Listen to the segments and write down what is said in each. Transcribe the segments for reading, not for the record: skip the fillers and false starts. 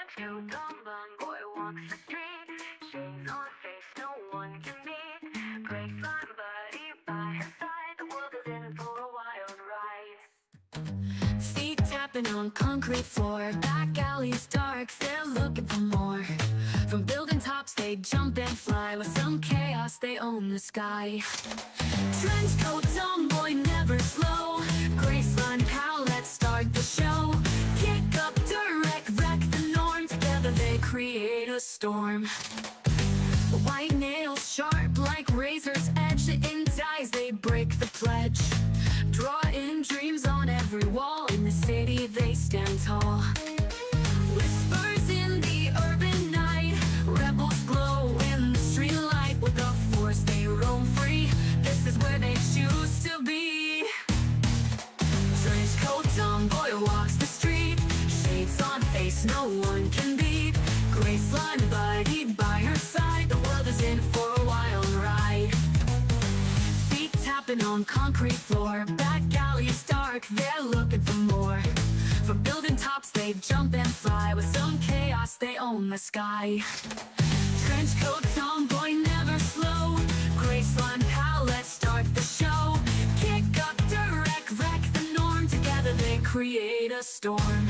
Trench coat on, boy walks the street. Shades on face, no one can meet. Graceline buddy by her side. The world is in for a wild ride. Feet tapping on concrete floor. Back alleys dark, they're looking for more. From building tops they jump and fly. With some chaos they own the sky. Trench coats on, boy never slow. Graceline pal, let's start the show. Kick up direct, wreck the norm. Together they create a storm. White nails sharp like razor's edge. In ties they break the pledge. Draw in dreams on every wall. In the city they stand tall. Whispers in the urban night. Rebels glow in the street light. With the force they roam free. This is where they choose to be. Trench coat on, boy walks the street. Shades on face, no one can beat. Graceline buddy by her side. The world is in for a wild ride. Feet tapping on concrete floor. Back alleys dark, they're looking for more. From building tops they jump and fly. With some chaos they own the sky. Trench coats on, boy never slow. Graceline pal, let's start the show. Kick up direct, wreck the norm. Together they create a storm.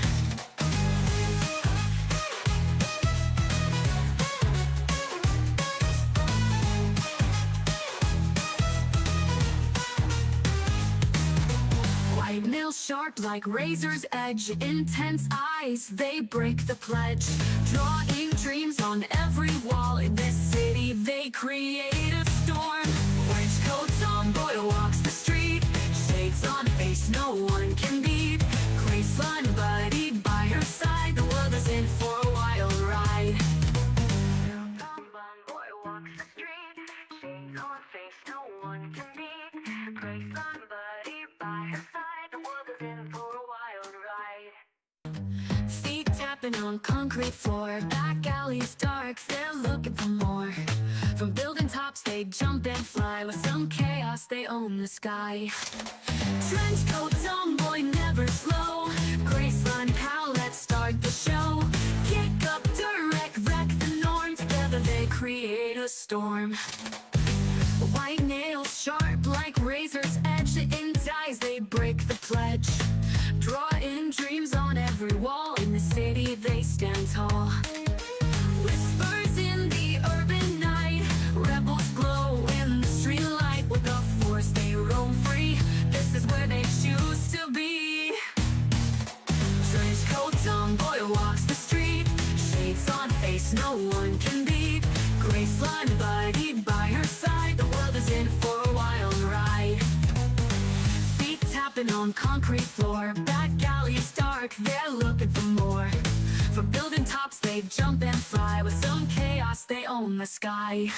White nails sharp like razor's edge. Intense eyes, they break the pledge. Drawing dreams on every wall. In this city they create a storm. Trench coats on, boy walks the street. Shades on face, no one can beat. Graceline buddy by her side. The world is in for a wild ride. Boy walks the street. Shades on face, no one can beat. Graceline buddy by her side. The world is in for a wild ride. Feet tapping on concrete floor. Back alleys dark, they're looking for more. From building tops they jump and fly. With some chaos they own the sky. Trench coats on, boy never slow. Graceline pal, let's start the show. Kick up direct, wreck the norm. Together they create a storm. White nails sharp like razor's edge. In ties they break the pledge. Draw in dreams on every wall. In the city they stand tall. Whispers in the urban night. Rebels glow in the street light. With the force they roam free. This is where they choose to be. Trench coats on, boy walks the street. Shades on face, no one can beat. Graceline buddy by her side. The world is in for a wild ride. Feet tapping on concrete floor. Back alleys dark, they're looking for more. From building tops they jump and fly. With some chaos they own the sky.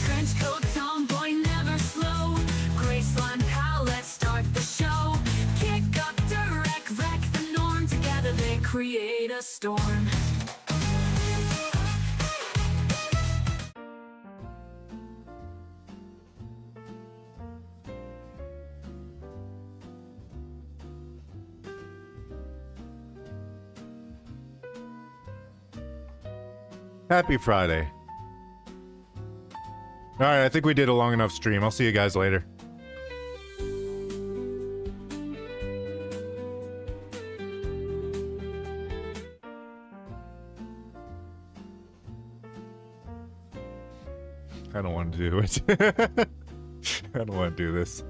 Trench coats on, boy never slow. Graceline pal, let's start the show. Kick up direct, wreck the norm. Together they create a storm. Happy Friday. Alright, I think we did a long enough stream. I'll see you guys later. I don't want to do it. I don't want to do this.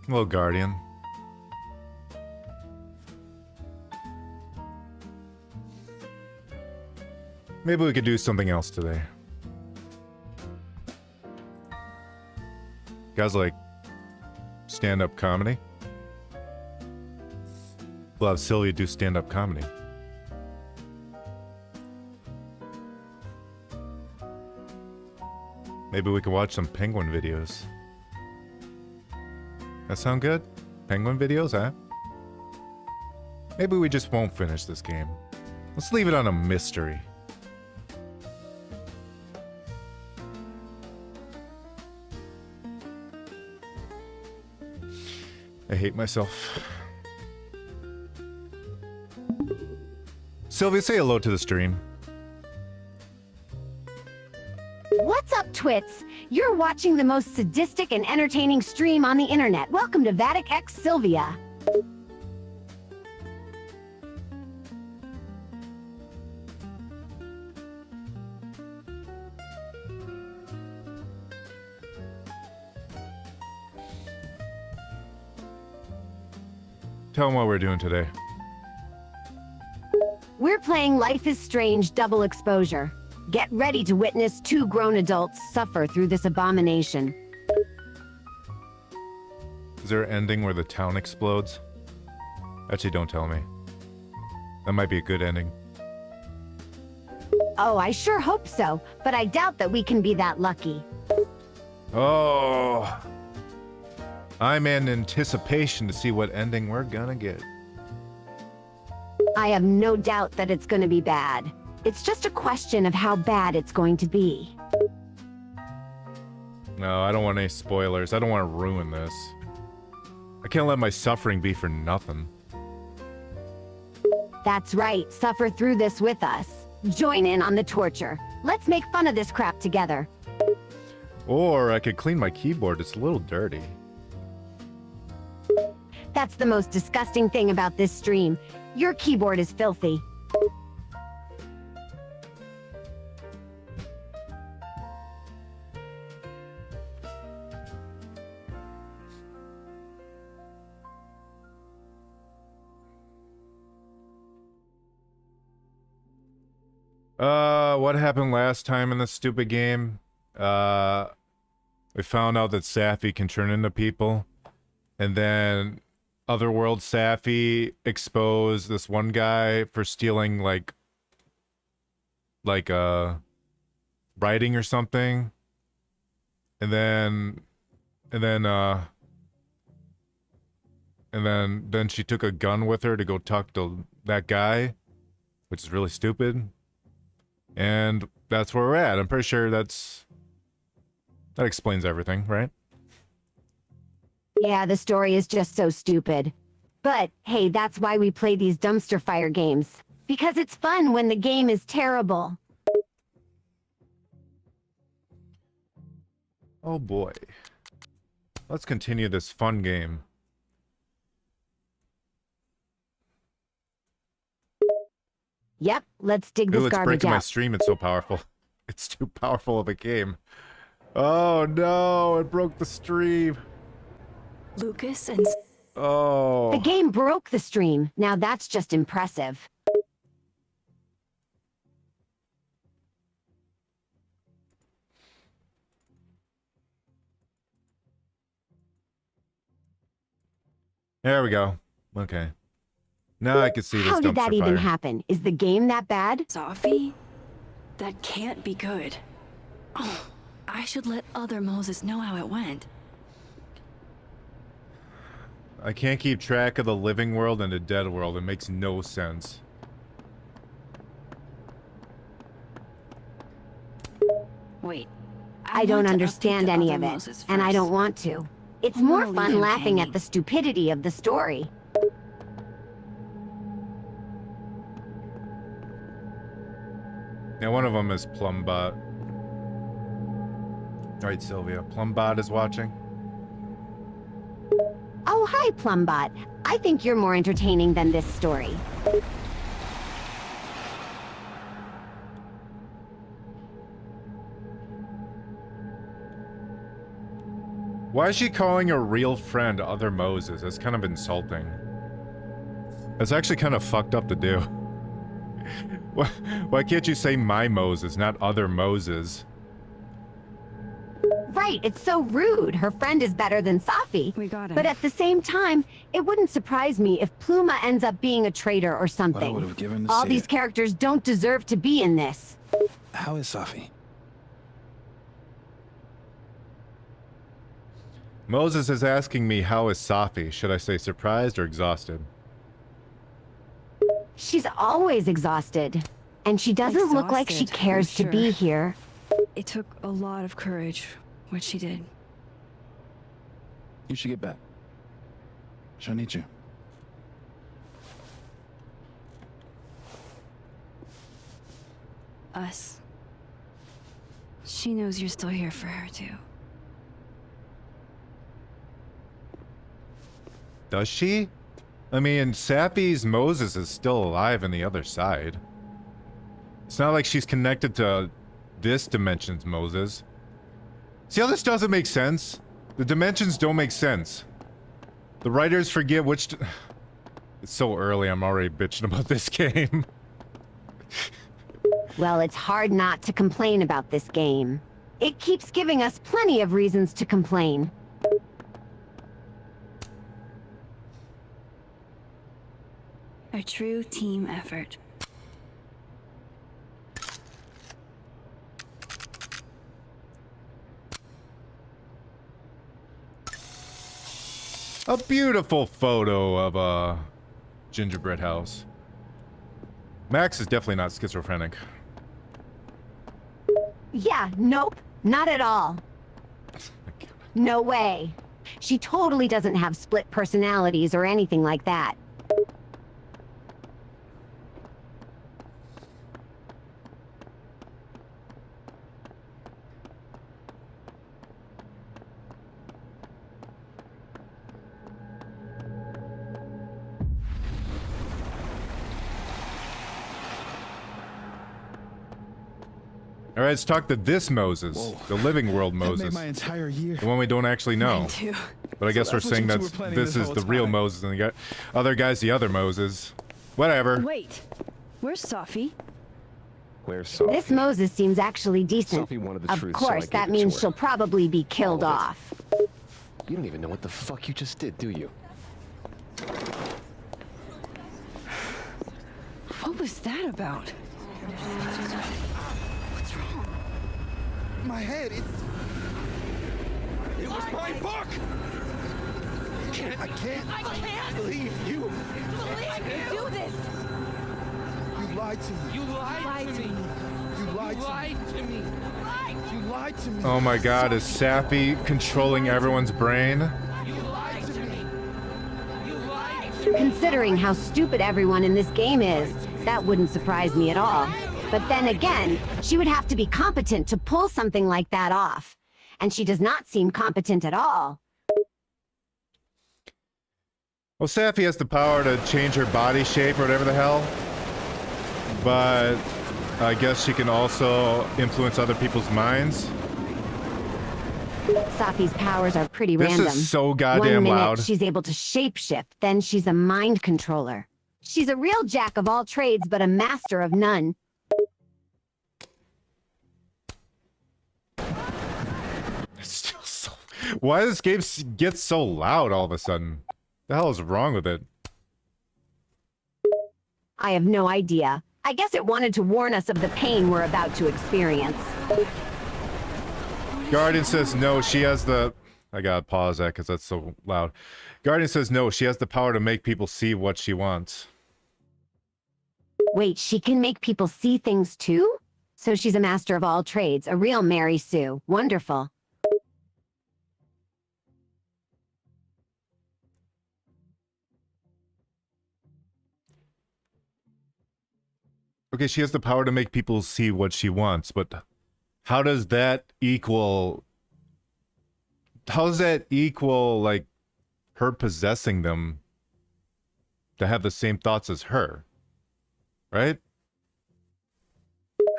Hello, Guardian. Maybe we could do something else today. You guys like stand-up comedy? We'll have Sylvia do stand-up comedy. Maybe we can watch some penguin videos. That sound good? Penguin videos, huh? Maybe we just won't finish this game. Let's leave it on a mystery. I hate myself. Sylvia, say hello to the stream. What's up, Twits? You're watching the most sadistic and entertaining stream on the internet. Welcome to Vattic x Sylvia. Tell them what we're doing today. We're playing Life is Strange Double Exposure. Get ready to witness two grown adults suffer through this abomination. Is there an ending where the town explodes? Actually, don't tell me. That might be a good ending. Oh, I sure hope so, but I doubt that we can be that lucky. Oh, I'm in anticipation to see what ending we're gonna get. I have no doubt that it's going to be bad. It's just a question of how bad it's going to be. No, I don't want any spoilers. I don't want to ruin this. I can't let my suffering be for nothing. That's right, suffer through this with us. Join in on the torture. Let's make fun of this crap together. Or I could clean my keyboard. It's a little dirty. That's the most disgusting thing about this stream. Your keyboard is filthy. What happened last time in this stupid game? We found out that Safi can turn into people. And then Otherworld Safi exposed this one guy for stealing like writing or something. And then she took a gun with her to go talk to that guy, which is really stupid. And that's where we're at. I'm pretty sure that explains everything, right? Yeah, the story is just so stupid. But, hey, that's why we play these dumpster fire games. Because it's fun when the game is terrible. Oh boy. Let's continue this fun game. Yep, let's dig this Ooh, it's garbage breaking my out. stream. It's so powerful. It's too powerful of a game. Oh no, it broke the stream. Lucas and... Oh. The game broke the stream. Now that's just impressive. There we go. Okay. Now I can see this How did dumpster that even fire. happen? Is the game that bad? Sophie? That can't be good. Oh, I should let other Moses know how it went. I can't keep track of the living world and the dead world. It makes no sense. Wait. I don't want to understand update the any other of it, Moses and I first. don't want to. It's I'm more gonna leave fun him laughing at hanging. the stupidity of the story. Now one of them is Plumbot. Alright, Sylvia. Plumbot is watching. Oh, hi, Plumbot. I think you're more entertaining than this story. Why is she calling her real friend Other Moses? That's kind of insulting. That's actually kind of fucked up to do. Why can't you say my Moses, not Other Moses? Right, it's so rude. Her friend is better than Safi. We got him. But at the same time, it wouldn't surprise me if Pluma ends up being a traitor or something. would've given to All see these it. characters don't deserve to be in this. How is Safi? Moses is asking me how is Safi. Should I say surprised or exhausted? She's always exhausted. And she doesn't look like she Exhausted, I'm cares to be sure. here. It took a lot of courage, what she did. You should get back. She'll need you. Us. She knows you're still here for her, too. Does she? I mean, Sappy's Moses is still alive on the other side. It's not like she's connected to this dimension's Moses. See how this doesn't make sense? The dimensions don't make sense. The writers forget which... It's so early, I'm already bitching about this game. Well, it's hard not to complain about this game. It keeps giving us plenty of reasons to complain. A true team effort. A beautiful photo of a gingerbread house. Max is definitely not schizophrenic. Yeah, nope, not at all. No way. She totally doesn't have split personalities or anything like that. All right, let's talk to this Moses, Whoa. the living world That Moses, made my entire year. the one we don't actually know. Mine too. But I guess we're that's what saying you two that's were planning this this is whole the real time. Moses, and the other guy's the other Moses. Whatever. Wait, where's Sophie? Where's Sophie? This Moses seems actually decent. Sophie wanted the Of truth, so I course, gave that it to means her. she'll probably be killed All of it. off. You don't even know what the fuck you just did, do you? What was that about? What's wrong? My head, it was my book! I can't believe you. Do this! You lied to me. You lied to me! You lied You to me. lied to me! You lied to me. Oh my God, is Sappy controlling everyone's brain? You lied to me! You lied to me! Considering how stupid everyone in this game is, that wouldn't surprise me at all. But then again, she would have to be competent to pull something like that off. And she does not seem competent at all. Well, Sappy has the power to change her body shape or whatever the hell. But I guess she can also influence other people's minds. Safi's powers are pretty This random. is so One goddamn minute loud. she's able to shapeshift, then she's a mind controller. She's a real jack of all trades, but a master of none. It's still so... Why does this game get so loud all of a sudden? The hell is wrong with it? I have no idea. I guess it wanted to warn us of the pain we're about to experience. Guardian says no, she has the... I gotta pause that because that's so loud. Guardian says no, she has the power to make people see what she wants. Wait, she can make people see things too? So she's a master of all trades, a real Mary Sue. Wonderful. Okay, she has the power to make people see what she wants, but how does that equal... How does that equal, like, her possessing them to have the same thoughts as her? Right?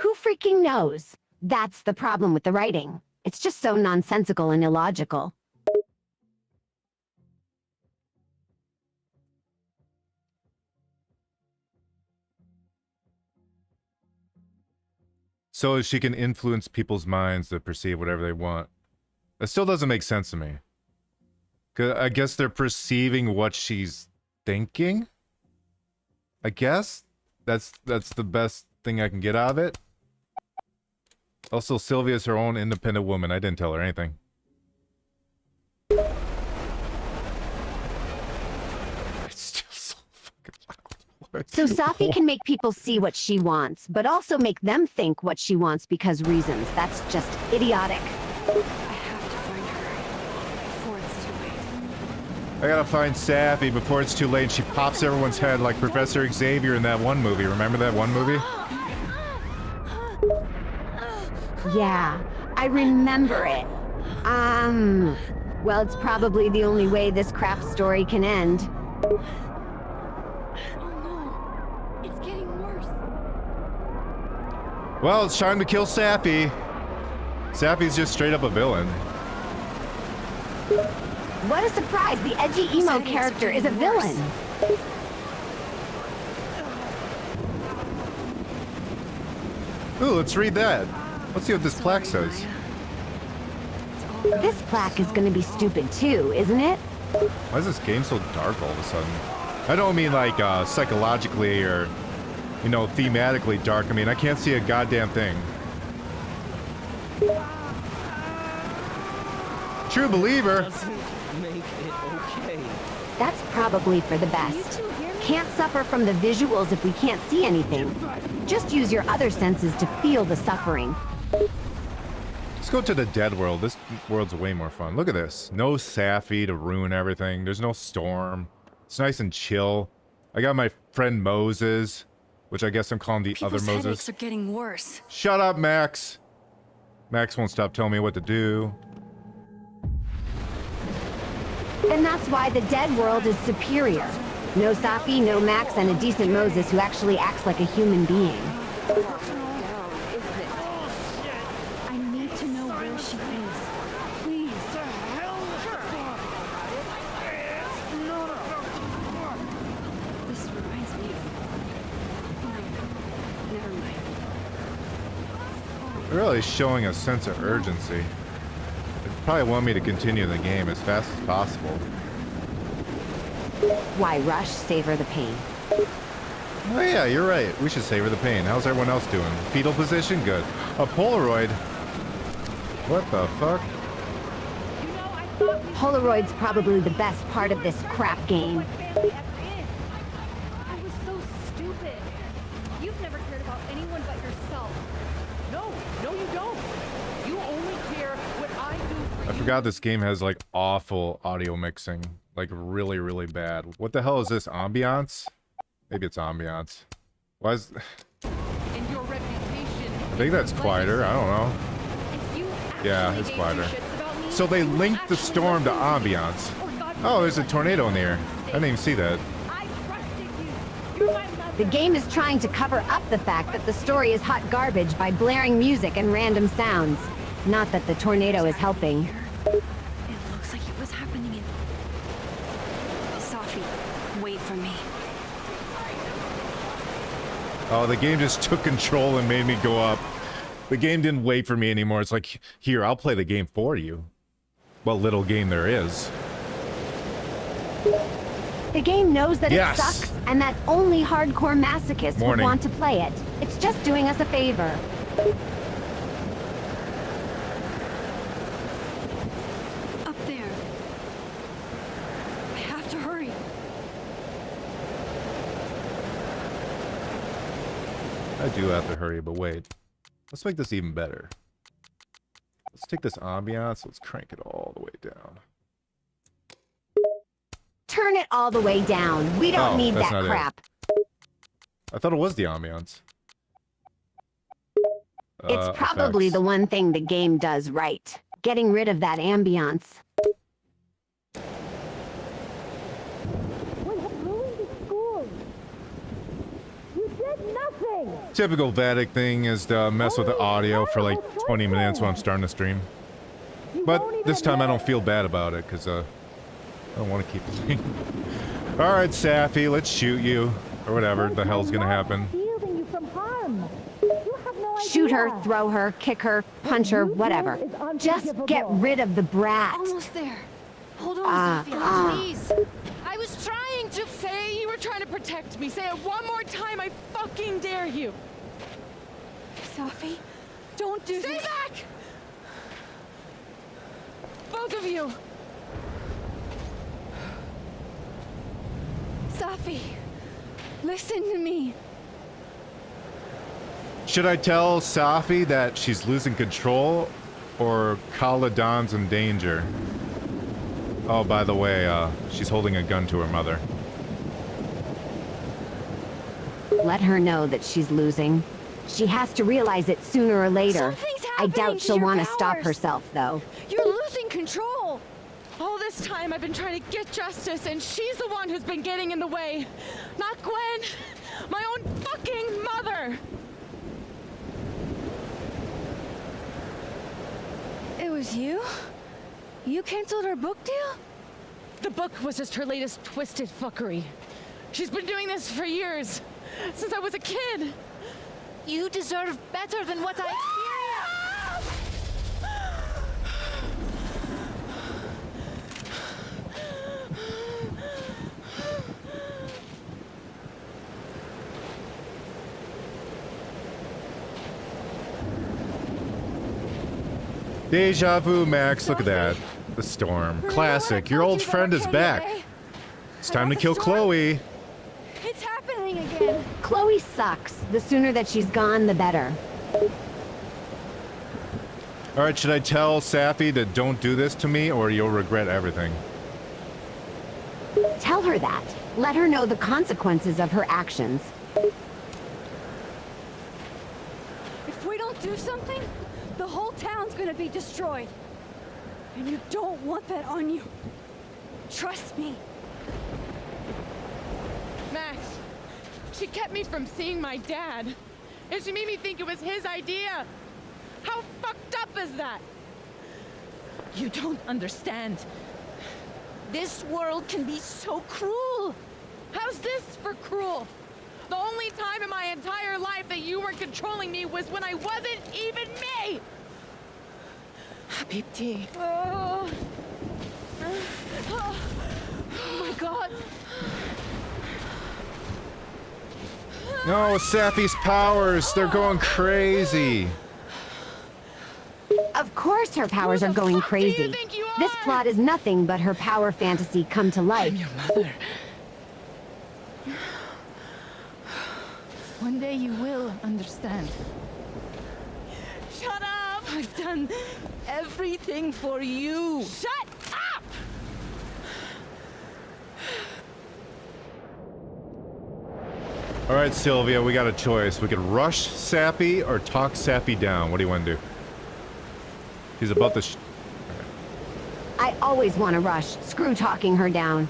Who freaking knows? That's the problem with the writing. It's just so nonsensical and illogical. So she can influence people's minds to perceive whatever they want. That still doesn't make sense to me. 'Cause I guess they're perceiving what she's thinking? I guess? That's the best thing I can get out of it. Also, Sylvia's her own independent woman. I didn't tell her anything. It's still so fucking loud. So Safi can make people see what she wants, but also make them think what she wants because reasons. That's just idiotic. I have to find her before it's too late. I gotta find Safi before it's too late and she pops everyone's head like Professor Xavier in that one movie. Remember that one movie? Yeah, I remember it. Well, it's probably the only way this crap story can end. Oh no, it's getting worse. Well, it's time to kill Safi. Safi's just straight up a villain. What a surprise, the edgy emo character is a villain. Ooh, let's read that. Let's see what this plaque says. This plaque is gonna be stupid too, isn't it? Why is this game so dark all of a sudden? I don't mean like psychologically or, you know, thematically dark. I mean, I can't see a goddamn thing. True believer. Make it okay. That's probably for the best. Can't suffer from the visuals if we can't see anything. Just use your other senses to feel the suffering. Let's go to the dead world. This world's way more fun. Look at this. No Safi to ruin everything. There's no storm. It's nice and chill. I got my friend Moses, which I guess I'm calling the People's other Moses. headaches are getting worse. Shut up, Max. Max won't stop telling me what to do. And that's why the dead world is superior. No Safi, no Max, and a decent Moses who actually acts like a human being. I need to know where she is. Please. This reminds me of... Never mind. Really showing a sense of urgency. They probably want me to continue the game as fast as possible. Why rush? Savor the pain. Oh yeah, you're right. We should savor the pain. How's everyone else doing? Fetal position? Good. A Polaroid? What the fuck? Polaroid's probably the best part of this crap game. I was so stupid. You've never cared about anyone but yourself. No, you don't. You only care what I do for I you. forgot this game has like awful audio mixing. Like really, really bad. What the hell is this? Ambiance? Maybe it's ambiance. Why is... And your reputation. I think that's quieter. I don't know. If you Yeah, actually it's gave quieter. two shits about me, So they you would linked the actually storm to listen me. ambiance. Or God Oh, there's a forbid, tornado in the air. I mistake. didn't even see that. I trusted you. You're my mother. The game is trying to cover up the fact that the story is hot garbage by blaring music and random sounds. Not that the tornado is helping. It looks like it was happening in... Sophie, wait for me. Oh, the game just took control and made me go up. The game didn't wait for me anymore. It's like, here, I'll play the game for you. What little game there is. The game knows that Yes. it sucks and that only hardcore masochists would Morning. want to play it. It's just doing us a favor. Up there. I have to hurry. I do have to hurry, but wait. Let's make this even better. Let's take this ambiance. Let's crank it all the way down. Turn it all the way down. We don't Oh, need that's that not it. crap. I thought it was the ambiance. It's probably effects. the one thing the game does right. Getting rid of that ambiance. Typical Vattic thing is to mess with the audio for like 20 minutes when I'm starting to stream. But this time I don't feel bad about it because I don't want to keep playing. Alright, Safi, let's shoot you. Or whatever the hell's gonna happen. Shielding you from harm. You have no idea. Shoot her, throw her, kick her, punch her, whatever. Just get rid of the brat. Almost there. Hold on, Sophie. Please. I was trying to say you were trying to protect me. Say it one more time. I fucking dare you. Sophie, don't do Stay this. back! Both of you. Sophie, listen to me. Should I tell Safi that she's losing control or Kaladan's in danger? Oh, by the way, she's holding a gun to her mother. Let her know that she's losing. She has to realize it sooner or later. Something's I happening doubt to she'll your want to stop powers. herself, though. You're losing control. All this time I've been trying to get justice, and she's the one who's been getting in the way. Not Gwen. My own fucking mother. It was you? You canceled our book deal? The book was just her latest twisted fuckery. She's been doing this for years. Since I was a kid. You deserve better than what I experienced. Deja vu, Max. Look at that. The storm. Classic. Your old friend is back. It's time to kill Chloe. It's happening again. Chloe sucks. The sooner that she's gone, the better. Alright, should I tell Safi to don't do this to me, or you'll regret everything? Tell her that. Let her know the consequences of her actions. If we don't do something, the whole town's gonna be destroyed. And you don't want that on you. Trust me. Max, she kept me from seeing my dad. And she made me think it was his idea. How fucked up is that? You don't understand. This world can be so cruel. How's this for cruel? The only time in my entire life that you were controlling me was when I wasn't even me! Habibti. Oh my god. No, Safi's powers. They're going crazy. Of course her powers are going fuck do you crazy. think you This are? plot is nothing but her power fantasy come to life. I'm your mother. One day you will understand. Shut up! I've done everything for you. Shut up! Alright, Sylvia, we got a choice. We could rush Safi or talk Safi down. What do you want to do? He's about to I always want to rush. Screw talking her down.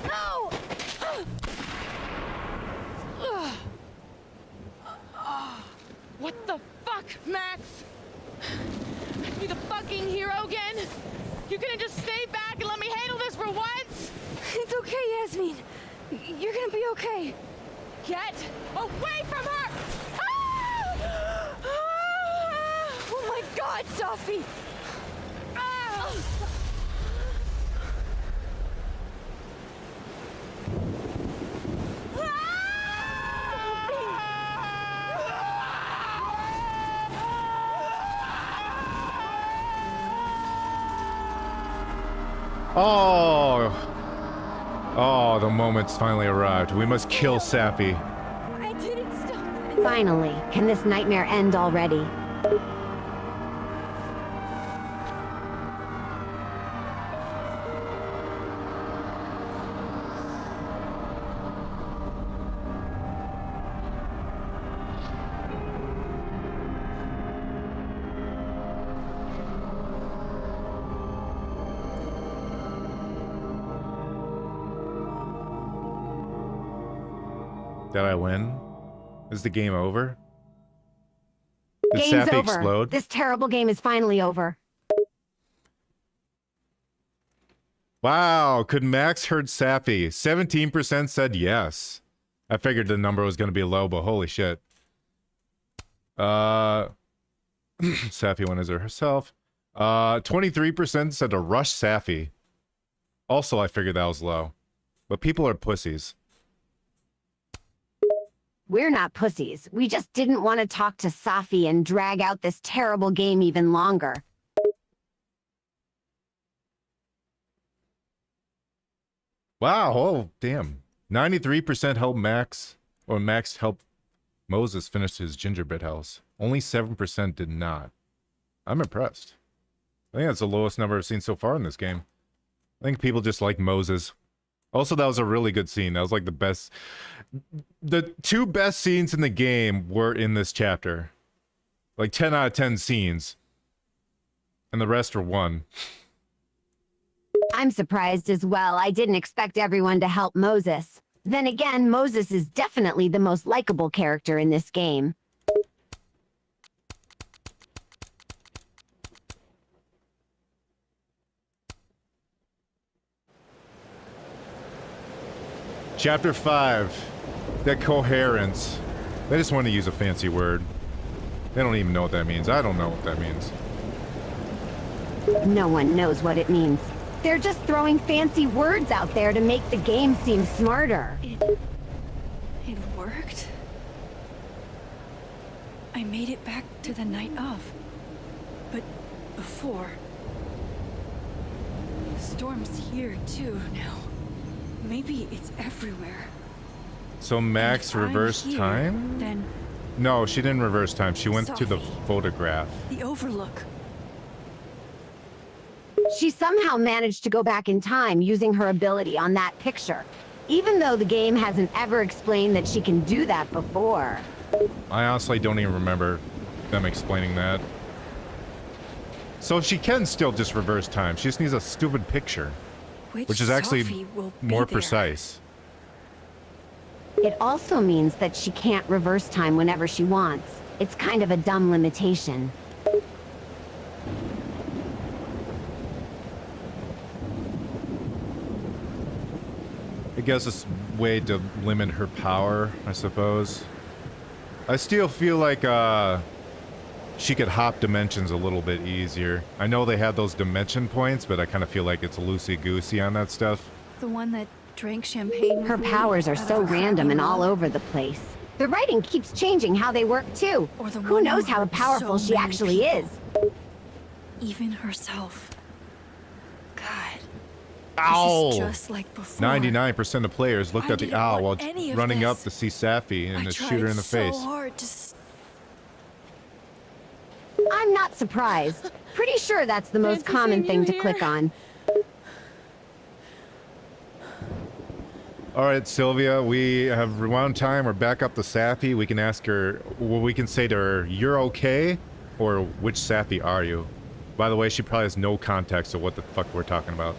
No! What the fuck, Max? You the fucking hero again? You couldn't just stay back and let me handle this for once? It's okay, Yasmin. You're gonna be okay. Get away from her! Ah! Ah! Oh my God, Sophie! Ah! Oh! Oh, the moment's finally arrived. We must kill Safi. I didn't stop this. Finally, can this nightmare end already? Did I win? Is the game over? Did Game's Safi over. explode? This terrible game is finally over. Wow, could Max hurt Safi? 17% said yes. I figured the number was going to be low, but holy shit. Safi went as herself. 23% said to rush Safi. Also, I figured that was low. But people are pussies. We're not pussies. We just didn't want to talk to Safi and drag out this terrible game even longer. Wow, oh, damn. 93% helped Max, or Max helped Moses finish his gingerbread house. Only 7% did not. I'm impressed. I think that's the lowest number I've seen so far in this game. I think people just like Moses. Also, that was a really good scene. That was like the best. The 2 best scenes in the game were in this chapter. Like 10 out of 10 scenes. And the rest are 1. I'm surprised as well. I didn't expect everyone to help Moses. Then again, Moses is definitely the most likable character in this game. Chapter 5. That coherence. They just want to use a fancy word. They don't even know what that means. I don't know what that means. No one knows what it means. They're just throwing fancy words out there to make the game seem smarter. It worked. I made it back to the night of. But before... Storm's here too now. Maybe it's everywhere. So Max If I'm reversed here, time? Then No, she didn't reverse time. She went to the Sophie. photograph. the Overlook. She somehow managed to go back in time using her ability on that picture, even though the game hasn't ever explained that she can do that before. I honestly don't even remember them explaining that. So she can still just reverse time. She just needs a stupid picture, which is actually Sophie will be more there? precise. It also means that she can't reverse time whenever she wants. It's kind of a dumb limitation. I guess it's a way to limit her power, I suppose. I still feel like she could hop dimensions a little bit easier. I know they have those dimension points, but I kind of feel like it's loosey-goosey on that stuff. The one that drank champagne. Her with me powers are out of so a random and crappy all mug. over the place. The writing keeps changing how they work too. Or the Who one knows who how hurt powerful so she many actually people. is? Even herself. God. Ow! This is just like before. 99% of players looked I at the didn't owl while want any of running up this. to see Safi and I to tried shoot her in the so face. hard to I'm not surprised. Pretty sure that's the most Fancy common seeing thing you to click here. on. All right, Sylvia, we have rewound time. We're back up to Safi. We can ask her, well, we can say to her, "You're okay," or "Which Safi are you?" By the way, she probably has no context of what the fuck we're talking about.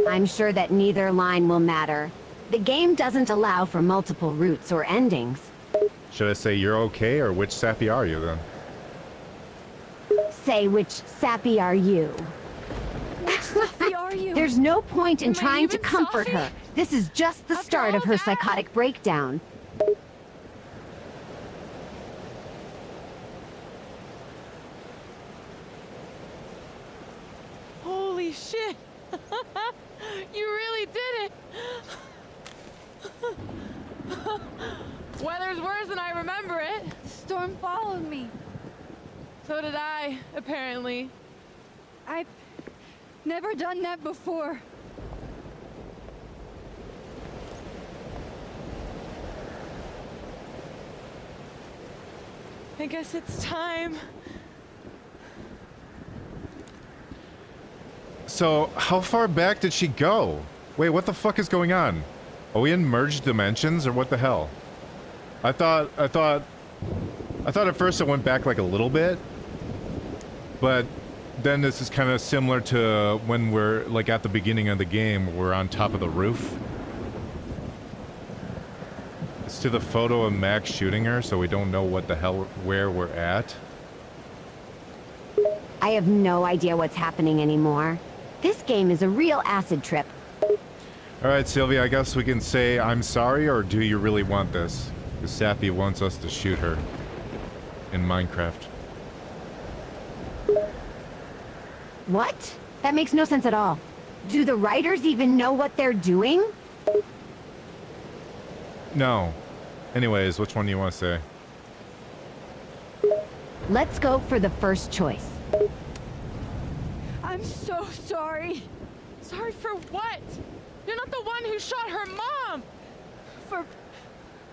I'm sure that neither line will matter. The game doesn't allow for multiple routes or endings. Should I say "You're okay" or "Which Safi are you" then? Say which sappy are you? Sophie, are you? There's no point in Am I trying to even comfort Sophie? her. This is just the After start all of her that? psychotic breakdown. Holy shit! You really did it! Weather's worse than I remember it. Storm followed me. So did I, apparently. I've never done that before. I guess it's time. So, how far back did she go? Wait, what the fuck is going on? Are we in merged dimensions or what the hell? I thought at first it went back like a little bit, but then this is kind of similar to when we're like at the beginning of the game, we're on top of the roof. It's to the photo of Max shooting her, so we don't know what the hell, where we're at. I have no idea what's happening anymore. This game is a real acid trip. Alright, Sylvia, I guess we can say I'm sorry, or do you really want this? Because Safi wants us to shoot her in Minecraft. What? That makes no sense at all. Do the writers even know what they're doing? No. Anyways, which one do you want to say? Let's go for the first choice. I'm so sorry Sorry for what? You're not the one who shot her mom! for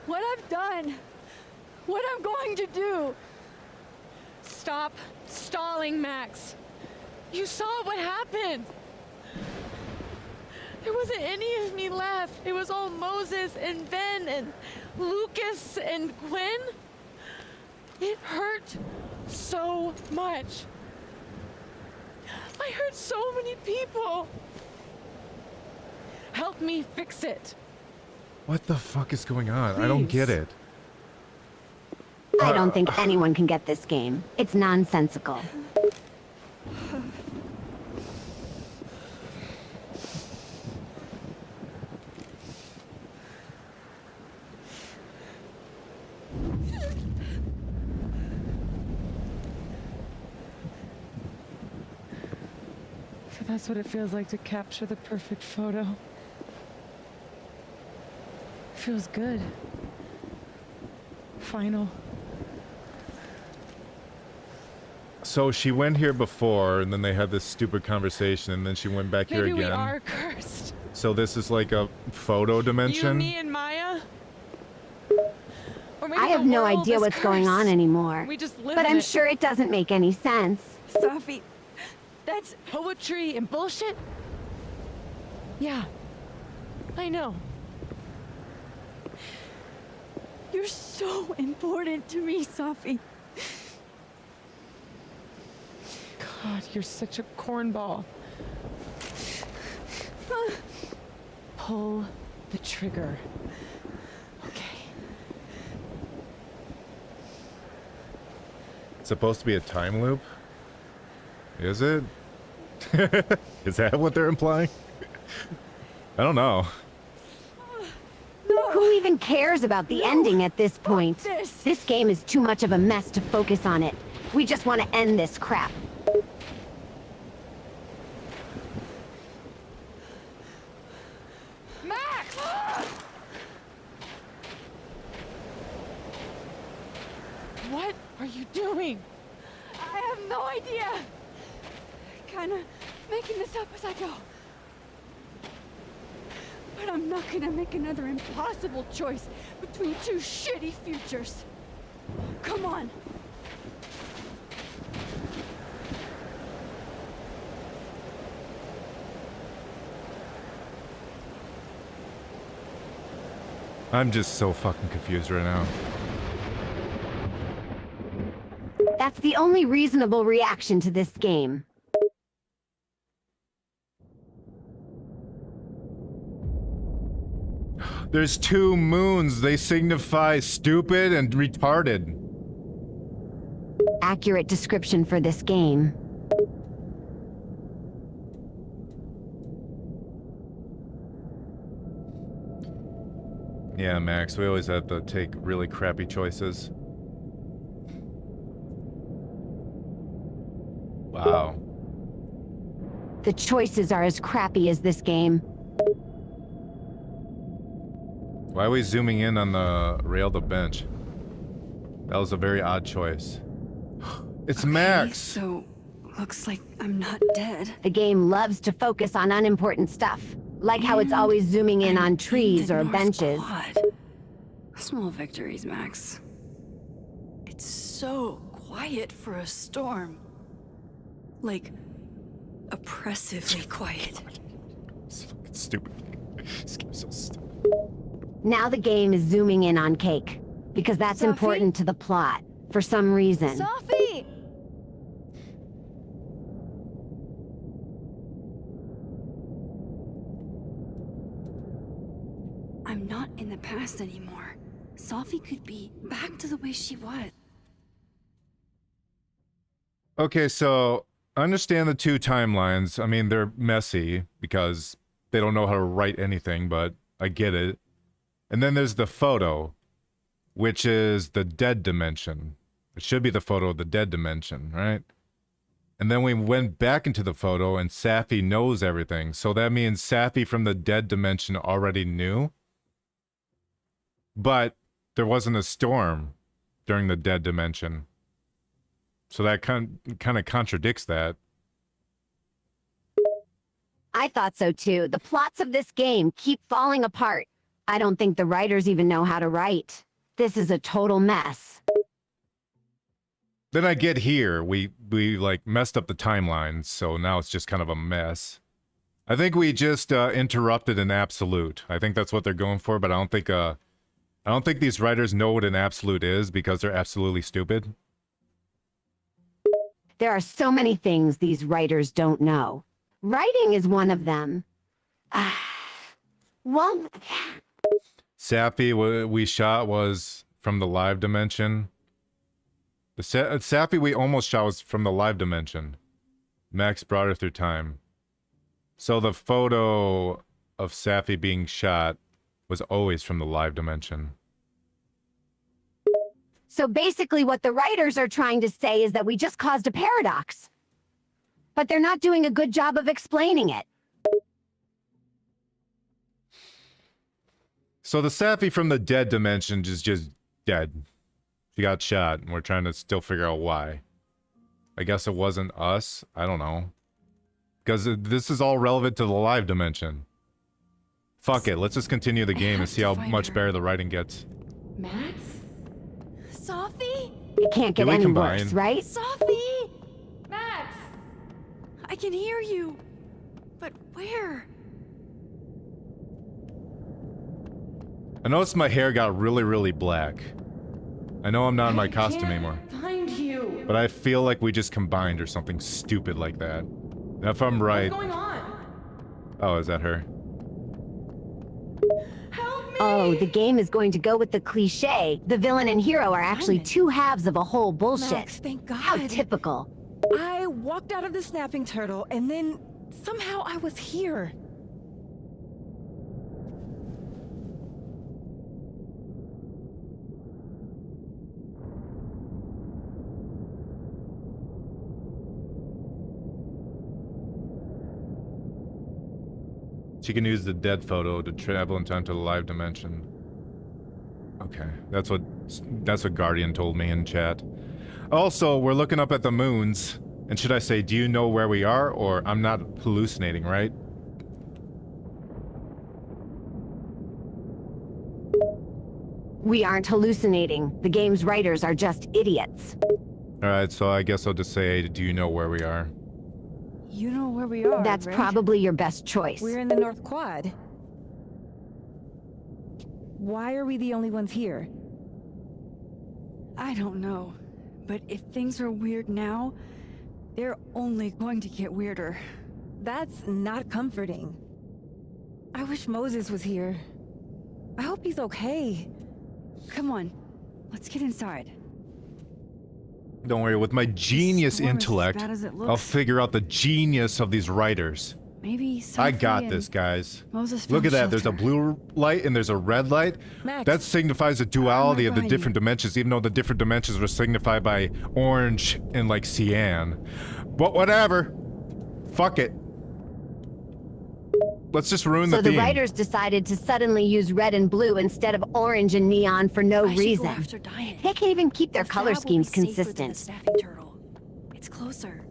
what I've done. What I'm going to do. Stop stalling, Max. You saw what happened. There wasn't any of me left. It was all Moses and Ben and Lucas and Gwen. It hurt so much. I hurt so many people. Help me fix it. What the fuck is going on? I don't get it. I don't think anyone can get this game. It's nonsensical. So that's what it feels like to capture the perfect photo. Feels good. Final. So she went here before, and then they had this stupid conversation, and then she went back here Maybe again. we are cursed. So this is like a photo dimension? You, me, and Maya? Or maybe I have the no world idea is what's going cursed. on anymore. We just live But in I'm it. sure it doesn't make any sense. Sophie, that's Poetry and bullshit? Yeah. I know. you're so important to me, Sophie. God, you're such a cornball. Pull the trigger. Okay. It's supposed to be a time loop? Is it? Is that what they're implying? I don't know. Who even cares about the ending at this point? this. This game is too much of a mess to focus on it. We just want to end this crap. Max! What are you doing? I have no idea. Kinda making this up as I go. But I'm not gonna make another impossible choice between two shitty futures. Come on. I'm just so fucking confused right now. That's the only reasonable reaction to this game. There's two moons. They signify stupid and retarded. Accurate description for this game. Yeah, Max, we always have to take really crappy choices. Wow. The choices are as crappy as this game. Why are we zooming in on the rail of the bench? That was a very odd choice. It's Max! So, looks like I'm not dead. The game loves to focus on unimportant stuff, like how it's always zooming in on trees or benches. Small victories, Max. It's so quiet for a storm. Like, oppressively quiet. It's fucking stupid. This game's so stupid. Now the game is zooming in on Cake, because that's Sophie? important to the plot, for some reason. Sophie! I'm not in the past anymore. Sophie could be back to the way she was. Okay, so I understand the two timelines. I mean, they're messy because they don't know how to write anything, but I get it. And then there's the photo, which is the dead dimension. It should be the photo of the dead dimension, right? And then we went back into the photo and Safi knows everything. So that means Safi from the dead dimension already knew. But there wasn't a storm during the dead dimension. So that kind of contradicts that. I thought so too. The plots of this game keep falling apart. I don't think the writers even know how to write. This is a total mess. Then I get here. We like messed up the timeline, so now it's just kind of a mess. I think we just interrupted an absolute. I think that's what they're going for, but I don't think these writers know what an absolute is because they're absolutely stupid. There are so many things these writers don't know. Writing is one of them. Well, Sappy, what we shot was from the live dimension. The Sappy we almost shot was from the live dimension. Max brought her through time. So the photo of Sappy being shot was always from the live dimension. so basically what the writers are trying to say is that we just caused a paradox. But they're not doing a good job of explaining it. So the Sappy from the dead dimension is just dead. She got shot, and we're trying to still figure out why. I guess it wasn't us. I don't know. Because this is all relevant to the live dimension. Fuck it, let's just continue the game and see how much better the writing gets. Max? Sophie? It can't get any combine? worse, right? Sophie! Max! I can hear you. But where? I noticed my hair got really, really black. I know I'm not in my costume anymore. Find you. But I feel like we just combined or something stupid like that. Now, if I'm right... What's going on? Oh, is that her? Help me! Oh, the game is going to go with the cliche. The villain and hero are actually two halves of a whole bullshit. Max, thank God. How typical. I walked out of the snapping turtle, and then somehow I was here. She can use the dead photo to travel in time to the live dimension. Okay, that's what Guardian told me in chat. Also, we're looking up at the moons, and should I say, do you know where we are, or I'm not hallucinating, right? We aren't hallucinating. The game's writers are just idiots. Alright, so I guess I'll just say, do you know where we are? You know where we are, That's right? probably your best choice. We're in the North Quad. Why are we the only ones here? I don't know. But if things are weird now, they're only going to get weirder. That's not comforting. I wish Moses was here. I hope he's okay. Come on, let's get inside. Don't worry, with my genius Storm is as intellect, bad as it looks. I'll figure out the genius of these writers. Maybe I got Sophie this, and guys. Moses Look at found that, there's a shelter. blue light and there's a red light. Max. That signifies the duality of the behind different you. dimensions, even though the different dimensions were signified by orange and like cyan. But whatever. Fuck it. Let's just ruin So the the theme. writers decided to suddenly use red and blue instead of orange and neon for no I should go reason. after Diamond. They can't even keep their If color that will be schemes safer than the consistent. snapping turtle. It's closer.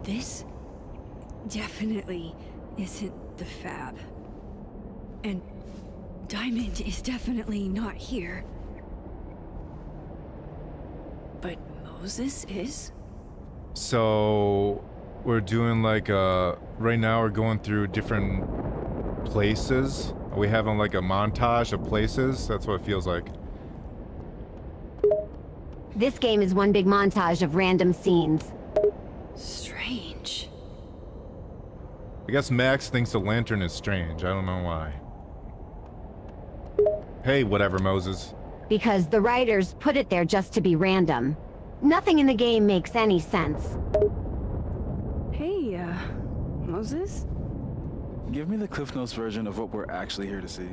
This definitely isn't the Fab. And Diamond is definitely not here. But Moses is? So we're doing like right now we're going through different places. Are we having like a montage of places? That's what it feels like. This game is one big montage of random scenes. Strange. I guess Max thinks the lantern is strange. I don't know why. Hey, whatever, Moses. Because the writers put it there just to be random. Nothing in the game makes any sense. Hey, Moses? Give me the Cliff Notes version of what we're actually here to see.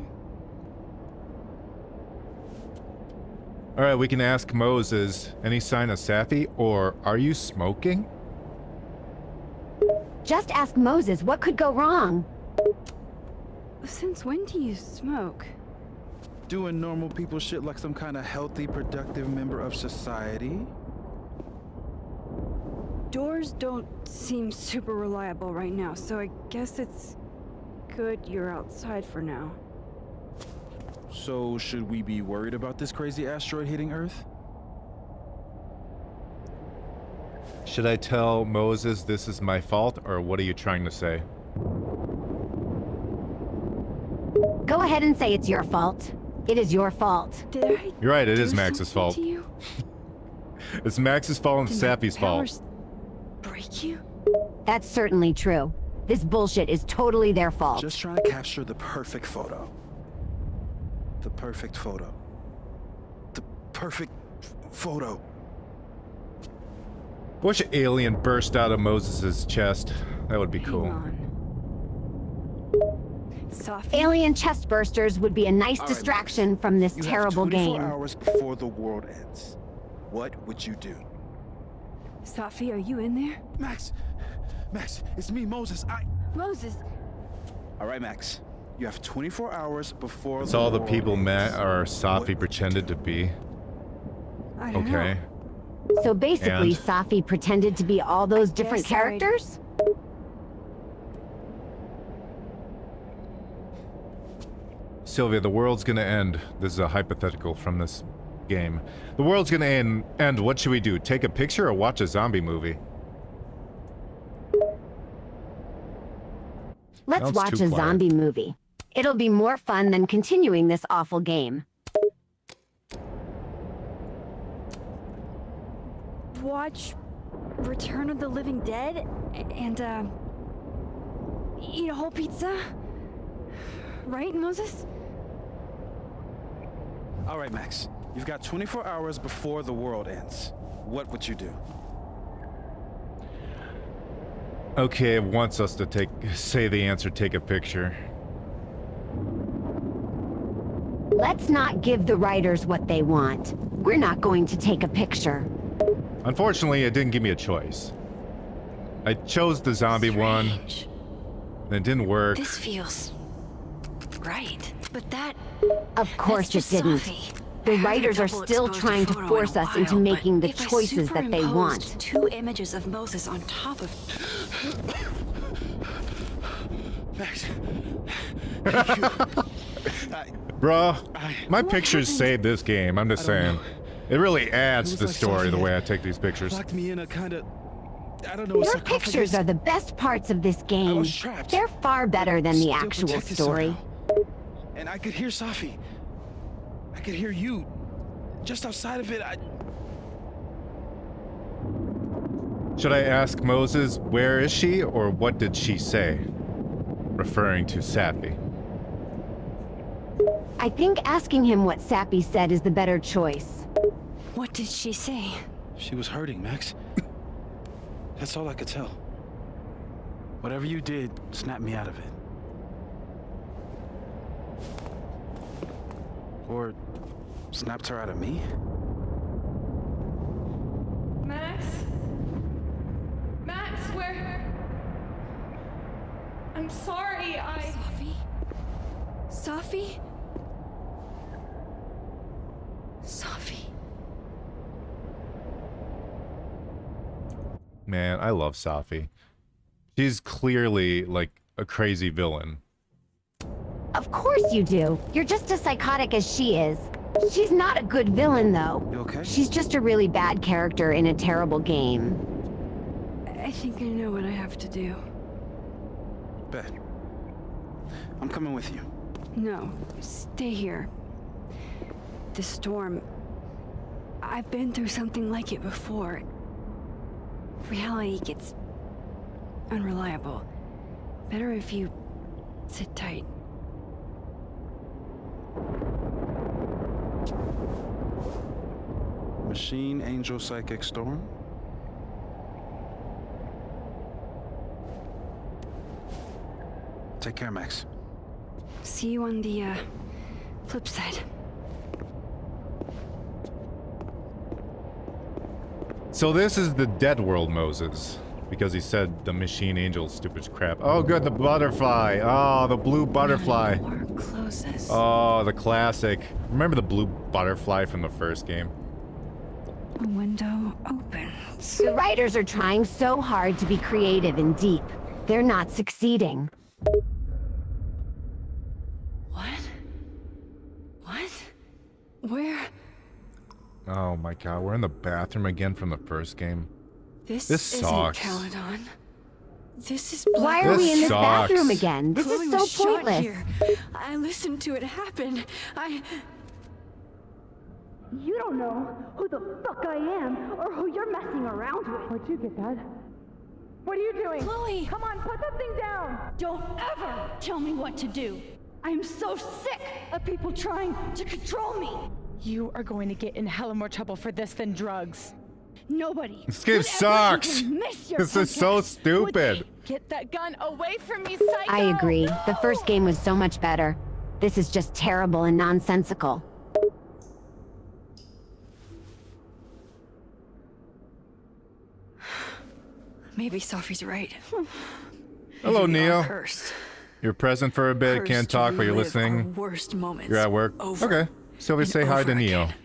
Alright, we can ask Moses, any sign of Sappy, or are you smoking? Just ask Moses what could go wrong. Since when do you smoke? doing normal people shit like some kind of healthy, productive member of society. Doors don't seem super reliable right now, so I guess it's good you're outside for now. So, should we be worried about this crazy asteroid hitting Earth? Should I tell Moses this is my fault, or what are you trying to say? Go ahead and say it's your fault. It is your fault. Did I You're right, it is do Max's something fault. to you? It's Max's fault and Did my Sappy's fault. powers break you? That's certainly true. This bullshit is totally their fault. Just trying to capture the perfect photo. The perfect photo. The perfect photo. Wish an alien burst out of Moses' chest. That would be Hang cool. on. Sophie? Alien chest bursters would be a nice All right, distraction from this You terrible have 24 game. hours before the world ends. What would you do? Sophie, are you in there? Max, it's me, Moses. Moses, All right, Max. You have 24 hours before It's the all the world people ends. or What Safi would you pretended do? to be. I don't Okay. know. So basically, And? Safi pretended to be all those different guess I'd- characters? Sylvia, the world's gonna end. This is a hypothetical from this game. The world's gonna end. What should we do? Take a picture or watch a zombie movie? Let's Sounds watch too a quiet. zombie movie. It'll be more fun than continuing this awful game. Watch Return of the Living Dead and, eat a whole pizza? Right, Moses? All right, Max. You've got 24 hours before the world ends. What would you do? Okay, it wants us to say the answer, take a picture. Let's not give the writers what they want. We're not going to take a picture. Unfortunately, it didn't give me a choice. I chose the zombie one, Strange. and it didn't work. This feels right, but that. Of course it that's just didn't. Safi. The I haven't writers are double still exposed a trying to photo in force a us into while, making the but if I choices that they want. superimposed 2 images of Moses on top of. Max. Bruh, my pictures save this game, I'm just saying. know. It really adds It to the was like story the Safi way I had take these pictures. Locked me in a kind of, I don't know, Your sarcophagus. pictures are the best parts of this game. was trapped, They're far better than the Still actual protected story. somehow. And I could hear Safi. I could hear you. Just outside of it, Should I ask Moses, where is she, or what did she say? Referring to Sappy. I think asking him what Sappy said is the better choice. What did she say? She was hurting, Max. That's all I could tell. Whatever you did, snapped me out of it. Or snapped her out of me? Max? Max, where? I'm sorry, Safi? Safi? Safi? Man, I love Safi. She's clearly, like, a crazy villain. Of course you do. You're just as psychotic as she is. She's not a good villain, though. You okay? She's just a really bad character in a terrible game. I think I know what I have to do. Bet. I'm coming with you. No, stay here. The storm. I've been through something like it before. Reality gets unreliable. Better if you sit tight. Machine, Angel, Psychic, Storm? Take care, Max. See you on the, flip side. So this is the dead world Moses. Because he said the machine angel stupid crap. Oh good, the butterfly. Oh, the blue butterfly. More close. Moses. Oh, the classic. Remember the blue butterfly from the first game? A window opens. The writers are trying so hard to be creative and deep. They're not succeeding. What? What? Where? Oh my god, we're in the bathroom again from the first game. This sucks. isn't Caledon. This is Why Black. are This we in this sucks. bathroom again? This Chloe is was so shot pointless. here. I listened to it happen. You don't know who the fuck I am or who you're messing around with. Where'd you get that? What are you doing? Chloe! Come on, put that thing down! Don't ever tell me what to do. I'm so sick of people trying to control me. You are going to get in hella more trouble for this than drugs. Nobody. This game would ever sucks. even miss your This is so podcast, stupid. Get that gun away from me, psycho! I agree. The first game was so much better. This is just terrible and nonsensical. Maybe Sophie's right. Hello, We are Neil. Cursed. You're present for a bit, Cursed can't to talk, but you're relive our listening. worst moments You're at work. over Okay. Sylvia, and say hi to over Neil. again.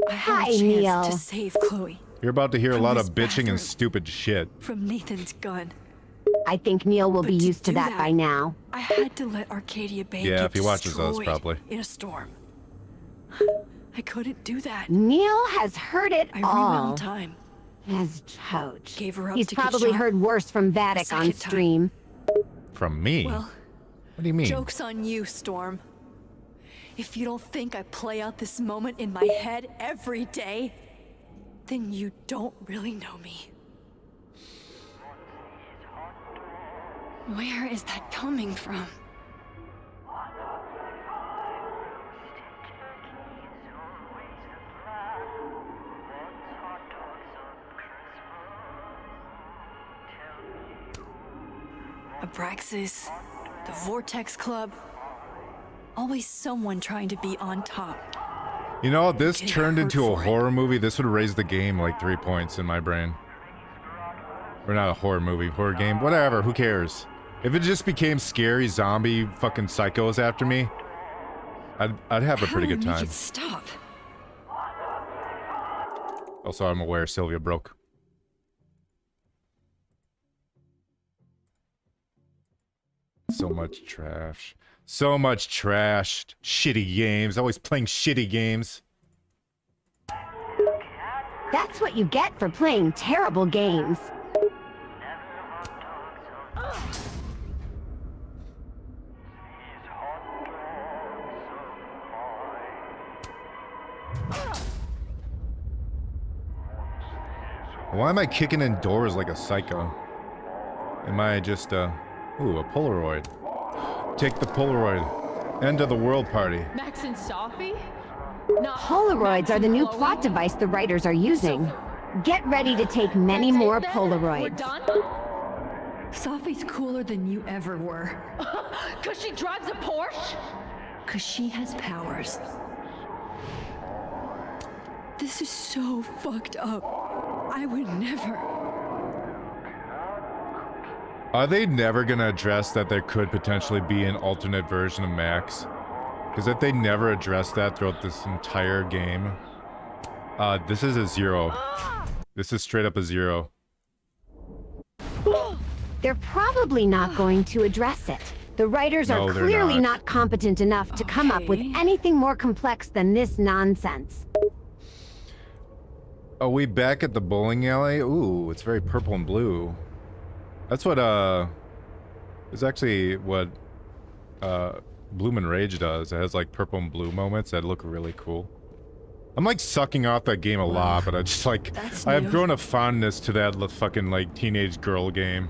I had Hi, a chance Neil. to save Chloe You're about to hear a From lot this of bitching bathroom. and stupid shit. from Nathan's gun. I think Neil will But be to used to do that that, by now. I had to let Arcadia Bay Yeah, get if he watches us, destroyed probably. in a storm. I couldn't do that. Neil has heard it I all. rewound time. As coach. Gave her up He's to get probably shot heard worse from Vattic on second time. stream. From me? Well, What do you mean? joke's on you, Storm. If you don't think I play out this moment in my head every day, then you don't really know me. Where is that coming from? Abraxas, the Vortex Club. Always someone trying to be on top. You know, if this Getting turned hurt into a for it. horror movie, this would raise the game like 3 points in my brain. Or not a horror movie, horror game, whatever, who cares? If it just became scary zombie fucking psychos after me, I'd have a pretty good How do I make time. it stop? Also, I'm aware Sylvia broke. So much trash. So much trash. Shitty games. Always playing shitty games. That's what you get for playing terrible games. Why am I kicking in doors like a psycho? Am I just, ooh, a Polaroid. Take the Polaroid. End of the world party. Max and Sophie? Not Polaroids Max are the and new Chloe? plot device the writers are using. Get ready to take many That's it more then? We're Polaroids. done? Sophie's cooler than you ever were. Cause she drives a Porsche? Cause she has powers. This is so fucked up. I would never. Are they never gonna address that there could potentially be an alternate version of Max? Because if they never address that throughout this entire game, this is a 0. This is straight up a 0. They're probably not going to address it. The writers No, are they're clearly not. not competent enough to come up with Okay. anything more complex than this nonsense. Are we back at the bowling alley? Ooh, it's very purple and blue. That's what, it's actually what, Bloom Rage does. It has, like, purple and blue moments that look really cool. I'm, like, sucking off that game a lot, but I just, like, That's I have new. grown a fondness to that fucking, like, teenage girl game.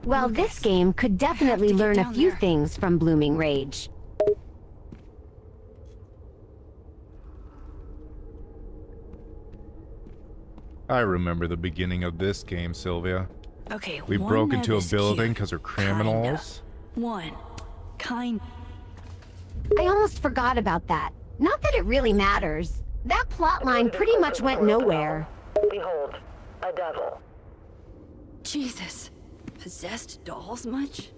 Well, this game could definitely to get learn a down few there. things from Blooming Rage. I remember the beginning of this game, Sylvia. Okay, We one broke that into a is building cute. because we're criminals. One. Kind. I almost forgot about that. Not that it really matters. That plot line pretty much went nowhere. Behold, a devil. Jesus. Possessed dolls much?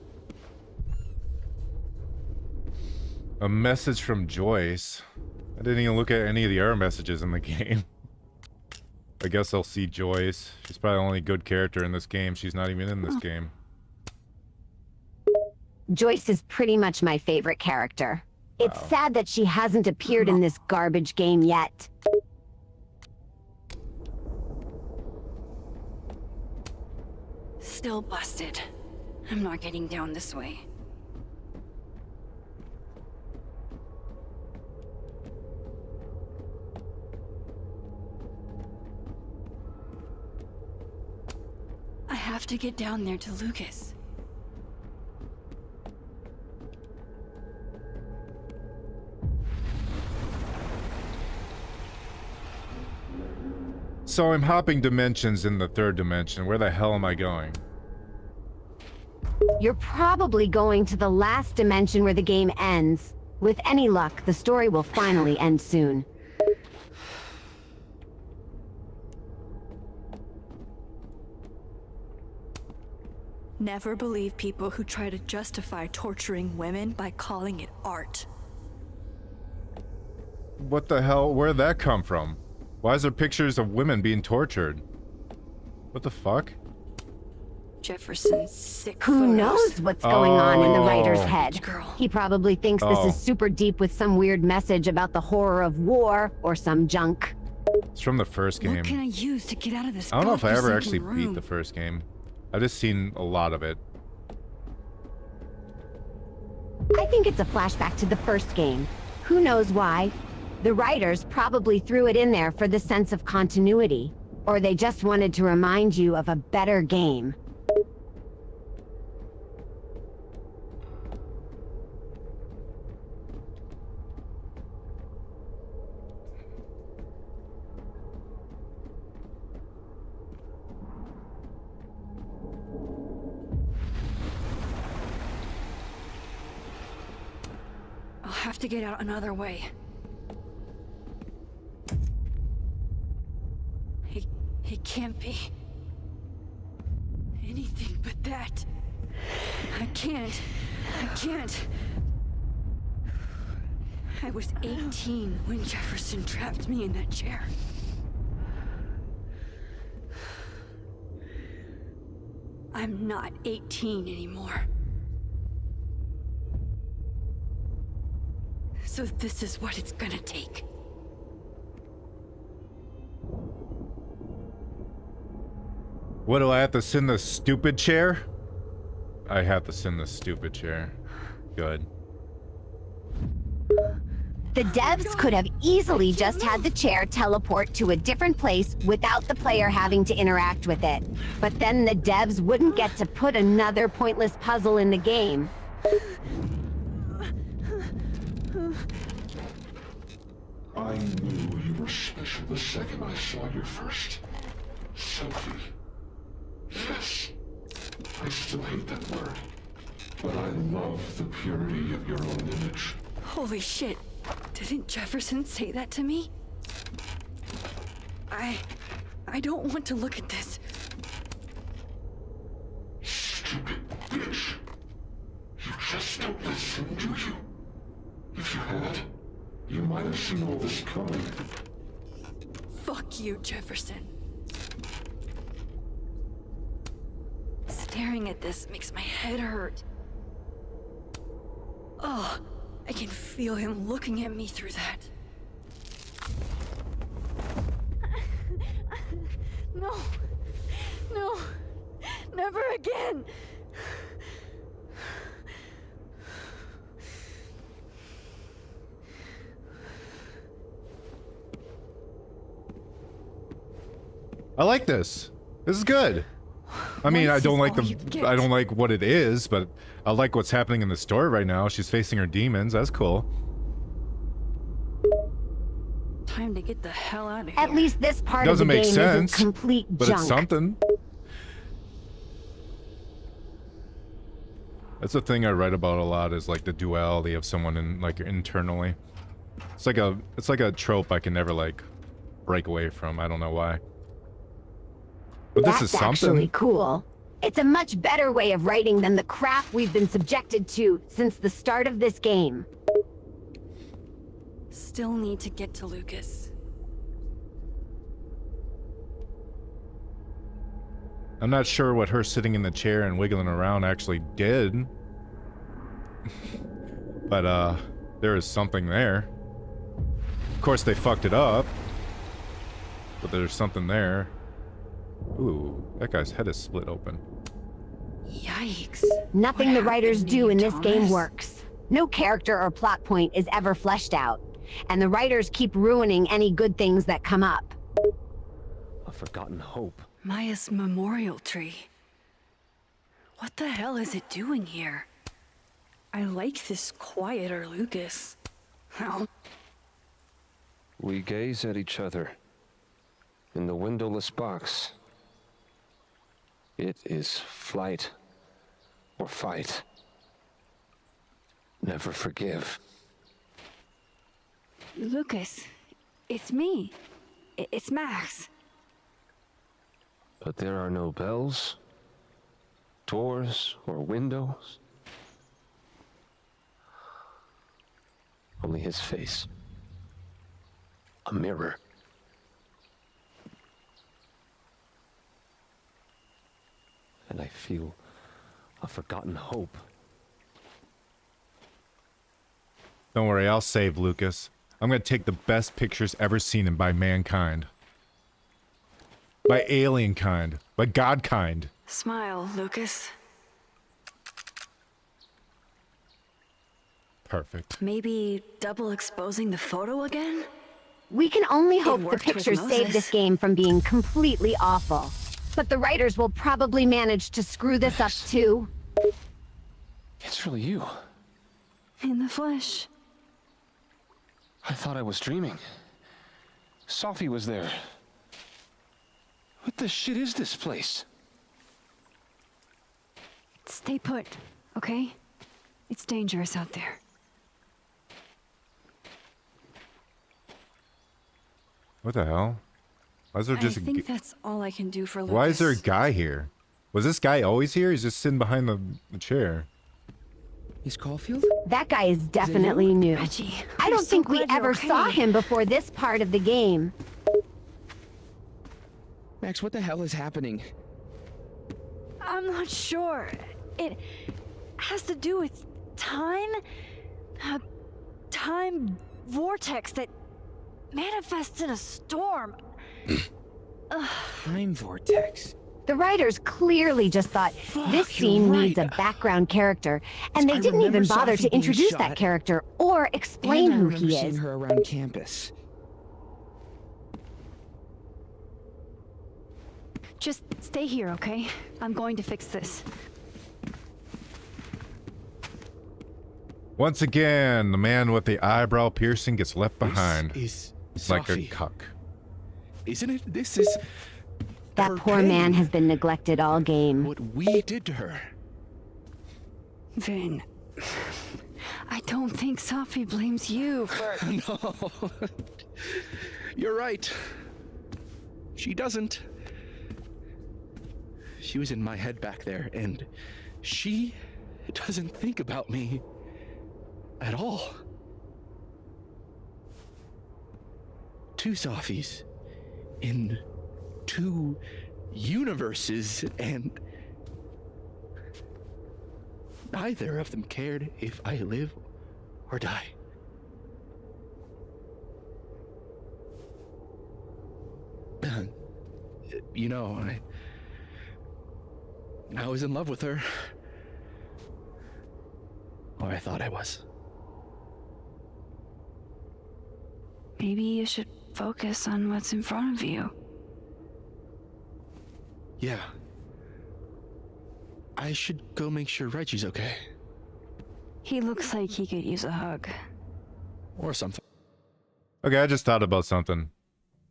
A message from Joyce. I didn't even look at any of the error messages in the game. I guess I'll see Joyce. She's probably the only good character in this game. She's not even in this game. Joyce is pretty much my favorite character. It's sad that she hasn't appeared in this garbage game yet. Still busted. I'm not getting down this way. I have to get down there to Lucas. So I'm hopping dimensions in the third dimension. Where the hell am I going? You're probably going to the last dimension where the game ends. With any luck, the story will finally end soon. Never believe people who try to justify torturing women by calling it art. What the hell? Where'd that come from? Why is there pictures of women being tortured? What the fuck? Jefferson's sick Who photos. knows what's going on in the writer's Oh. head? Girl. He probably thinks this is super deep with some weird message about the horror of war or some junk. It's from the first What game. can I use to get out of this? I don't know if I ever godforsaken actually room? beat the first game. I've just seen a lot of it. I think it's a flashback to the first game. Who knows why? The writers probably threw it in there for the sense of continuity. Or they just wanted to remind you of a better game. I'll have to get out another way. It can't be anything but that. I can't. I was 18 when Jefferson trapped me in that chair. I'm not 18 anymore. So this is what it's gonna take. What, do I have to send the stupid chair? I have to send the stupid chair. Good. The devs could have easily just had the chair teleport to a different place without the player having to interact with it. But then the devs wouldn't get to put another pointless puzzle in the game. I knew you were special the second I saw you first. Sophie. Yes. I still hate that word. But I love the purity of your own image. Holy shit. Didn't Jefferson say that to me? I don't want to look at this. Stupid bitch. You just don't listen, do you? If you had, you might have seen all this coming. Fuck you, Jefferson. Staring at this makes my head hurt. Oh, I can feel him looking at me through that. No. No. Never again. I like this. This is good. I mean, I don't like I don't like what it is, but I like what's happening in the story right now. She's facing her demons. That's cool. Time to get the hell out of here. At least this part Doesn't of the make game sense, isn't complete but junk. it's something. That's the thing I write about a lot, is like the duality of someone in like internally. It's like a trope I can never like break away from. I don't know why. But That's this is something. actually cool. It's a much better way of writing than the crap we've been subjected to since the start of this game. Still need to get to Lucas. I'm not sure what her sitting in the chair and wiggling around actually did. But, there is something there. Of course, they fucked it up. But there's something there. Ooh, that guy's head is split open. Yikes. Nothing What the writers happened to do you, in this game Thomas? works. No character or plot point is ever fleshed out. And the writers keep ruining any good things that come up. A forgotten hope. Maya's memorial tree. What the hell is it doing here? I like this quieter Lucas. Well, We gaze at each other in the windowless box. It is flight or fight. Never forgive. Lucas, it's me. It's Max. But there are no bells, doors, or windows. Only his face. A mirror. And I feel a forgotten hope. Don't worry, I'll save Lucas. I'm gonna take the best pictures ever seen by mankind. By alien kind. By God kind. Smile, Lucas. Perfect. Maybe double exposing the photo again? We can only hope the worked with pictures save Moses. this game from being completely awful. But the writers will probably manage to screw this up too. It's really you. In the flesh. I thought I was dreaming. Sophie was there. What the shit is this place? Stay put, okay? It's dangerous out there. What the hell? Why is there just I a think that's all I can do for Lucas. Why is there a guy here? Was this guy always here? He's just sitting behind the chair. Is Caulfield? That guy is definitely new. Reggie, I I'm don't so think we glad you're ever okay. saw him before this part of the game. Max, what the hell is happening? I'm not sure. It has to do with time? A time vortex that manifests in a storm. Time vortex. The writers clearly just thought this scene you're needs a right. background character, and they I didn't remember even bother Sophie to being introduce shot. that character or explain And I who remember he seeing is. her around campus. Just stay here, okay? I'm going to fix this. Once again, the man with the eyebrow piercing gets left behind. Is Like a Sophie. cuck. Isn't it? This is That her poor man pain. has been neglected all game. What we did to her. Vin, I don't think Sophie blames you for... No. You're right. She doesn't. She was in my head back there, and she doesn't think about me at all. Two Sophies in two universes, and neither of them cared if I live or die. You know, I was in love with her. Or I thought I was. Maybe you should focus on what's in front of you. Yeah. I should go make sure Reggie's okay. He looks like he could use a hug. Or something. Okay, I just thought about something.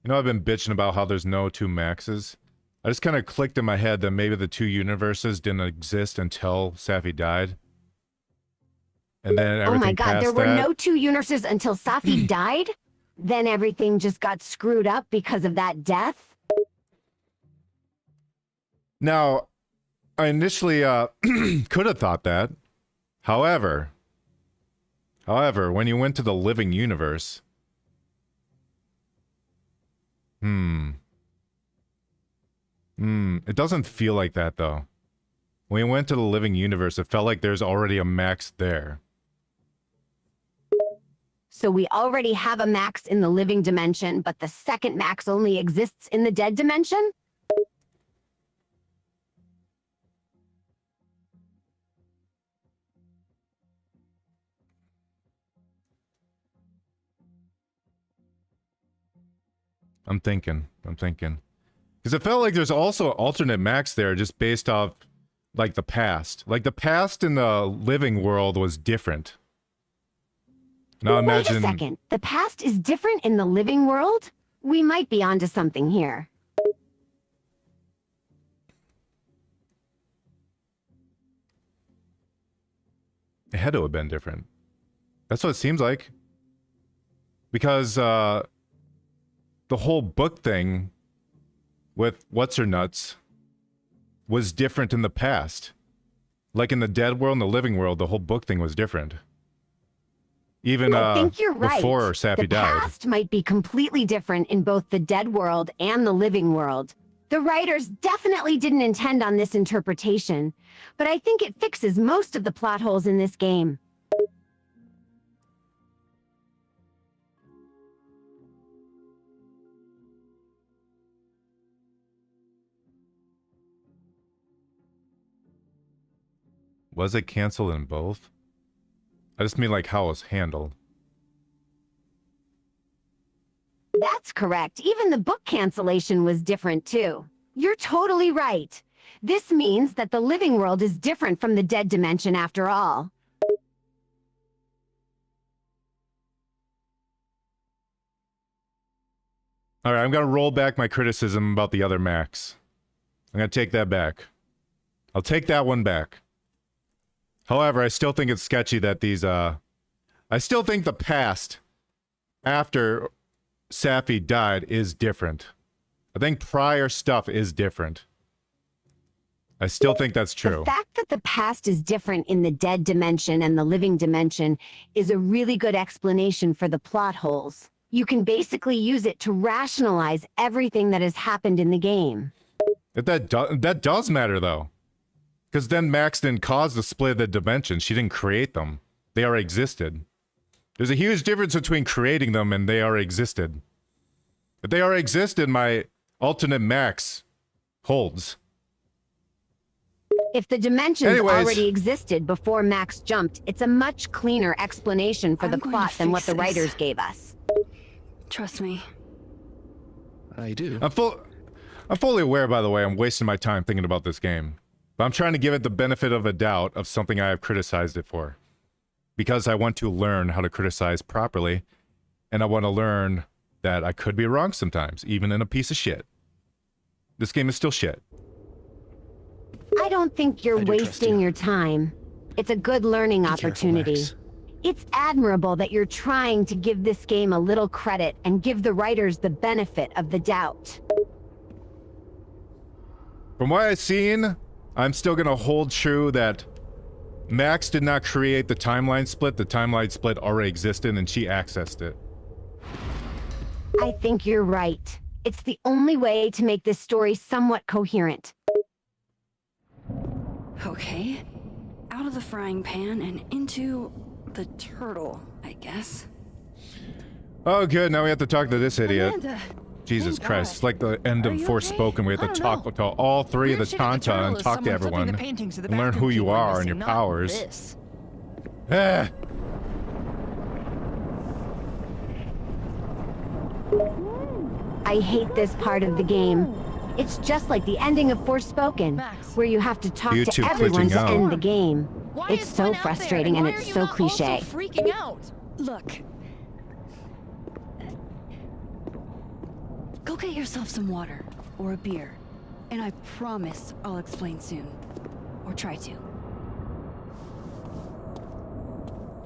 You know, I've been bitching about how there's no two Maxes. I just kind of clicked in my head that maybe the two universes didn't exist until Safi died. And then everything Oh my god, past there were that- no two universes until Safi died? Then everything just got screwed up because of that death? Now, I initially could have thought that. However, when you went to the living universe, It doesn't feel like that, though. When we went to the living universe, it felt like there's already a Max there. So we already have a Max in the living dimension, but the second Max only exists in the dead dimension? I'm thinking. Because it felt like there's also an alternate Max there just based off, like, the past. Like, the past in the living world was different. Now imagine... Wait a second. The past is different in the living world? We might be onto something here. It had to have been different. That's what it seems like. Because, the whole book thing with What's-Her-Nuts was different in the past. Like in the dead world and the living world, the whole book thing was different. Even I think you're right. before Safi died. The past might be completely different in both the dead world and the living world. The writers definitely didn't intend on this interpretation, but I think it fixes most of the plot holes in this game. Was it canceled in both? I just mean like how it was handled. That's correct. Even the book cancellation was different too. You're totally right. This means that the living world is different from the dead dimension after all. Alright, I'm gonna roll back my criticism about the other Max. I'm gonna take that back. I'll take that one back. However, I still think it's sketchy that these, I still think the past after Safi died is different. I think prior stuff is different. I still think that's true. The fact that the past is different in the dead dimension and the living dimension is a really good explanation for the plot holes. You can basically use it to rationalize everything that has happened in the game. That does matter, though. Because then Max didn't cause the split of the dimensions. She didn't create them. They already existed. There's a huge difference between creating them and they already existed. If they already existed, my alternate Max holds. If the dimensions already existed before Max jumped, it's a much cleaner explanation for the plot than what the writers gave us. Trust me. I do. I'm fully aware, by the way, I'm wasting my time thinking about this game. But I'm trying to give it the benefit of a doubt of something I have criticized it for. Because I want to learn how to criticize properly, and I want to learn that I could be wrong sometimes, even in a piece of shit. This game is still shit. I don't think you're wasting your time. It's a good learning opportunity. It's admirable that you're trying to give this game a little credit and give the writers the benefit of the doubt. From what I've seen, I'm still gonna hold true that Max did not create the timeline split. The timeline split already existed and she accessed it. I think you're right. It's the only way to make this story somewhat coherent. Okay. Out of the frying pan and into the turtle, I guess. Oh good, now we have to talk to this idiot. Amanda, Jesus thank Christ, God. it's like the end Are of you Forspoken. okay? We have I to don't talk to all three of the Weird shit at the Tanta turtle and is talk to someone everyone. flipping the paintings of the And learn bathroom who you key we're are and your missing, not powers. this. Eh. I hate this part of the game. It's just like the ending of Forspoken, where you have to talk You to two everyone to glitching out. end the game. Why It's is so Gwen out there? frustrating and Why are it's you so not also cliche. freaking out. Look. Go get yourself some water or a beer, and I promise I'll explain soon. Or try to.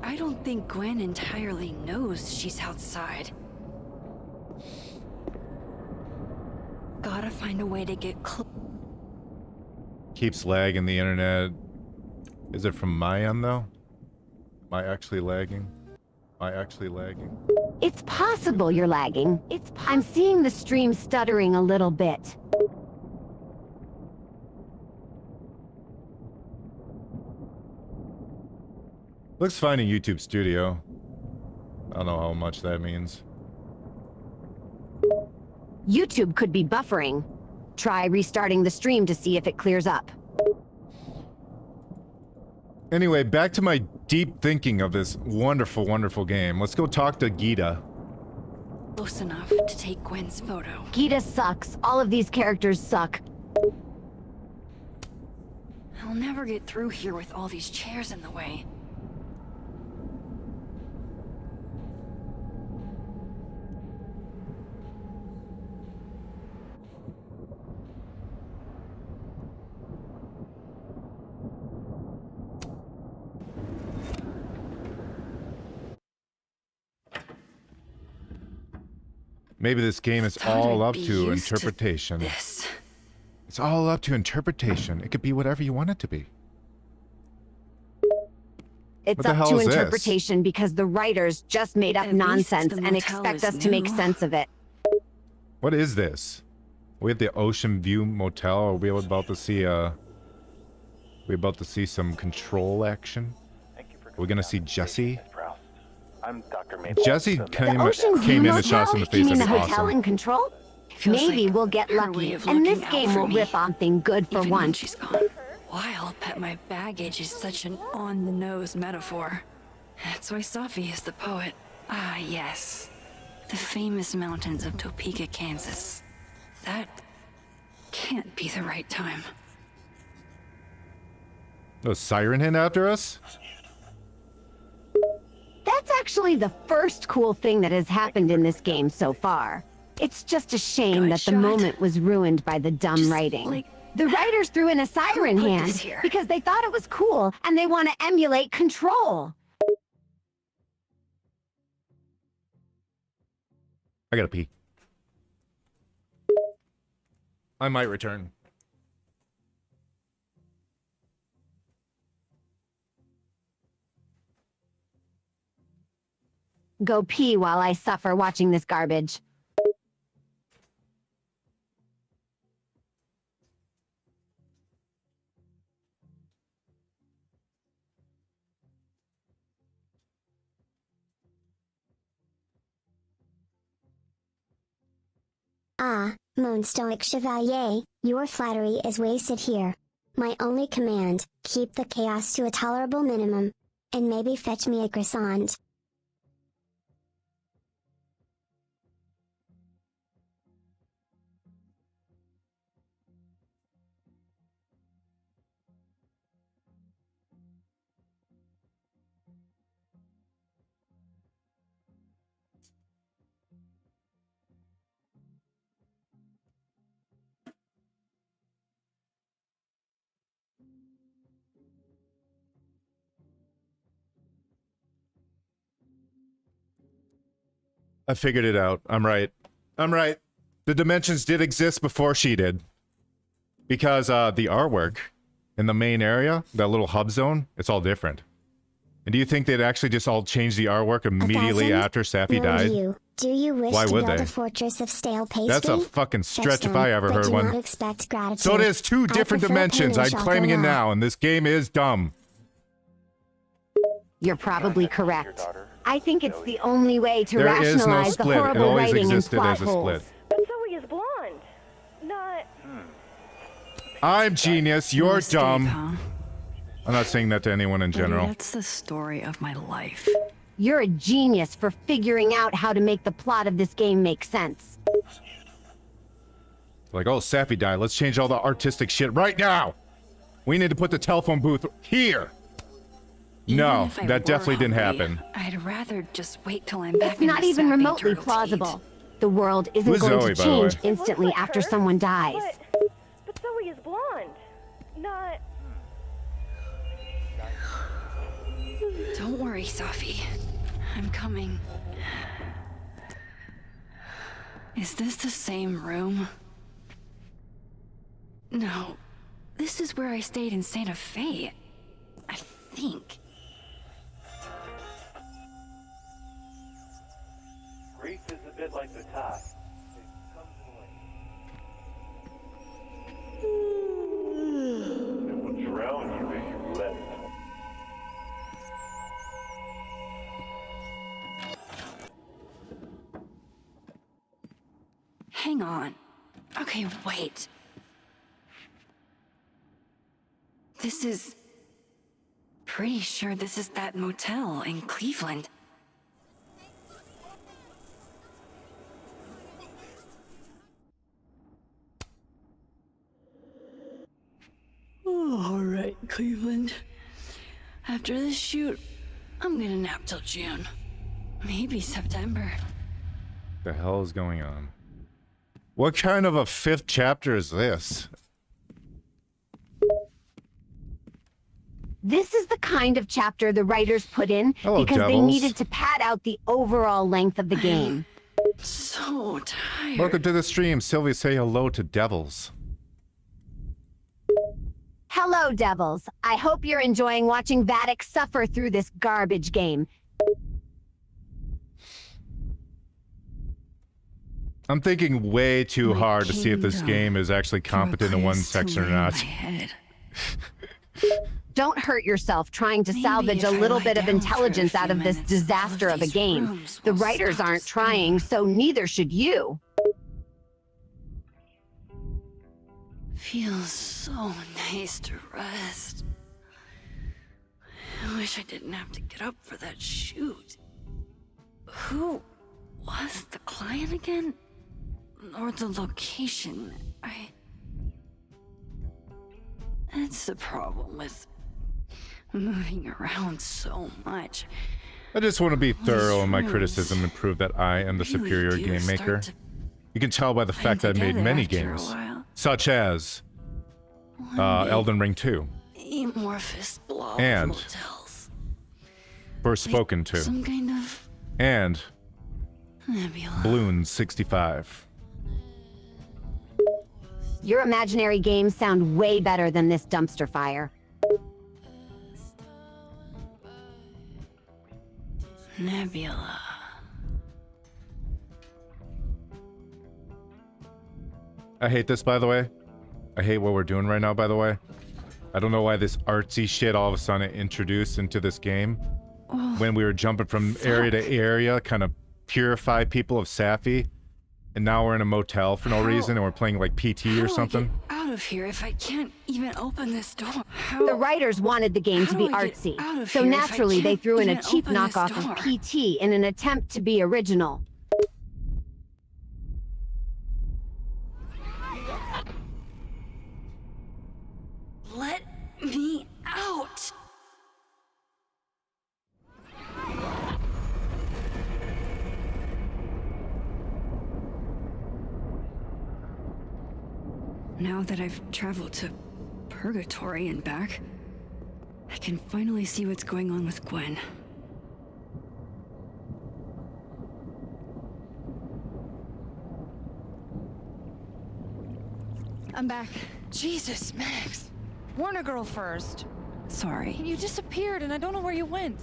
I don't think Gwen entirely knows she's outside. Gotta find a way to get close. Keeps lagging the internet. Is it from my end though? Am I actually lagging? Am I actually lagging? It's possible you're lagging. I'm seeing the stream stuttering a little bit. Looks fine in YouTube Studio. I don't know how much that means. YouTube could be buffering. Try restarting the stream to see if it clears up. Anyway, back to my deep thinking of this wonderful, wonderful game. Let's go talk to Gita. Close enough to take Gwen's photo. Gita sucks. All of these characters suck. I'll never get through here with all these chairs in the way. Maybe this game is all up to interpretation. It's all up to interpretation. It could be whatever you want it to be. It's up to interpretation because the writers just made up nonsense and expect us to make sense of it. What is this? We have the Ocean View Motel. Are we about to see some control action? Are we gonna see Jesse? I'm Dr. Jesse came in and shot us in the face. You mean That's the hotel awesome. in control? Maybe we'll get lucky, and this game will rip on thing good for once. She's gone. Wild that my baggage is such an on-the-nose metaphor. That's why Safi is the poet. Ah, yes. The famous mountains of Topeka, Kansas. That can't be the right time. No siren hit after us? That's actually the first cool thing that has happened in this game so far. It's just a shame that the moment was ruined by the dumb writing. The writers threw in a siren hand because they thought it was cool and they want to emulate Control. I gotta pee. I might return. Go pee while I suffer watching this garbage. Ah, mon stoic chevalier, your flattery is wasted here. My only command, keep the chaos to a tolerable minimum. And maybe fetch me a croissant. I figured it out. I'm right. I'm right. The dimensions did exist before she did. Because the artwork in the main area, that little hub zone, it's all different. And do you think they'd actually just all change the artwork immediately after Safi died? Do you wish Why to would build they? a fortress of stale pastry? That's a fucking stretch if I ever but heard do one. not expect gratitude. So there's two different I prefer dimensions. pain I'm and claiming it chocolat. now, and this game is dumb. You're probably correct. I think it's the only way to There is no rationalize the split. It horrible always writing and existed plot as a holes. split. But Zoe is blonde. Not... I'm genius. You're Mistake, dumb. huh? I'm not saying that to anyone in Buddy, general. that's the story of my life. You're a genius for figuring out how to make the plot of this game make sense. Like, oh, Safi died. Let's change all the artistic shit right now. We need to put the telephone booth here. No, Even if I that were definitely didn't hungry, happen. I'd rather just wait till I'm back It's in not the even sappy remotely turtle plausible. The world isn't Who's going Zoe, to by the way? change instantly after someone dies. But Zoe is blonde. Not... Don't worry, Safi. I'm coming. Is this the same room? No. This is where I stayed in Santa Fe. I think. Grief is a bit like the tide. It comes and waves. It will drown you if you let it. Hang on. Okay, wait. This is... Pretty sure this is that motel in Cleveland. All right, Cleveland. After this shoot, I'm gonna nap till June. Maybe September. The hell is going on? What kind of a 5th chapter is this? This is the kind of chapter the writers put in because they needed to pad out the overall length of the game. So tired. Welcome to the stream. Sylvia, say hello to Devils. Hello, Devils. I hope you're enjoying watching Vattic suffer through this garbage game. I'm thinking way too hard to see if this game is actually competent in one section or not. Don't hurt yourself trying to salvage a little bit of intelligence out of this disaster of a game. The writers aren't trying, so neither should you. Feels so nice to rest. I wish I didn't have to get up for that shoot. Who was the client again? Or the location? That's the problem with moving around so much. I just want to be thorough in my criticism and prove that I am the superior game maker. You can tell by the fact that I made many games, such as Elden Ring 2 and Forspoken 2 some kind of and nebula. Bloons 65. Your imaginary games sound way better than this dumpster fire. Nebula. I hate this, by the way. I hate what we're doing right now, by the way. I don't know why this artsy shit all of a sudden introduced into this game. When we were jumping from area to area, kind of purify people of Safi. And now we're in a motel for no reason, and we're playing like PT or something. How do I get out of here if I can't even open this door? The writers wanted the game to be artsy, so naturally they threw in a cheap knockoff of PT in an attempt to be original. Let me out! Now that I've traveled to Purgatory and back, I can finally see what's going on with Gwen. I'm back. Jesus, Max. Warn a girl first. Sorry. You disappeared and I don't know where you went.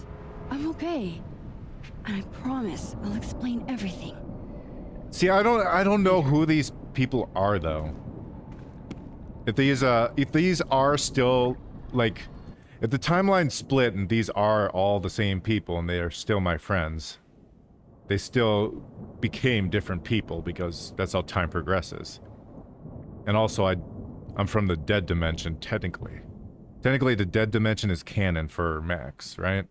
I'm okay. And I promise I'll explain everything. See, I don't know who these people are though. If these are still like, if the timeline split and these are all the same people and they are still my friends, they still became different people because that's how time progresses. And also, I'm from the dead dimension technically. Technically, the dead dimension is canon for Max, right?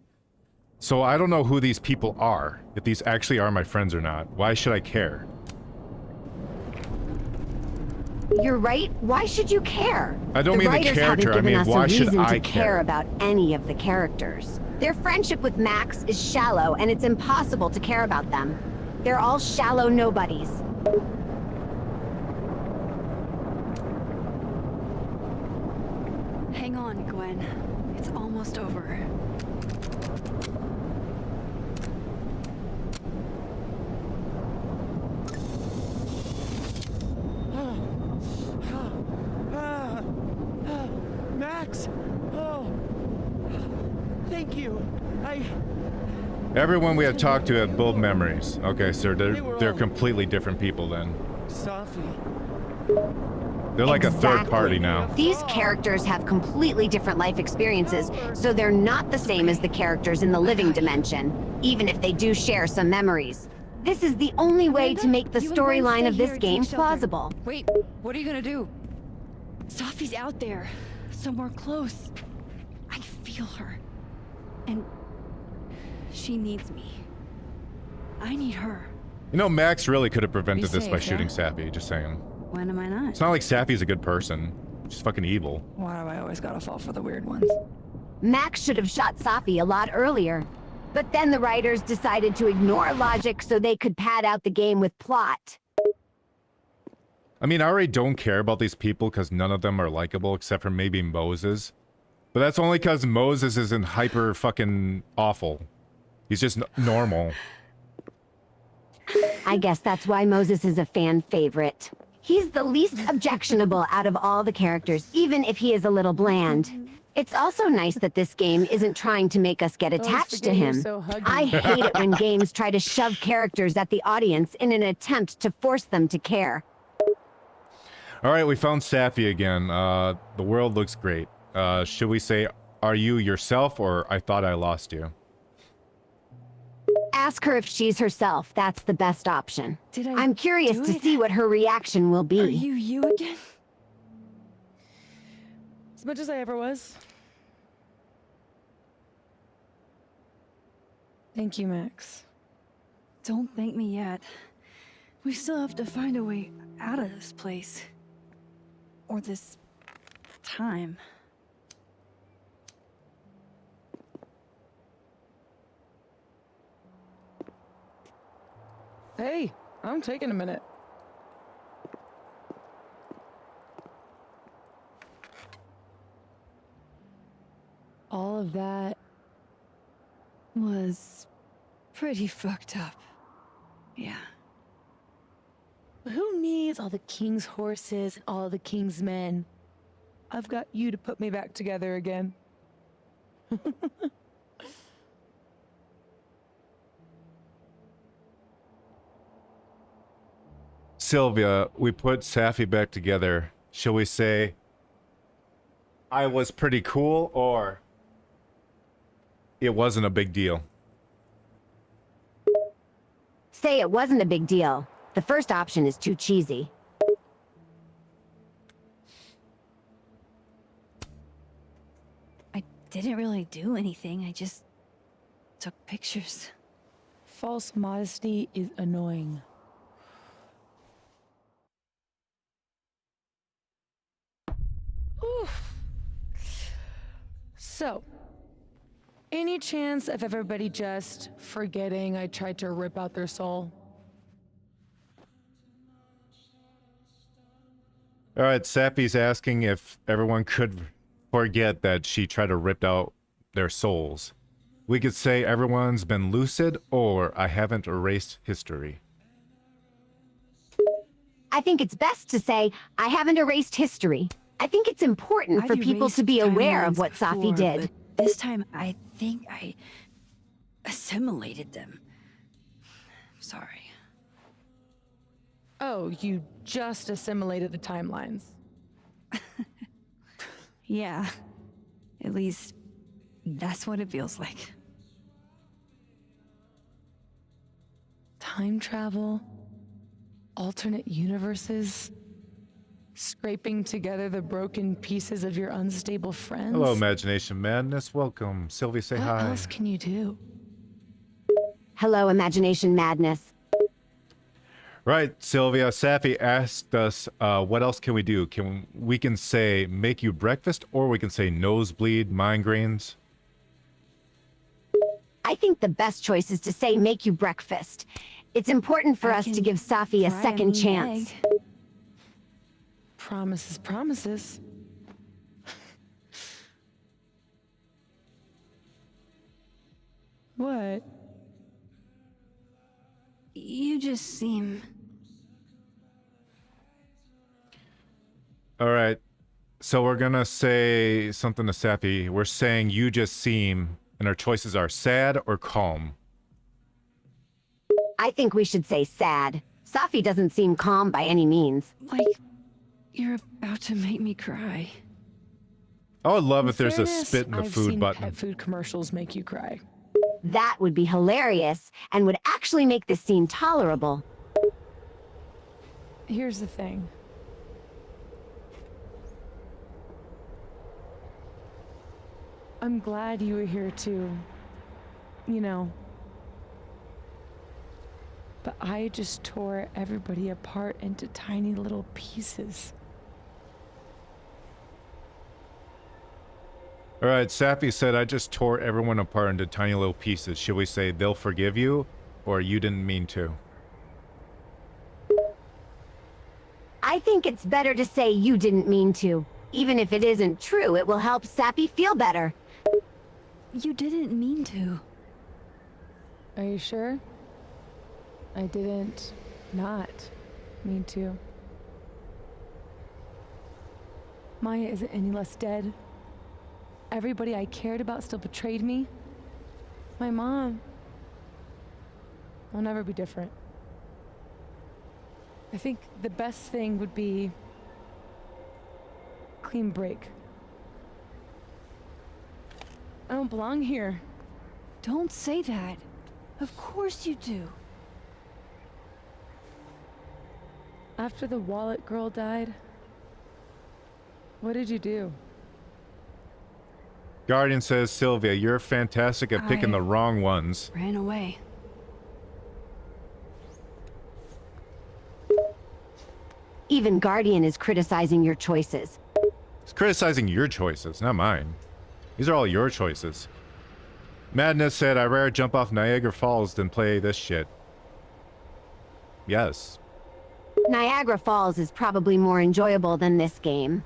So I don't know who these people are, if these actually are my friends or not. Why should I care? You're right. Why should you care? I don't mean the character, I mean why should I care about any of the characters? Their friendship with Max is shallow, and it's impossible to care about them. They're all shallow nobodies. Hang on, Gwen. It's almost over. Max! Oh! Thank you. Everyone we have talked to have both memories. Okay, so they're completely different people then. Sophie. They're like a third Exactly. party now. These characters have completely different life experiences, so they're not the same as the characters in the living dimension, even if they do share some memories. This is the only way to make the You and Gwen storyline stay of here this and game take shelter. plausible. Wait, what are you gonna do? Sophie's out there, somewhere close. I feel her. And she needs me. I need her. You know, Max really could have prevented Be this by safe, shooting yeah? Sappy, just saying. When am I not? It's not like Sappy's a good person. She's fucking evil. Why do I always gotta fall for the weird ones? Max should have shot Safi a lot earlier. But then the writers decided to ignore logic so they could pad out the game with plot. I mean, I already don't care about these people because none of them are likable except for maybe Moses. But that's only because Moses isn't hyper fucking awful. He's just normal. I guess that's why Moses is a fan favorite. He's the least objectionable out of all the characters, even if he is a little bland. It's also nice that this game isn't trying to make us get attached to him. I hate it when games try to shove characters at the audience in an attempt to force them to care. Alright, we found Sappy again. The world looks great. Should we say, are you yourself, or I thought I lost you? Ask her if she's herself. That's the best option. Did I I'm curious do to it? see what her reaction will be. Are you you again? As much as I ever was. Thank you, Max. Don't thank me yet. We still have to find a way out of this place. Or this time. Hey, I'm taking a minute. All of that Was pretty fucked up. Yeah. Who needs all the king's horses and all the king's men? I've got you to put me back together again. Sylvia, we put Sappy back together. Shall we say, I was pretty cool, or it wasn't a big deal? Say it wasn't a big deal. The first option is too cheesy. I didn't really do anything. I just took pictures. False modesty is annoying. Oof. So, any chance of everybody just forgetting I tried to rip out their soul? All right, Sappy's asking if everyone could forget that she tried to rip out their souls. We could say everyone's been lucid, or I haven't erased history. I think it's best to say, I haven't erased history. I think it's important for I've people to be erased aware of timelines what Safi before, did. but this time, I think I assimilated them. Sorry. Oh, you just assimilated the timelines. Yeah. At least, that's what it feels like. Time travel, alternate universes, scraping together the broken pieces of your unstable friends. Hello, Imagination Madness. Welcome. Sylvia, say What hi. else can you do? Hello, Imagination Madness. Right, Sylvia. Sappy asked us, what else can we do? We can say make you breakfast, or we can say nosebleed, migraines. I think the best choice is to say make you breakfast. It's important for us to give Safi a fry a second mean chance. egg. Promises, promises. What? You just seem... All right. So we're gonna say something to Sappy. We're saying you just seem, and our choices are sad or calm. I think we should say sad. Safi doesn't seem calm by any means. Like, you're about to make me cry. I would love In if there's a fairness, spit in the I've food seen button. pet food commercials make you cry. That would be hilarious and would actually make this scene tolerable. Here's the thing. I'm glad you were here too. You know. But I just tore everybody apart into tiny little pieces. All right, Safi said, I just tore everyone apart into tiny little pieces. Should we say they'll forgive you, or you didn't mean to? I think it's better to say you didn't mean to. Even if it isn't true, it will help Sappy feel better. You didn't mean to. Are you sure? I didn't not mean to. Maya isn't any less dead. Everybody I cared about still betrayed me. My mom will never be different. I think the best thing would be clean break. I don't belong here. Don't say that. Of course you do. After the wallet girl died, what did you do? Guardian says, Sylvia, you're fantastic at picking the wrong ones. Ran away. Even Guardian is criticizing your choices. It's criticizing your choices, not mine. These are all your choices. Madness said, I'd rather jump off Niagara Falls than play this shit. Yes. Niagara Falls is probably more enjoyable than this game.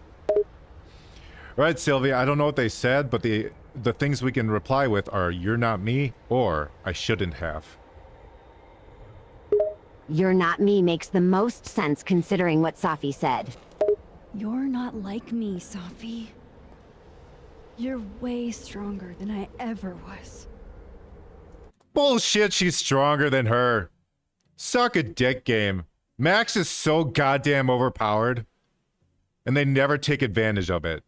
Right, Sylvia, I don't know what they said, but the things we can reply with are, you're not me, or I shouldn't have. You're not me makes the most sense considering what Safi said. You're not like me, Safi. You're way stronger than I ever was. Bullshit, she's stronger than her. Suck a dick game. Max is so goddamn overpowered, and they never take advantage of it.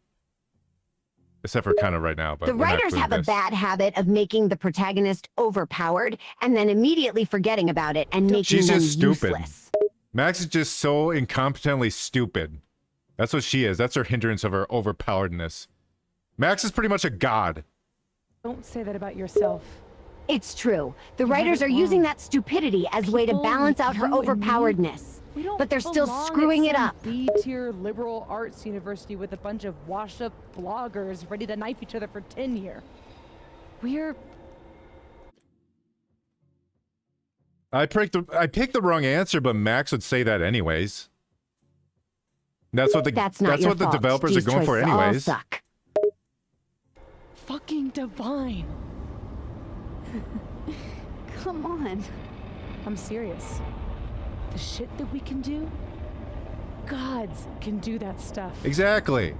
Except for kind of right now, but the writers have a bad habit of making the protagonist overpowered and then immediately forgetting about it and making She's them just stupid. useless. Max is just so incompetently stupid. That's what she is. That's her hindrance of her overpoweredness. Max is pretty much a god. Don't say that about yourself. It's true. The writers are using that stupidity as a way to balance out her overpoweredness. But they're still screwing it up. B-tier liberal arts university with a bunch of washed-up bloggers ready to knife each other for tenure. We're... I picked the wrong answer, but Max would say that anyways. That's what the developers are going for anyways. Suck. Fucking divine. Come on. I'm serious. The shit that we can do, gods can do that stuff. Exactly.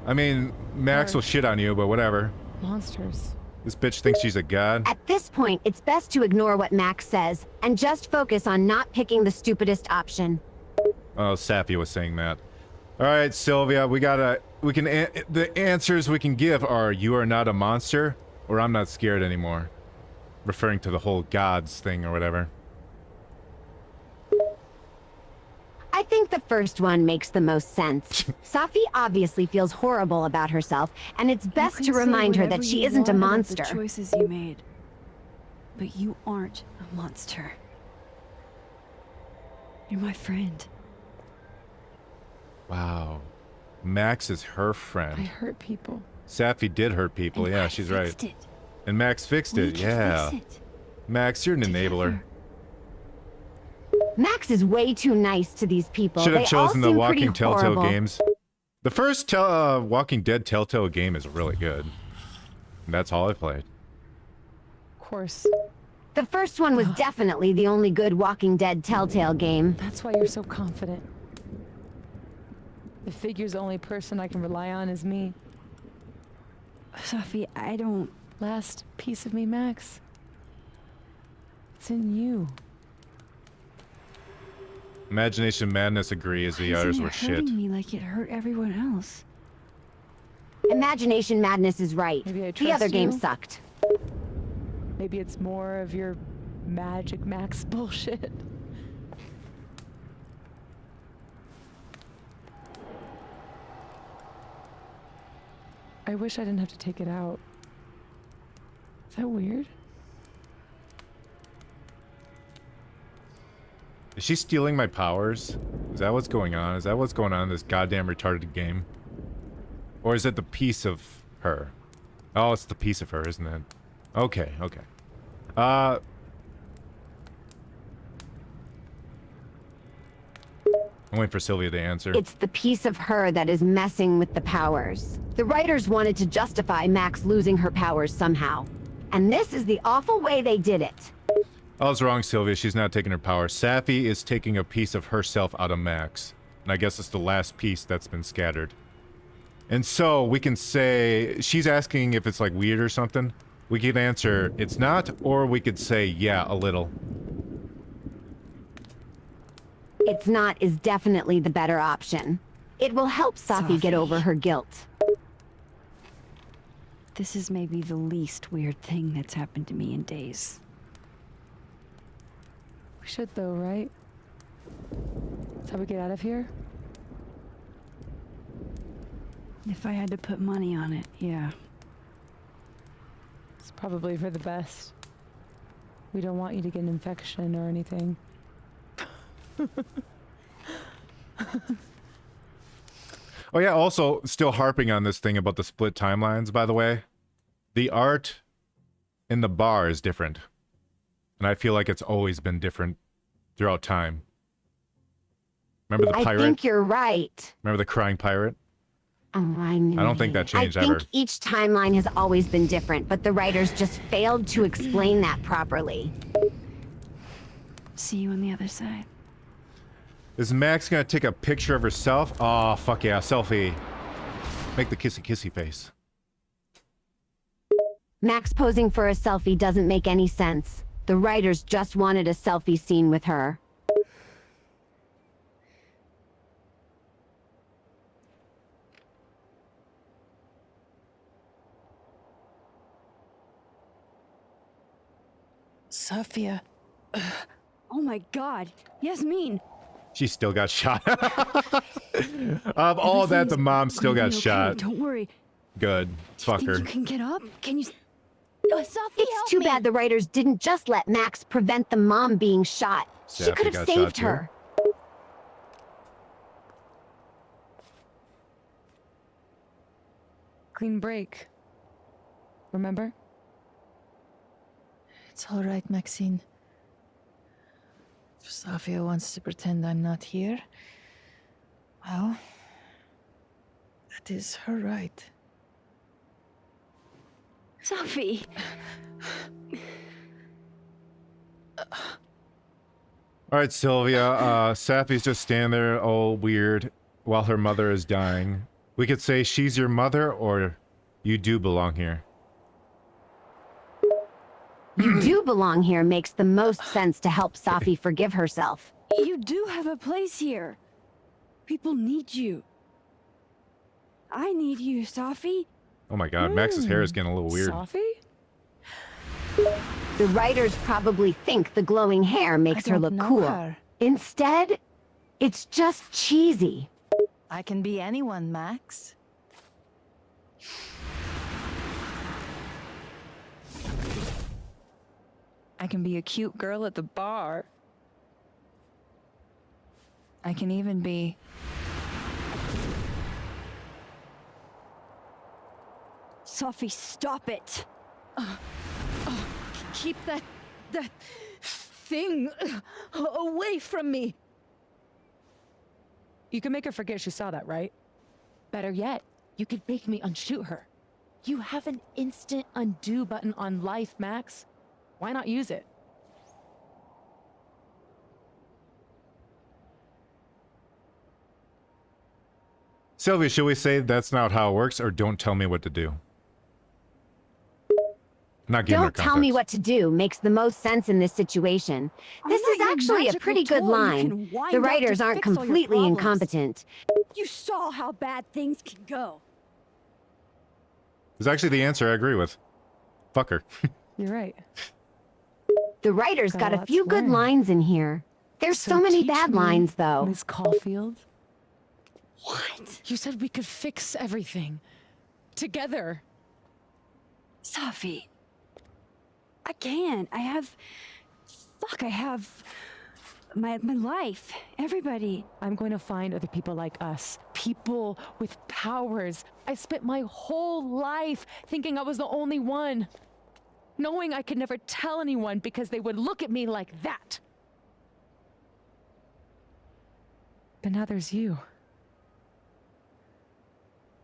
I mean, Max will shit on you, but whatever. Monsters. This bitch thinks she's a god. At this point, it's best to ignore what Max says and just focus on not picking the stupidest option. Oh, Safi was saying that. All right, Sylvia, the answers we can give are, you are not a monster, or I'm not scared anymore. Referring to the whole gods thing or whatever. I think the first one makes the most sense. Safi obviously feels horrible about herself, and it's best to remind her that she isn't a monster. The choices you made, but you aren't a monster. You're my friend. Wow. Max is her friend. I hurt people. Safi did hurt people, yeah, she's right. And Max fixed it, yeah. Max, you're an enabler. Max is way too nice to these people. Should have chosen the Walking Telltale horrible. games. The first Walking Dead Telltale game is really good. That's all I played. Of course. The first one was definitely the only good Walking Dead Telltale game. That's why you're so confident. The figure's the only person I can rely on is me. Safi, I don't... Last piece of me, Max. It's in you. Imagination Madness agrees the others were shit. Hurting me like it hurt everyone else. Imagination Madness is right. Maybe I The other trust game you. sucked. Maybe it's more of your Magic Max bullshit. I wish I didn't have to take it out. Is that weird? Is she stealing my powers? Is that what's going on? Is that what's going on in this goddamn retarded game? Or is it the piece of her? Oh, it's the piece of her, isn't it? Okay, okay. I'm waiting for Sylvia to answer. It's the piece of her that is messing with the powers. The writers wanted to justify Max losing her powers somehow. And this is the awful way they did it. I was wrong, Sylvia. She's not taking her power. Safi is taking a piece of herself out of Max. And I guess it's the last piece that's been scattered. And so we can say, she's asking if it's like weird or something. We could answer, it's not, or we could say, yeah, a little. It's not is definitely the better option. It will help Safi get over her guilt. This is maybe the least weird thing that's happened to me in days. We should though, right? That's how we get out of here? If I had to put money on it, yeah. It's probably for the best. We don't want you to get an infection or anything. Oh yeah, also, still harping on this thing about the split timelines, by the way. The art in the bar is different. And I feel like it's always been different throughout time. Remember the pirate? I think you're right. Remember the crying pirate? Oh, I knew I don't think that changed I ever. think each timeline has always been different, but the writers just failed to explain that properly. See you on the other side. Is Max gonna take a picture of herself? Oh, fuck yeah, selfie. Make the kissy kissy face. Max posing for a selfie doesn't make any sense. The writers just wanted a selfie scene with her. Sylvia. Oh my god. Yasmin. She still got shot. Of all that, the mom still got Okay, shot. don't worry. Good. Fuck her. You can get up? Can you... Sylvia, It's too bad the writers didn't just let Max prevent the mom being shot. She Safi could got have shot saved too. her. Clean break. Remember? It's all right, Maxine. If Sylvia wants to pretend I'm not here, well, that is her right. Sophie. All right, Sylvia. Safi's just standing there all weird while her mother is dying. We could say she's your mother, or you do belong here. You do belong here makes the most sense to help Safi forgive herself. You do have a place here. People need you. I need you, Sophie. Oh my god, Max's hair is getting a little weird. Sophie? The writers probably think the glowing hair makes her don't look know cool. her. Instead, it's just cheesy. I can be anyone, Max. I can be a cute girl at the bar. I can even be... Sophie, stop it. Keep that thing away from me. You can make her forget she saw that, right? Better yet, you could make me unshoot her. You have an instant undo button on life, Max. Why not use it? Sylvia, should we say that's not how it works, or don't tell me what to do? Not giving her Don't tell me context. what to do makes the most sense in this situation. This is actually a pretty good line. The writers aren't completely incompetent. You saw how bad things can go. It's actually the answer I agree with. Fuck her. You're right. The writers Got got a a lot few to good learn. lines in here. There's so many teach bad me, lines, though. Miss Caulfield. What? You said we could fix everything. Together. Safi. I can. I have my life. Everybody. I'm going to find other people like us. People with powers. I spent my whole life thinking I was the only one. Knowing I could never tell anyone because they would look at me like that. But now there's you.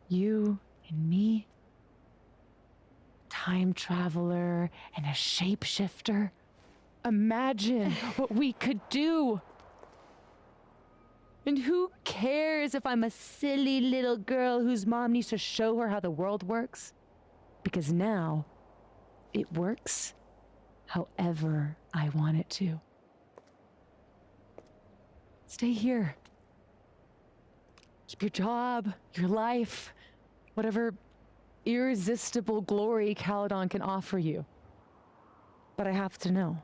You and me. Time traveler and a shapeshifter. Imagine what we could do. And who cares if I'm a silly little girl whose mom needs to show her how the world works? Because now, it works however I want it to. Stay here. Keep your job, your life, whatever irresistible glory Caledon can offer you. But I have to know.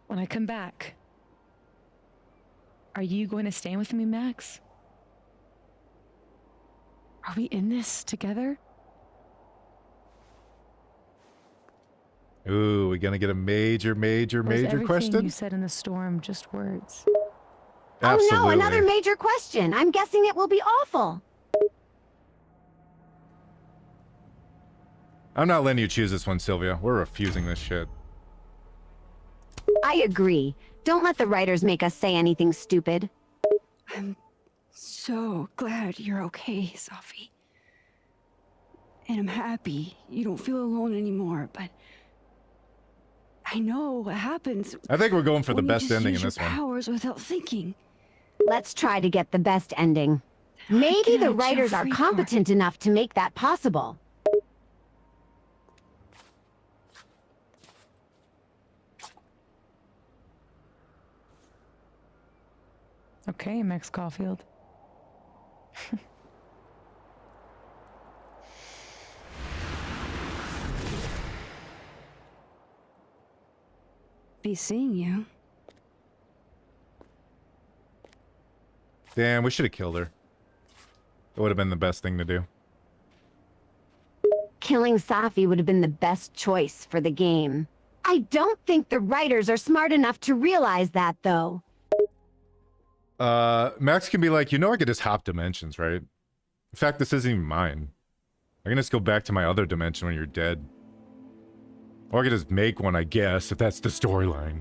When I come back, are you going to stay with me, Max? Are we in this together? Ooh, we gonna get a major question? You said in the storm, just words. Absolutely. Oh no, another major question. I'm guessing it will be awful. I'm not letting you choose this one, Sylvia. We're refusing this shit. I agree. Don't let the writers make us say anything stupid. I'm so glad you're okay, Safi. And I'm happy you don't feel alone anymore, but I know what happens. I think we're going for the when you best just ending use in this your one. powers without thinking. Let's try to get the best ending. Maybe Get the out your writers are free competent enough to make that possible. Okay, Max Caulfield. Be seeing you. Damn, we should have killed her. It would have been the best thing to do. Killing Safi would have been the best choice for the game. I don't think the writers are smart enough to realize that, though. Max can be like, you know I could just hop dimensions, right? In fact, this isn't even mine. I can just go back to my other dimension when you're dead. Or I could just make one, I guess, if that's the storyline.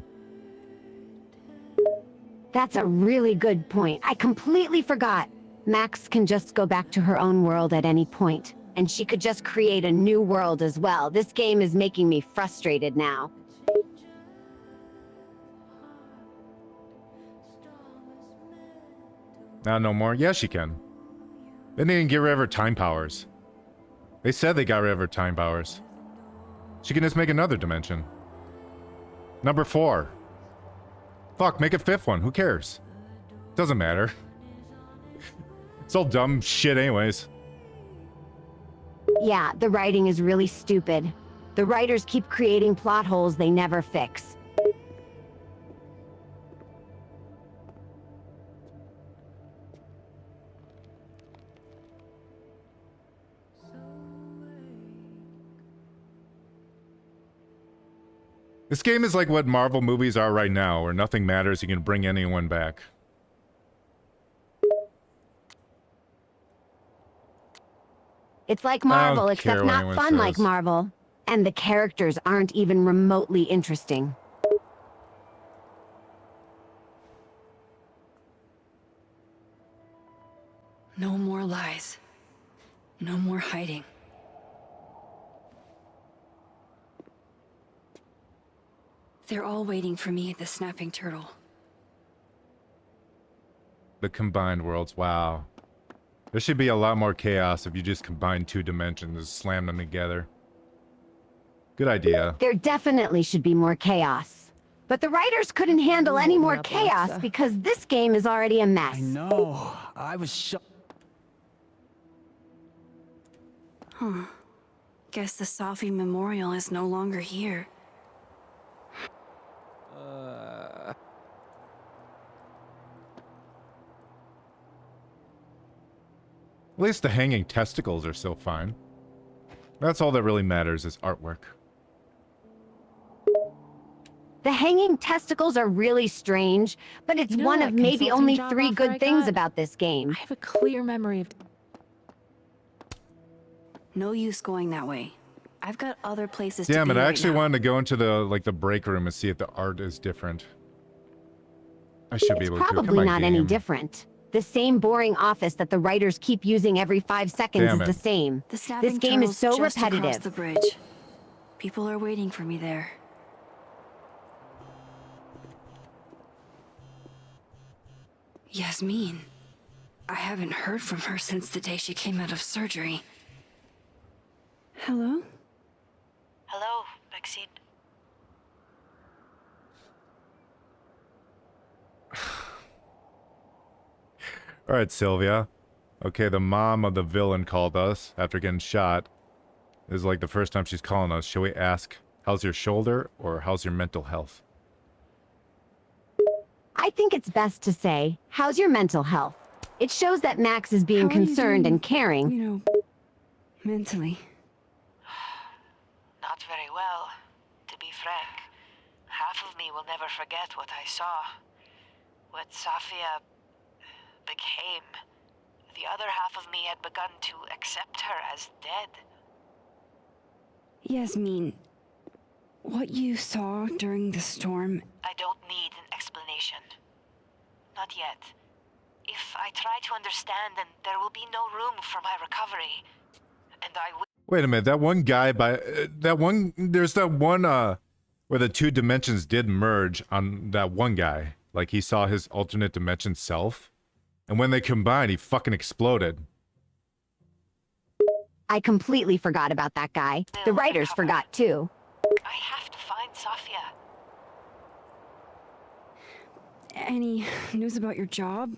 That's a really good point. I completely forgot. Max can just go back to her own world at any point, and she could just create a new world as well. This game is making me frustrated now. No more? Yeah, she can. They didn't get rid of her time powers. They said they got rid of her time powers. She can just make another dimension. Number 4. Fuck, make a 5th one. Who cares? Doesn't matter. It's all dumb shit anyways. Yeah, the writing is really stupid. The writers keep creating plot holes they never fix. This game is like what Marvel movies are right now, where nothing matters, you can bring anyone back. It's like Marvel, care except what not anyone fun like says. Marvel. And the characters aren't even remotely interesting. No more lies. No more hiding. They're all waiting for me at the Snapping Turtle. The combined worlds, wow. There should be a lot more chaos if you just combine 2 dimensions and slam them together. Good idea. There definitely should be more chaos. But the writers couldn't handle any more chaos because this game is already a mess. I know. I was shocked. Huh. Guess the Safi Memorial is no longer here. At least the hanging testicles are still fine. That's all that really matters is artwork. The hanging testicles are really strange, but it's You know one that of maybe consulting only job 3 offer good I things got? about this game. I have a clear memory of. No use going that way. I've got other places to Damn be it, I right actually now. wanted to go into the break room and see if the art is different. I should be It's able to. Come probably on, not any game. different. The same boring office that the writers keep using every 5 seconds Damn is it. the same. The snapping This game is turtle's so just across repetitive. the bridge. People are waiting for me there. Yasmin. I haven't heard from her since the day she came out of surgery. Hello? Hello, Maxine. All right, Sylvia. Okay, the mom of the villain called us after getting shot. This is like the first time she's calling us. Shall we ask, how's your shoulder or how's your mental health? I think it's best to say, how's your mental health? It shows that Max is being How are you concerned doing, and caring. You know, mentally. Not very well, to be frank. Half of me will never forget what I saw. What Safia became. The other half of me had begun to accept her as dead. Yasmin, what you saw during the storm. I don't need an explanation. Not yet. If I try to understand, then there will be no room for my recovery. And I will. Wait a minute, that one guy by there's that one where the 2 dimensions did merge on that one guy. Like he saw his alternate dimension self, and when they combined, he fucking exploded. I completely forgot about that guy. The writers forgot too. I have to find Safia. Any news about your job?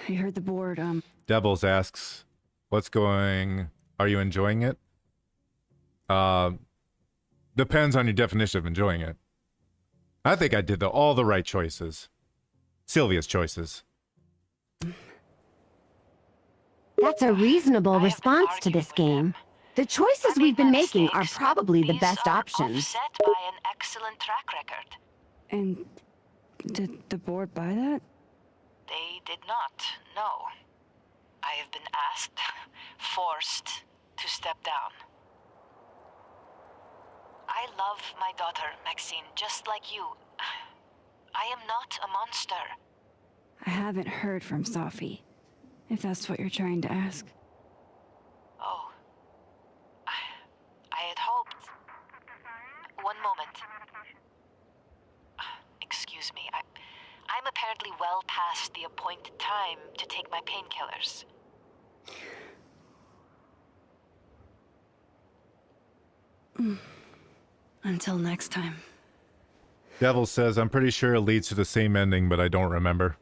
I heard the board, Devils asks, "What's going? Are you enjoying it?" Depends on your definition of enjoying it. I think I did all the right choices. Sylvia's choices. That's a reasonable response to this game. The choices we've been making are probably the best options. Offset by an excellent track record. And did the board buy that? They did not, no. I have been asked, forced to step down. I love my daughter, Maxine, just like you. I am not a monster. I haven't heard from Safi, if that's what you're trying to ask. Oh. I had hoped. One moment. Excuse me, I'm apparently well past the appointed time to take my painkillers. Until next time. Devil says, "I'm pretty sure it leads to the same ending, but I don't remember."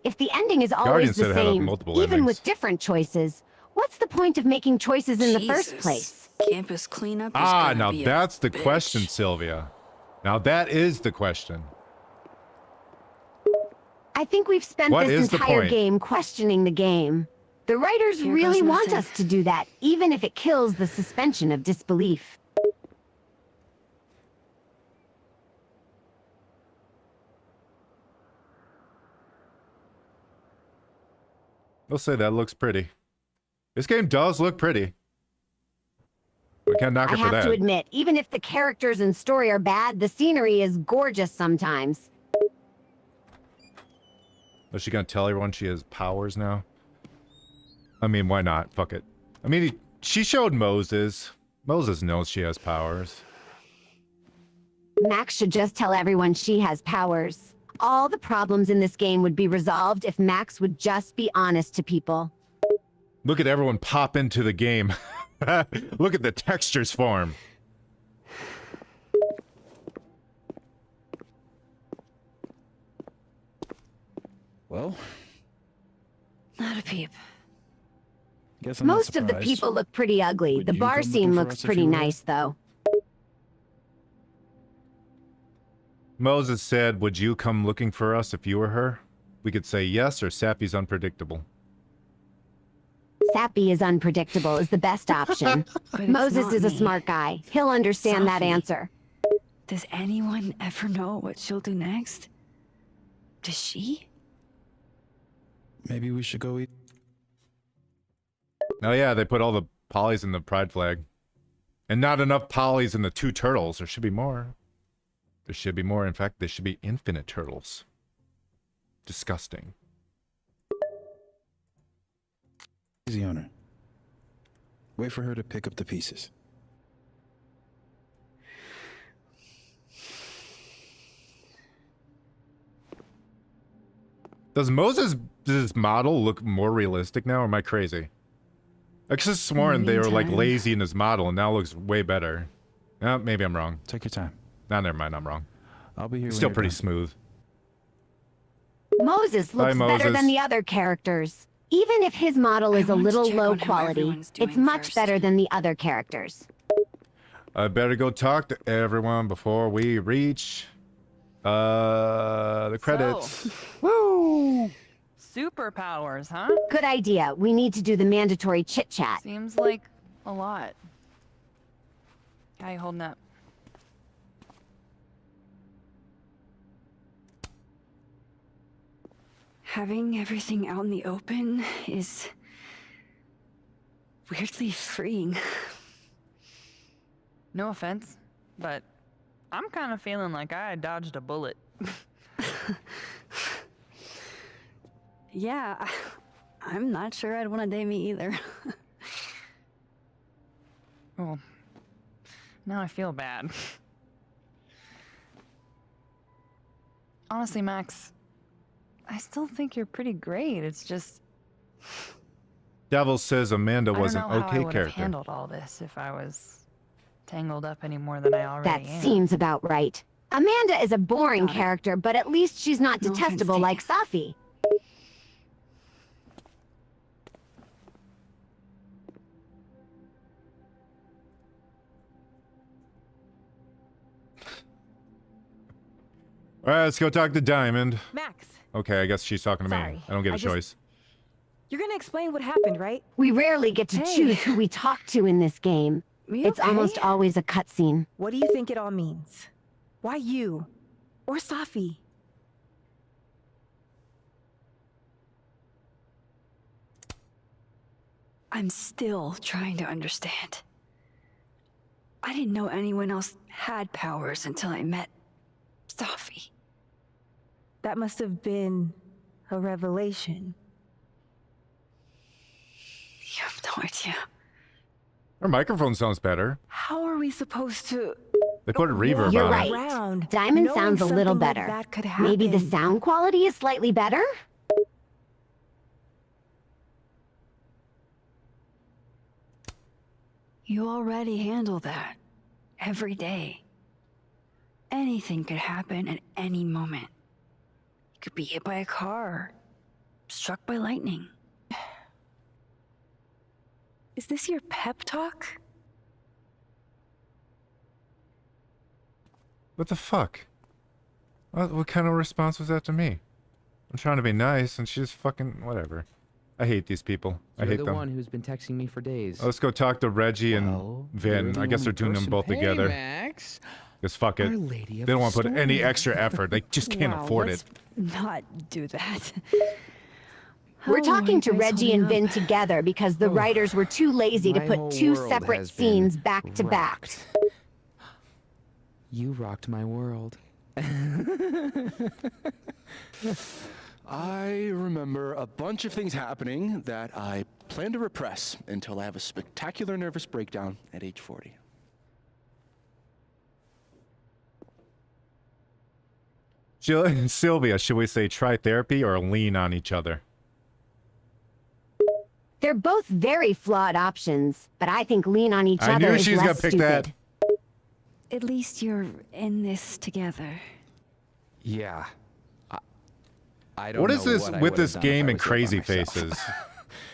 If the ending is Guardian always said the it had same, multiple even endings. with different choices, what's the point of making choices in the first Jesus. place? Campus cleanup is Ah, gonna now be a that's the bitch. question, Sylvia. Now that is the question. I think we've spent What this is the entire point? game questioning the game. The writers Here really goes want nothing. us to do that, even if it kills the suspension of disbelief. I'll say that looks pretty. This game does look pretty. We can't knock I her for have that. to admit, even if the characters and story are bad, the scenery is gorgeous sometimes. Is she gonna tell everyone she has powers now? I mean, why not? Fuck it. I mean, she showed Moses. Moses knows she has powers. Max should just tell everyone she has powers. All the problems in this game would be resolved if Max would just be honest to people. Look at everyone pop into the game. Look at the textures form. Well, Not a peep. guess I'm not Most of the surprised. people look pretty ugly. Would The you bar come scene looking for looks us if pretty you were? nice, though. Moses said, would you come looking for us if you were her? We could say yes, or Sappy's unpredictable. Sappy is unpredictable is the best option. But it's Moses not is a me. smart guy. He'll understand that Sophie. answer. Does anyone ever know what she'll do next? Does she? Maybe we should go eat. Oh yeah, they put all the polys in the pride flag. And not enough polys in the 2 turtles. There should be more. There should be more. In fact, there should be infinite turtles. Disgusting. Easy on her. Wait for her to pick up the pieces. Does Moses' model look more realistic now, or am I crazy? I just sworn they were like Meantime. lazy in his model, and now it looks way better. Maybe I'm wrong. Take your time. Nah, never mind, I'm wrong. I'll be here. Still when pretty you're done. smooth. Moses Bye, looks better Moses. than the other characters. Even if his model is a want to little check low on how quality, everyone's it's doing much first. better than the other characters. I better go talk to everyone before we reach the credits. Woo! Superpowers, huh? Good idea. We need to do the mandatory chit-chat. Seems like a lot. How you holding up? Having everything out in the open is weirdly freeing. No offense, but I'm kind of feeling like I dodged a bullet. Yeah, I'm not sure I'd want to date me either. Well, now I feel bad. Honestly, Max, I still think you're pretty great. It's just Devil says Amanda was I an don't know how I okay would have character. handled all this if I was tangled up any more than I already That am. seems about right. Amanda is a boring Got it. character, but at least she's not No offense detestable like Safi. All right, let's go talk to Diamond. Max, Okay, I guess she's talking to me. Sorry, I don't get a I just- choice. you're gonna explain what happened, right? We rarely get to Hey. choose who we talk to in this game. You It's okay? almost always a cutscene. What do you think it all means? Why you? Or Safi? I'm still trying to understand. I didn't know anyone else had powers until I met Safi. That must have been a revelation. You have no idea. Her microphone sounds better. How are we supposed to? They put a reverb You're on right. it. Around, Diamond knowing sounds a little something like better. that could Maybe the happen? sound quality is slightly better? You already handle that every day. Anything could happen at any moment. You could be hit by a car, struck by lightning. Is this your pep talk? What the fuck? What kind of response was that to me? I'm trying to be nice, and she's fucking whatever. I hate these people. I You're hate the them. one who's been texting me for days. Let's go talk to Reggie and Well, Vin. you're the I guess they're only doing them person- both Hey, together. Max. Just fuck it. Our Lady They of don't want to the put any Storm. extra effort. They just can't Wow, afford let's it. not do that. We're How talking are to you guys Reggie and holding Vin up? together because the writers were too lazy to My put whole 2 world separate has been scenes back to back. rocked. You rocked my world. I remember a bunch of things happening that I plan to repress until I have a spectacular nervous breakdown at age 40. Sylvia, Should we say try therapy or lean on each other? They're both very flawed options, but I think lean on each I other knew is she was less gonna pick stupid. that. At least you're in this together. Yeah. I don't What is know this what I with would've this done if game I and was here by crazy myself. faces?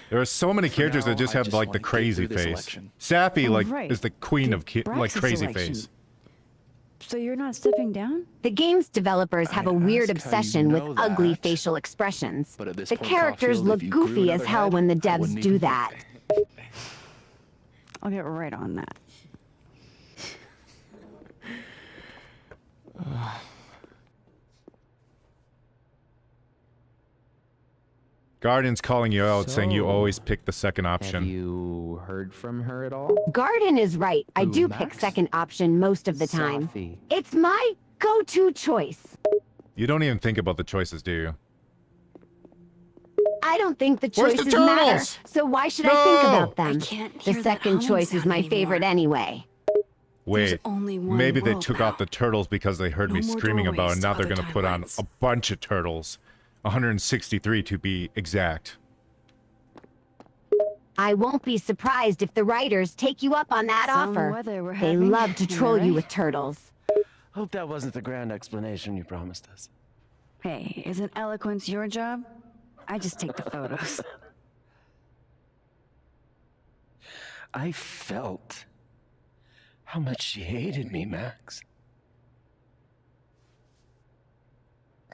There are so many For characters that now, just I have just like the wanna get crazy through this face. election. Sappy Oh, like right. is the queen The of like Braxis crazy election. face. So you're not stepping down? The game's developers have a weird ask how you obsession with know ugly that, facial expressions. but at this The point, characters Caulfield, look if you grew goofy as another hell head, when the I devs wouldn't do even that. I'll get right on that. Guardian's calling you out, saying you So, always pick the second Have option. you heard from her at all? Garden is right. I Who, do pick Max? second option most of the time. Safi. It's my go-to choice. You don't even think about the choices, do you? I don't think the Where's the choices matter, turtles? so why should I think No! about them? I can't The hear that second humming choice is sound my favorite anymore. anyway. Wait, only one maybe they world took now. off the turtles because they heard No me more screaming about it, doorways and to now they're other gonna put on timelines. a bunch of turtles. 163 to be exact. I won't be surprised if the writers take you up on that Some offer. weather we're They having, love to am I troll you right? with turtles. Hope that wasn't the grand explanation you promised us. Hey, isn't eloquence your job? I just take the photos. I felt how much she hated me, Max.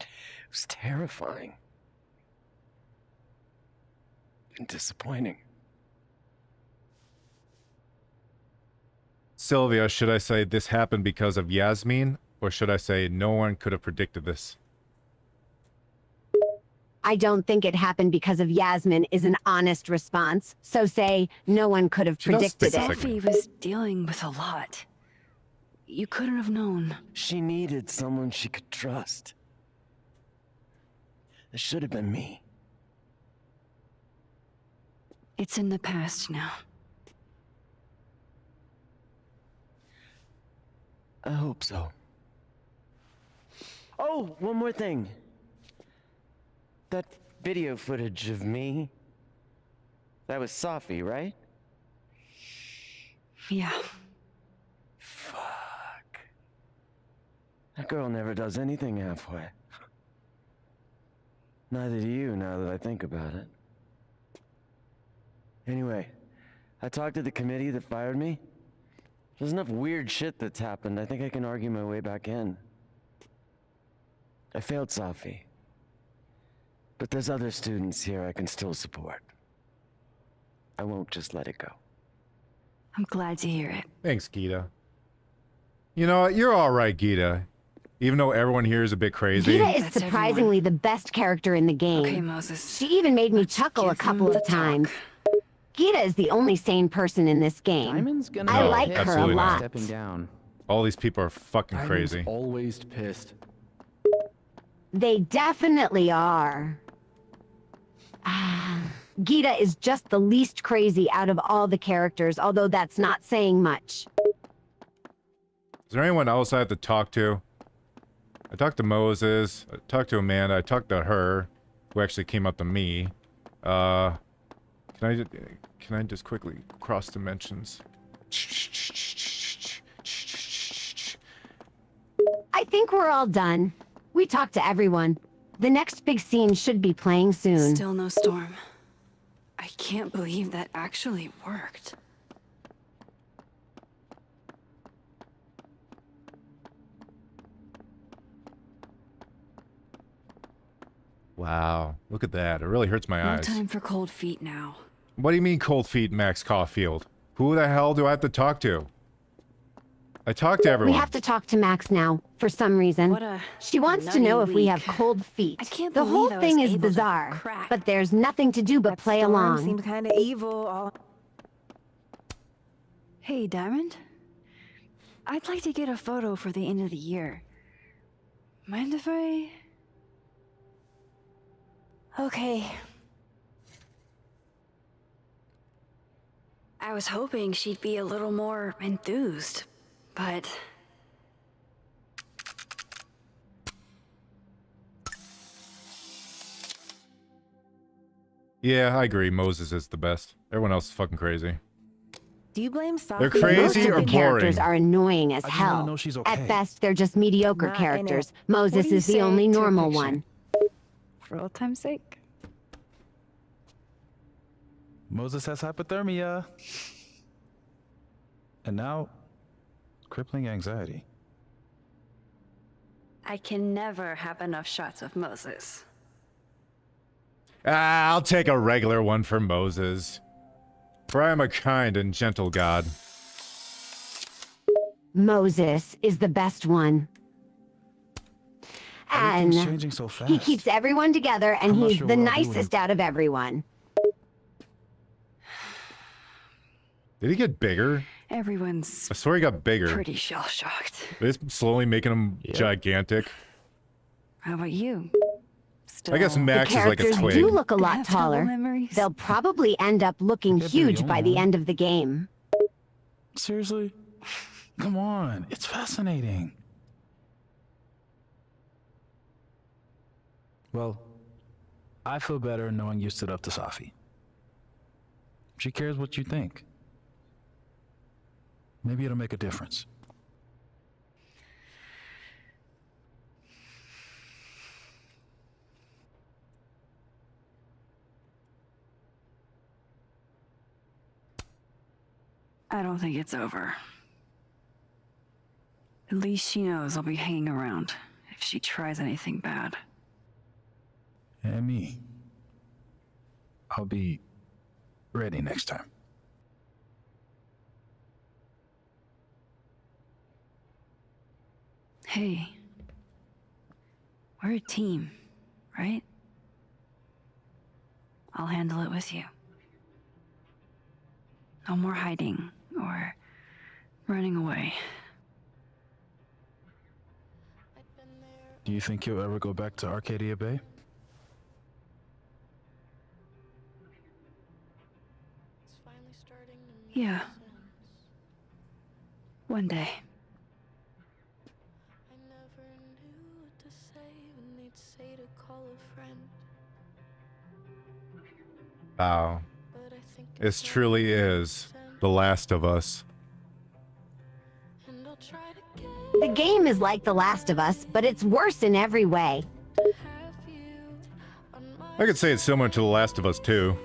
It was terrifying. And disappointing. Sylvia, should I say this happened because of Yasmin, or should I say no one could have predicted this? I don't think it happened because of Yasmin is an honest response. So say, no one could have She does predicted speak it. like Sophie was dealing with a lot. You couldn't have known. She needed someone she could trust. It should have been me. It's in the past now. I hope so. Oh, one more thing. That video footage of me, that was Safi, right? Yeah. Fuck. That girl never does anything halfway. Neither do you, now that I think about it. Anyway, I talked to the committee that fired me. There's enough weird shit that's happened. I think I can argue my way back in. I failed Safi. But there's other students here I can still support. I won't just let it go. I'm glad to hear it. Thanks, Gita. You know what? You're all right, Gita. Even though everyone here is a bit crazy. Gita is surprisingly the best character in the game. Okay, Moses. She even made me chuckle a give couple them of the times. Gita is the only sane person in this game. Diamond's gonna I be like pissed her a absolutely not. lot. Stepping down. All these people are fucking Diamond's crazy. always pissed. They definitely are. Gita is just the least crazy out of all the characters, although that's not saying much. Is there anyone else I have to talk to? I talked to Moses. I talked to Amanda. I talked to her, who actually came up to me. Can I just quickly cross dimensions? I think we're all done. We talked to everyone. The next big scene should be playing soon. Still no storm. I can't believe that actually worked. Wow, look at that. It really hurts my No eyes. time for cold feet now. What do you mean cold feet, Max Caulfield? Who the hell do I have to talk to? I talked to everyone. We have to talk to Max now, for some reason. What a She wants to nutty know if we week. have cold feet. I can't the whole believe I was thing is able to bizarre, crack. but there's nothing to do but play Storm along. seems kind of evil. All... Hey, Diamond? I'd like to get a photo for the end of the year. Mind if I... Okay. I was hoping she'd be a little more enthused, but... Yeah, I agree. Moses is the best. Everyone else is fucking crazy. Do you blame Safi? They're crazy Most or of the characters boring. are annoying as I just wanna hell. know she's okay. At best, they're just mediocre Not in characters. it. Moses What do you is the say only to a normal picture? one. For old time's sake. Moses has hypothermia. And now, crippling anxiety. I can never have enough shots of Moses. I'll take a regular one for Moses. For I am a kind and gentle God. Moses is the best one. And Everything's changing so fast. he keeps everyone together, and I'm not he's sure the what I'll do with nicest him. out of everyone. Did he get bigger? Everyone's I swear he got bigger. pretty shell-shocked. It's slowly making him gigantic. How about you? Still, I guess Max The is like a characters twig. do look a I lot have terrible taller. memories. They'll probably end up looking Can't be the huge by only the one. end of the game. Seriously? Come on, it's fascinating. Well, I feel better knowing you stood up to Safi. She cares what you think. Maybe it'll make a difference. I don't think it's over. At least she knows I'll be hanging around if she tries anything bad. And me. I'll be ready next time. Hey, we're a team, right? I'll handle it with you. No more hiding or running away. Do you think you'll ever go back to Arcadia Bay? Yeah. One day. Wow. This truly is The Last of Us. The game is like The Last of Us, but it's worse in every way. I could say it's similar to The Last of Us 2.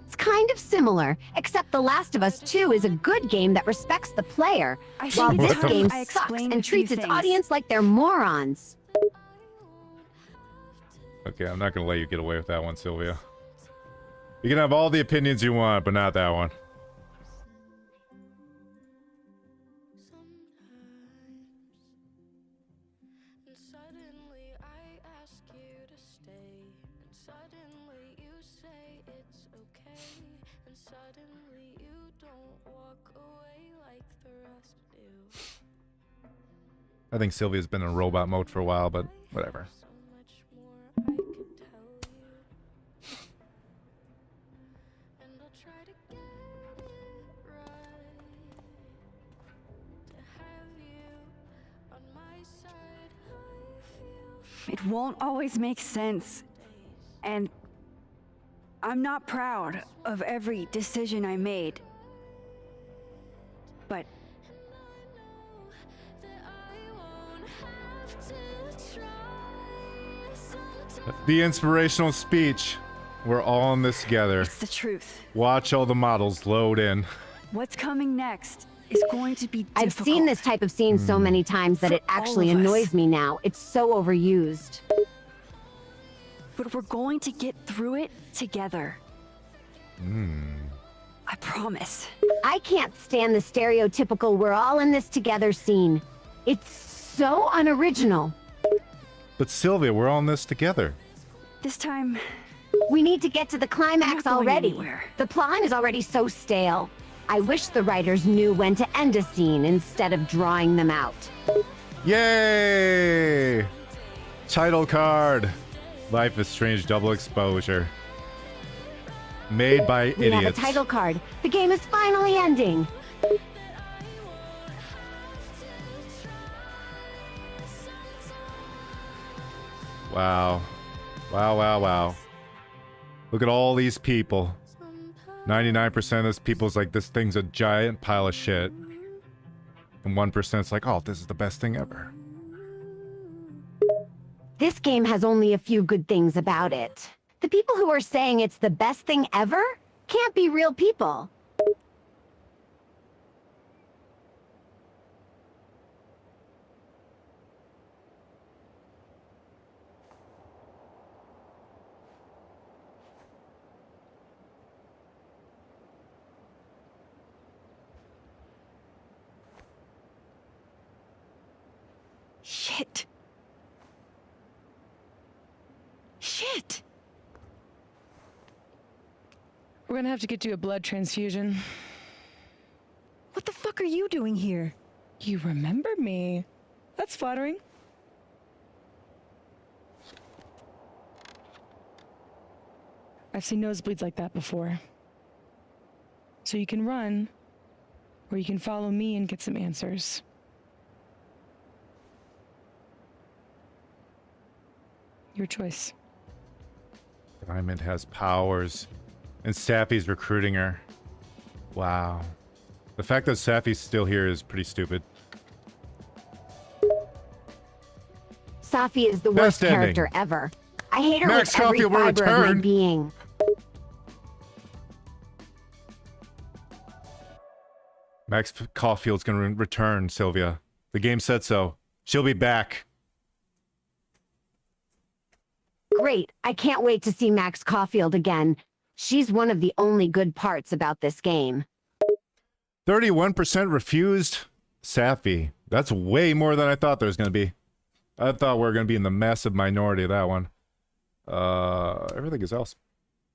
It's kind of similar, except The Last of Us 2 is a good game that respects the player, I think while it's this time game I sucks explained a and few treats its things. audience like they're morons. Okay, I'm not gonna let you get away with that one, Sylvia. You can have all the opinions you want, but not that one. I think Sylvia's been in robot mode for a while, but whatever. It won't always make sense. And I'm not proud of every decision I made. But The inspirational speech. We're all in this together. it's the truth. Watch all the models load in. What's coming next is going to be difficult. I've seen this type of scene so many times that it For all actually of us. annoys me now. It's so overused. But we're going to get through it together. I promise. I can't stand the stereotypical we're all in this together scene. It's so unoriginal. But Sylvia, we're all in this together. This time, We need to get to the climax I'm not going already. anywhere. The plot is already so stale. I wish the writers knew when to end a scene instead of drawing them out. Yay! Title card. Life is Strange Double Exposure. Made by We have a idiots. title card. The game is finally ending. Wow. Wow, wow, wow. Look at all these people. 99% of this people's like, this thing's a giant pile of shit. And 1%'s like, oh, this is the best thing ever. This game has only a few good things about it. The people who are saying it's the best thing ever can't be real people. Shit. Shit. We're gonna have to get you a blood transfusion. What the fuck are you doing here? You remember me. That's flattering. I've seen nosebleeds like that before. So you can run, or you can follow me and get some answers. Your choice. Diamond has powers. And Safi's recruiting her. Wow. The fact that Safi's still here is pretty stupid. Safi is the worst Best ending. character ever. I hate her Max with every Caulfield will fiber of my return. being. Max Caulfield's gonna return, Sylvia. The game said so. She'll be back. Great. I can't wait to see Max Caulfield again. She's one of the only good parts about this game. 31% refused Safi. That's way more than I thought there was gonna be. I thought we were gonna be in the massive minority of that one. Everything is else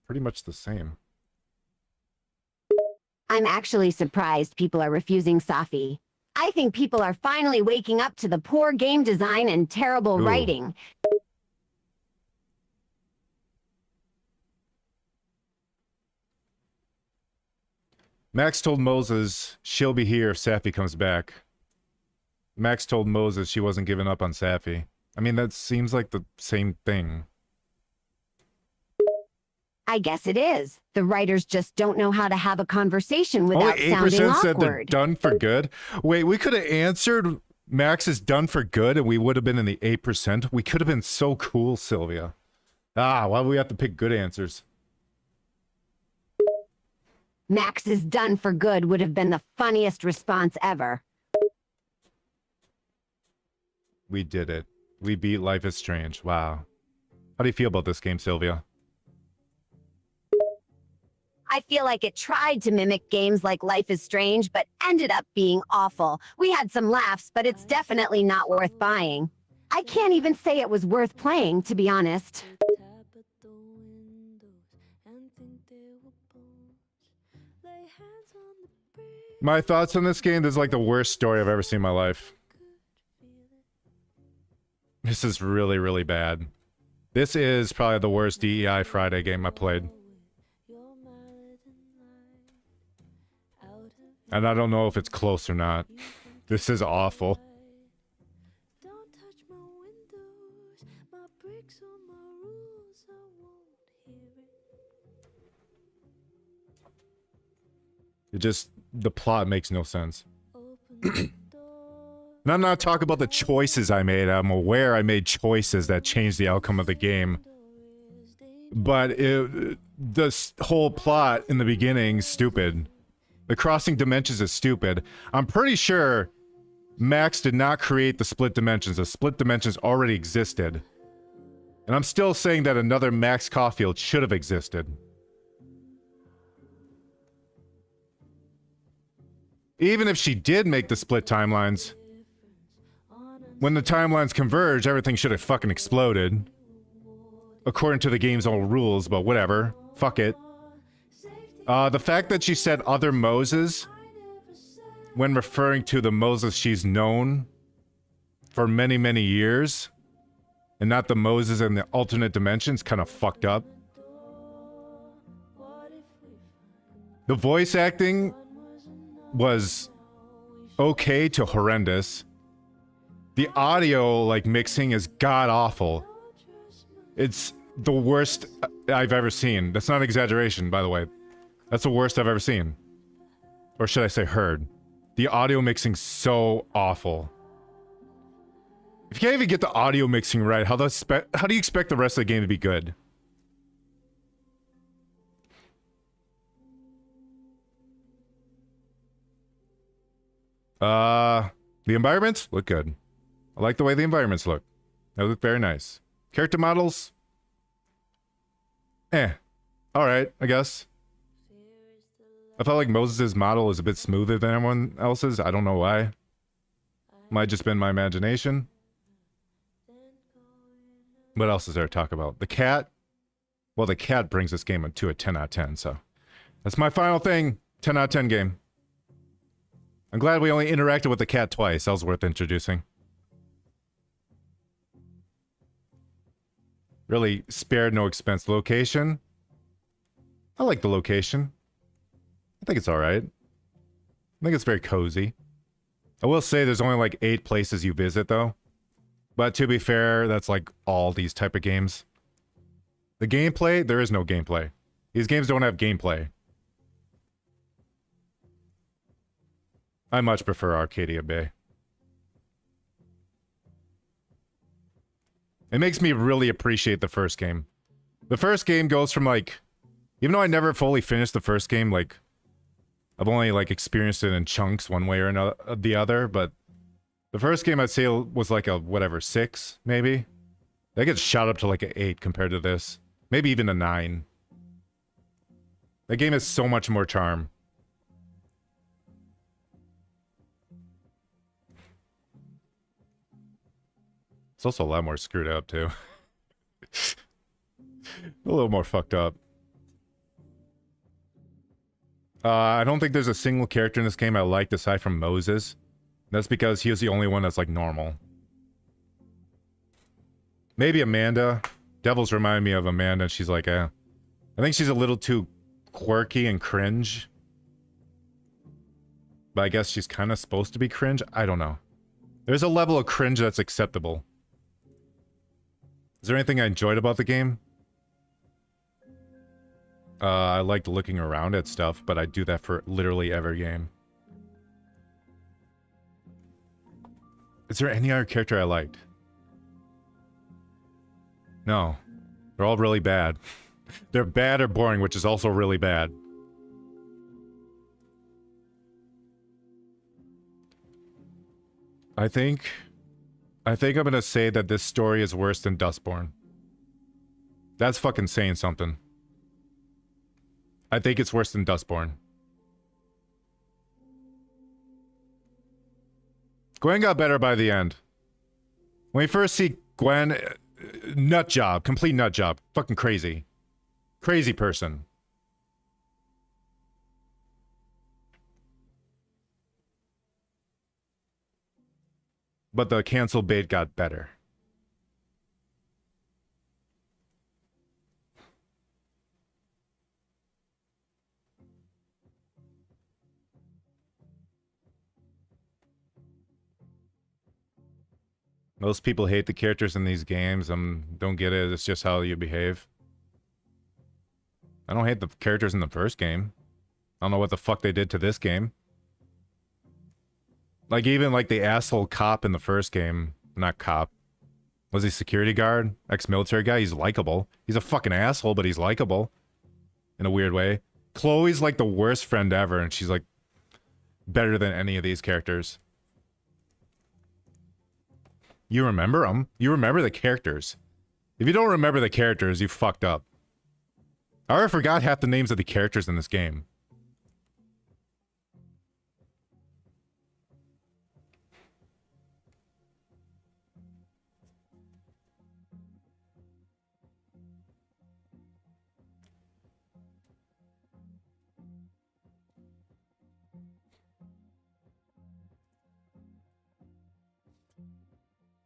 pretty much the same. I'm actually surprised people are refusing Safi. I think people are finally waking up to the poor game design and terrible Ooh. writing. Max told Moses she'll be here if Safi comes back. Max told Moses she wasn't giving up on Safi. I mean, that seems like the same thing. I guess it is. The writers just don't know how to have a conversation without Only sounding 8% said they're awkward. done for good. Wait, we could have answered Max is done for good and we would have been in the 8%. We could have been so cool, Sylvia. Why do we have to pick good answers? Max is done for good would have been the funniest response ever. We did it. We beat Life is Strange. Wow. How do you feel about this game, Sylvia? I feel like it tried to mimic games like Life is Strange, but ended up being awful. We had some laughs, but it's definitely not worth buying. I can't even say it was worth playing, to be honest. My thoughts on this game, this is like the worst story I've ever seen in my life. This is really, really bad. This is probably the worst DEI Friday game I played. And I don't know if it's close or not. This is awful. It just, the plot makes no sense. And I'm not talking about the choices I made. I'm aware I made choices that changed the outcome of the game. But this whole plot in the beginning is stupid. The crossing dimensions is stupid. I'm pretty sure Max did not create the split dimensions. The split dimensions already existed. And I'm still saying that another Max Caulfield should have existed. Even if she did make the split timelines, when the timelines converge, everything should have fucking exploded. According to the game's own rules, but whatever. Fuck it. The fact that she said other Moses when referring to the Moses she's known for many, many years and not the Moses in the alternate dimensions kind of fucked up. The voice acting was okay to horrendous. The audio, like, mixing is god-awful. It's the worst I've ever seen. That's not an exaggeration, by the way. That's the worst I've ever seen. Or should I say heard. The audio mixing's so awful. If you can't even get the audio mixing right, how do you expect the rest of the game to be good? The environments look good. I like the way the environments look. They look very nice. Character models? Alright, I guess. I felt like Moses' model is a bit smoother than everyone else's. I don't know why. Might just been my imagination. What else is there to talk about? The cat? Well, the cat brings this game to a 10 out of 10, so. That's my final thing. 10 out of 10 game. I'm glad we only interacted with the cat twice. That was worth introducing. Really spared no expense. Location? I like the location. I think it's alright. I think it's very cozy. I will say there's only like 8 places you visit though. But to be fair, that's like all these type of games. The gameplay? There is no gameplay. These games don't have gameplay. I much prefer Arcadia Bay. It makes me really appreciate the first game. The first game goes from like... Even though I never fully finished the first game, like... I've only like experienced it in chunks one way or another, the other, but... The first game I'd say was like a, whatever, 6, maybe? That gets shot up to like an 8 compared to this. Maybe even a 9. That game has so much more charm. It's also a lot more screwed up, too. A little more fucked up. I don't think there's a single character in this game I liked aside from Moses. That's because he was the only one that's, like, normal. Maybe Amanda. Devils remind me of Amanda, and she's like, I think she's a little too quirky and cringe. But I guess she's kind of supposed to be cringe? I don't know. There's a level of cringe that's acceptable. Is there anything I enjoyed about the game? I liked looking around at stuff, but I do that for literally every game. Is there any other character I liked? No. They're all really bad. They're bad or boring, which is also really bad. I think I'm gonna say that this story is worse than Dustborn. That's fucking saying something. I think it's worse than Dustborn. Gwen got better by the end. When you first see Gwen, nut job, complete nut job, fucking crazy. Crazy person. But the cancel bait got better. Most people hate the characters in these games. Don't get it. It's just how you behave. I don't hate the characters in the first game. I don't know what the fuck they did to this game. Like, even like the asshole cop in the first game. Not cop. Was he security guard? Ex-military guy? He's likable. He's a fucking asshole, but he's likable. In a weird way. Chloe's like the worst friend ever, and she's like better than any of these characters. You remember them. You remember the characters. If you don't remember the characters, you fucked up. I already forgot half the names of the characters in this game.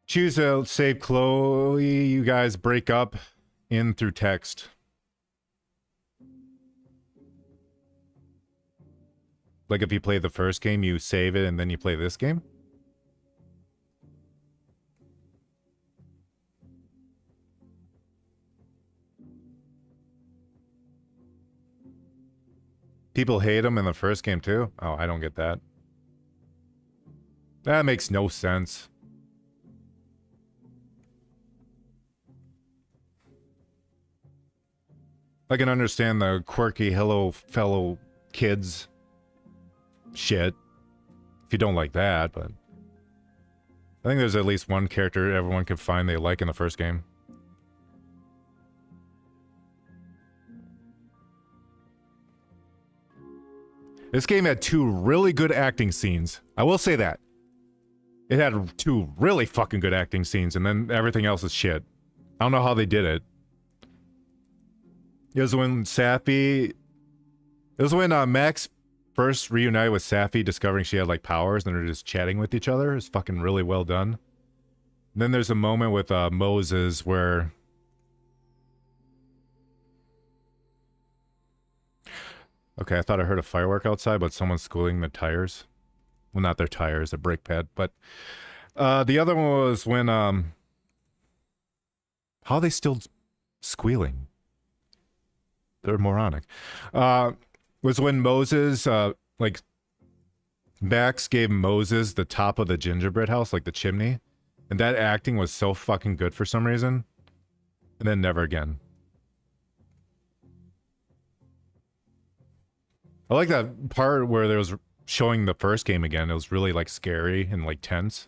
Choose to save Chloe. You guys break up in through text. Like if you play the first game, you save it and then you play this game? People hate him in the first game too? Oh, I don't get that. That makes no sense. I can understand the quirky hello fellow kids shit if you don't like that, but I think there's at least one character everyone can find they like in the first game. This game had 2 really good acting scenes. I will say that. It had 2 really fucking good acting scenes, and then everything else is shit. I don't know how they did it. It was when Safi... It was when Max first reunited with Safi, discovering she had, like, powers, and they're just chatting with each other. It's fucking really well done. And then there's a moment with Moses where... Okay, I thought I heard a firework outside, but someone's schooling the tires. Well, not their tires, a brake pad. But the other one was when... How are they still squealing? They're moronic. Was when Moses, like... Max gave Moses the top of the gingerbread house, like the chimney. And that acting was so fucking good for some reason. And then never again. I like that part where there was showing the first game again. It was really like scary and like tense.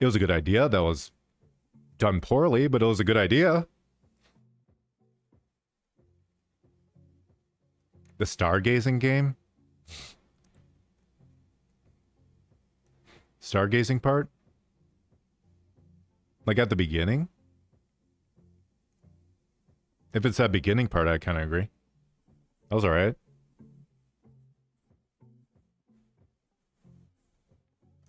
It was a good idea. That was done poorly, but it was a good idea. The stargazing game. Stargazing part. Like at the beginning. If it's that beginning part, I kind of agree. That was alright.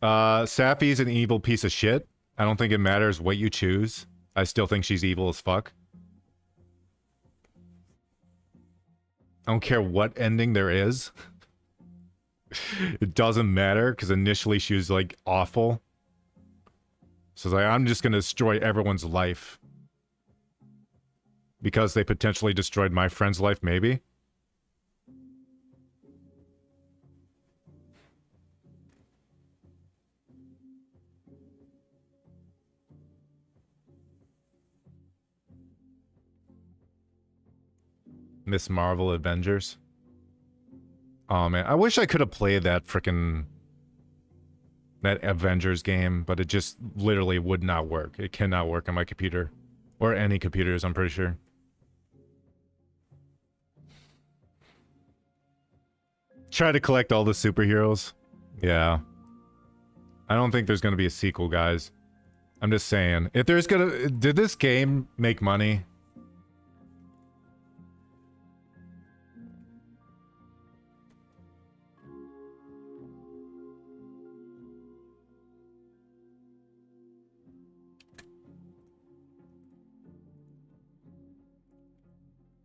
Safi's an evil piece of shit. I don't think it matters what you choose. I still think she's evil as fuck. I don't care what ending there is. It doesn't matter, because initially she was, like, awful. So it's like, I'm just gonna destroy everyone's life. Because they potentially destroyed my friend's life, maybe? Miss Marvel Avengers. Oh man, I wish I could have played that frickin' that Avengers game, but it just literally would not work. It cannot work on my computer. Or any computers, I'm pretty sure. Try to collect all the superheroes. Yeah. I don't think there's gonna be a sequel, guys. I'm just saying. If there's gonna... Did this game make money?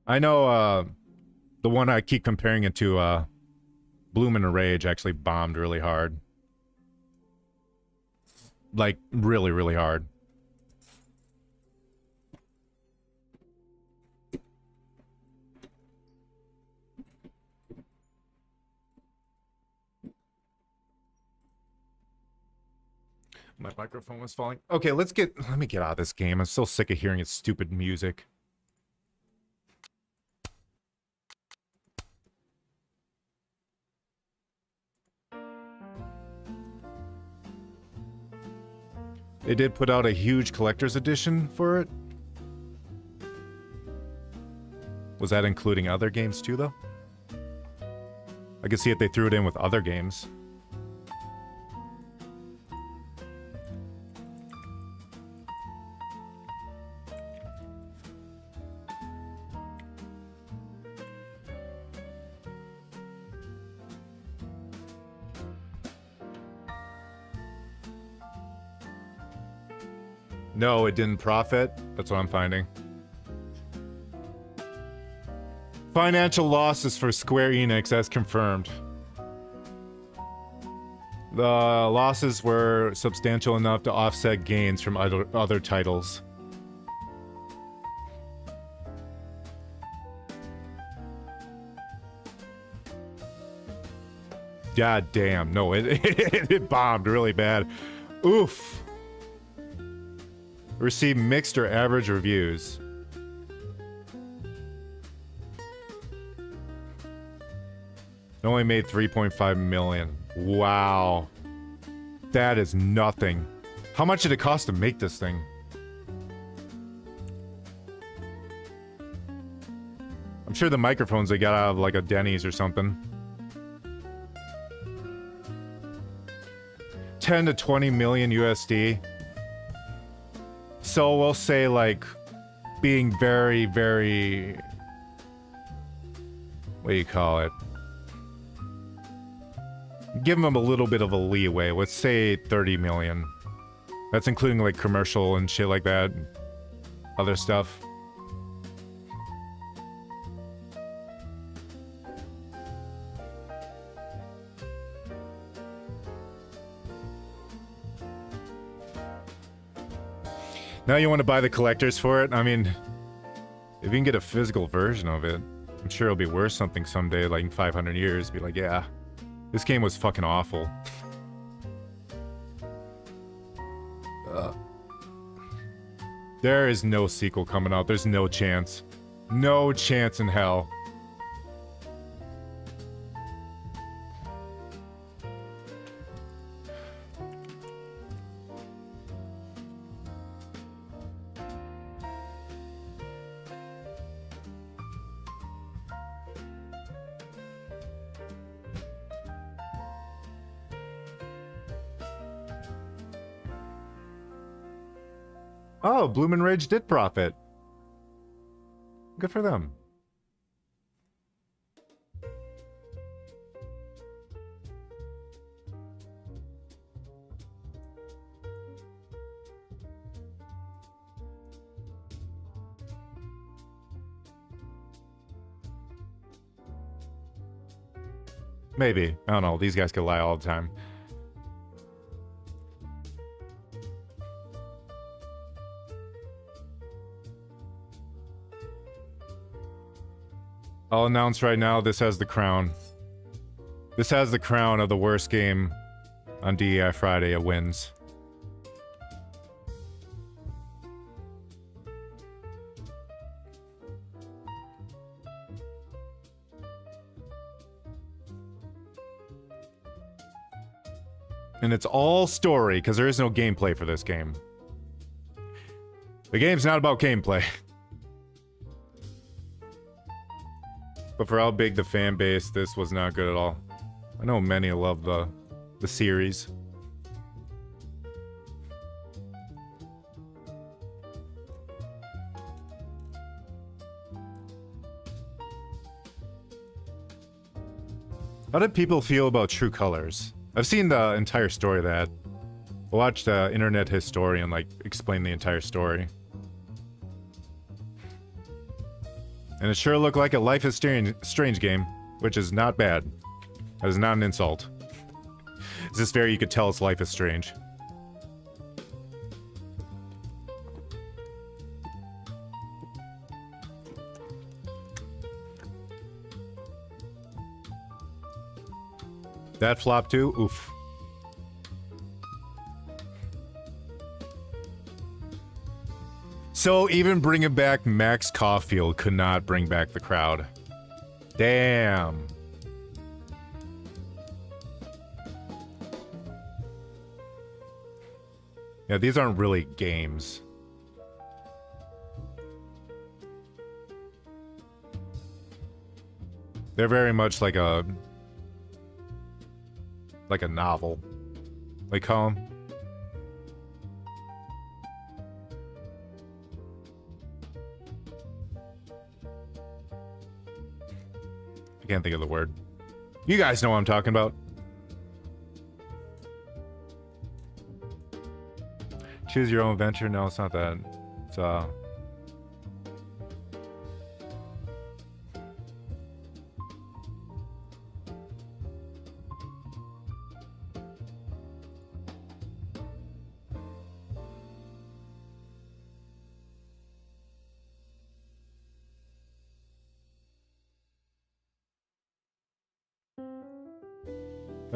I know, the one I keep comparing it to, Bloom in a Rage actually bombed really hard. Like, really, really hard. My microphone was falling. Okay, let me get out of this game. I'm so sick of hearing its stupid music. They did put out a huge collector's edition for it. Was that including other games too, though? I could see if they threw it in with other games. No, it didn't profit. That's what I'm finding. Financial losses for Square Enix as confirmed. The losses were substantial enough to offset gains from other titles. God damn. No, it bombed really bad. Oof. Received mixed or average reviews. It only made 3.5 million. Wow. That is nothing. How much did it cost to make this thing? I'm sure the microphones they got out of like a Denny's or something. 10 to 20 million USD. So we'll say like being very, very, what do you call it? Give them a little bit of a leeway. Let's say 30 million. That's including like commercial and shit like that. Other stuff. Now you want to buy the collectors for it? I mean, if you can get a physical version of it, I'm sure it'll be worth something someday, like in 500 years. Be like, yeah, this game was fucking awful. There is no sequel coming out. There's no chance. No chance in hell. Oh, Bloomin' Rage did profit. Good for them. Maybe. I don't know. These guys could lie all the time. I'll announce right now, this has the crown. This has the crown of the worst game on DEI Friday. It wins. And it's all story, because there is no gameplay for this game. The game's not about gameplay. But for how big the fan base, this was not good at all. I know many love the series. How did people feel about True Colors? I've seen the entire story of that. I watched the internet historian like explain the entire story. And it sure looked like a Life is Strange game, which is not bad. That is not an insult. It's just fair you could tell it's Life is Strange. That flop too? Oof. So even bringing back Max Caulfield could not bring back the crowd. Damn. Yeah, these aren't really games. They're very much like a novel. They call them. I can't think of the word. You guys know what I'm talking about. Choose your own adventure? No, it's not that. It's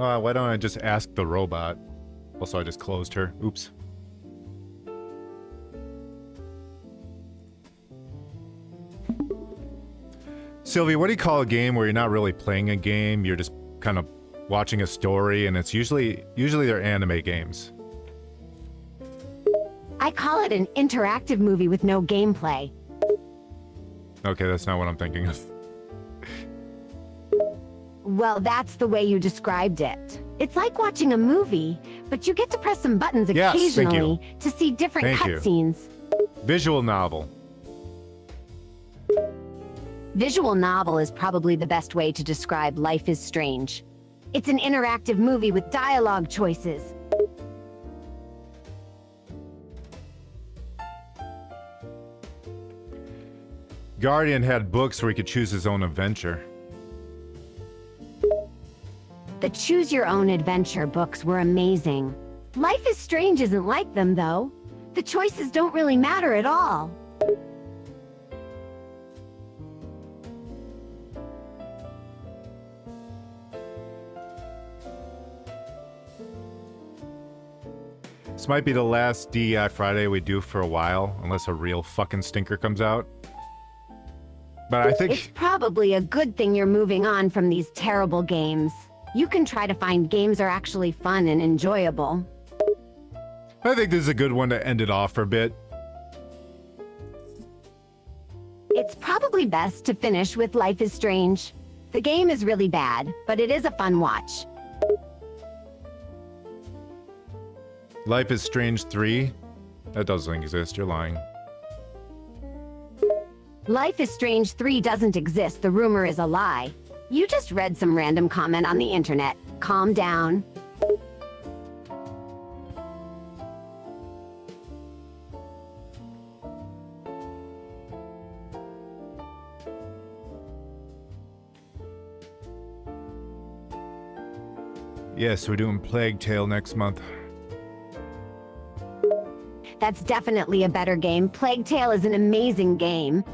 Why don't I just ask the robot? Also, I just closed her. Oops. Sylvia, what do you call a game where you're not really playing a game, you're just kind of watching a story, and it's usually they're anime games. I call it an interactive movie with no gameplay. Okay, that's not what I'm thinking of. Well, that's the way you described it. It's like watching a movie, but you get to press some buttons Yes, thank you. occasionally to see different Thank you. cutscenes. Visual novel. Visual novel is probably the best way to describe Life is Strange. It's an interactive movie with dialogue choices. Guardian had books where he could choose his own adventure. The Choose Your Own Adventure books were amazing. Life is Strange isn't like them, though. The choices don't really matter at all. This might be the last DEI Friday we do for a while, unless a real fucking stinker comes out. But I think... It's probably a good thing you're moving on from these terrible games. You can try to find games are actually fun and enjoyable. I think this is a good one to end it off for a bit. It's probably best to finish with Life is Strange. The game is really bad, but it is a fun watch. Life is Strange 3? That doesn't exist, you're lying. Life is Strange 3 doesn't exist, the rumor is a lie. You just read some random comment on the internet. Calm down. Yes, we're doing Plague Tale next month. That's definitely a better game. Plague Tale is an amazing game.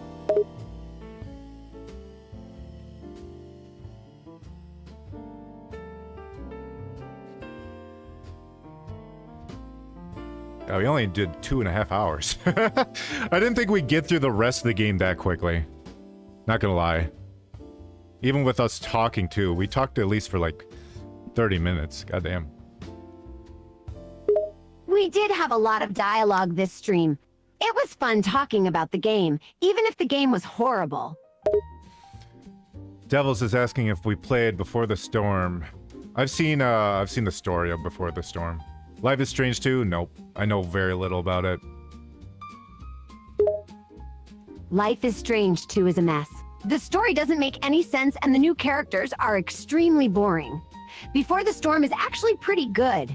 Oh, we only did 2.5 hours. I didn't think we'd get through the rest of the game that quickly. Not gonna lie. Even with us talking too, we talked at least for like 30 minutes. Goddamn. We did have a lot of dialogue this stream. It was fun talking about the game, even if the game was horrible. Devils is asking if we played Before the Storm. I've seen the story of Before the Storm. Life is Strange 2? Nope. I know very little about it. Life is Strange 2 is a mess. The story doesn't make any sense and the new characters are extremely boring. Before the Storm is actually pretty good.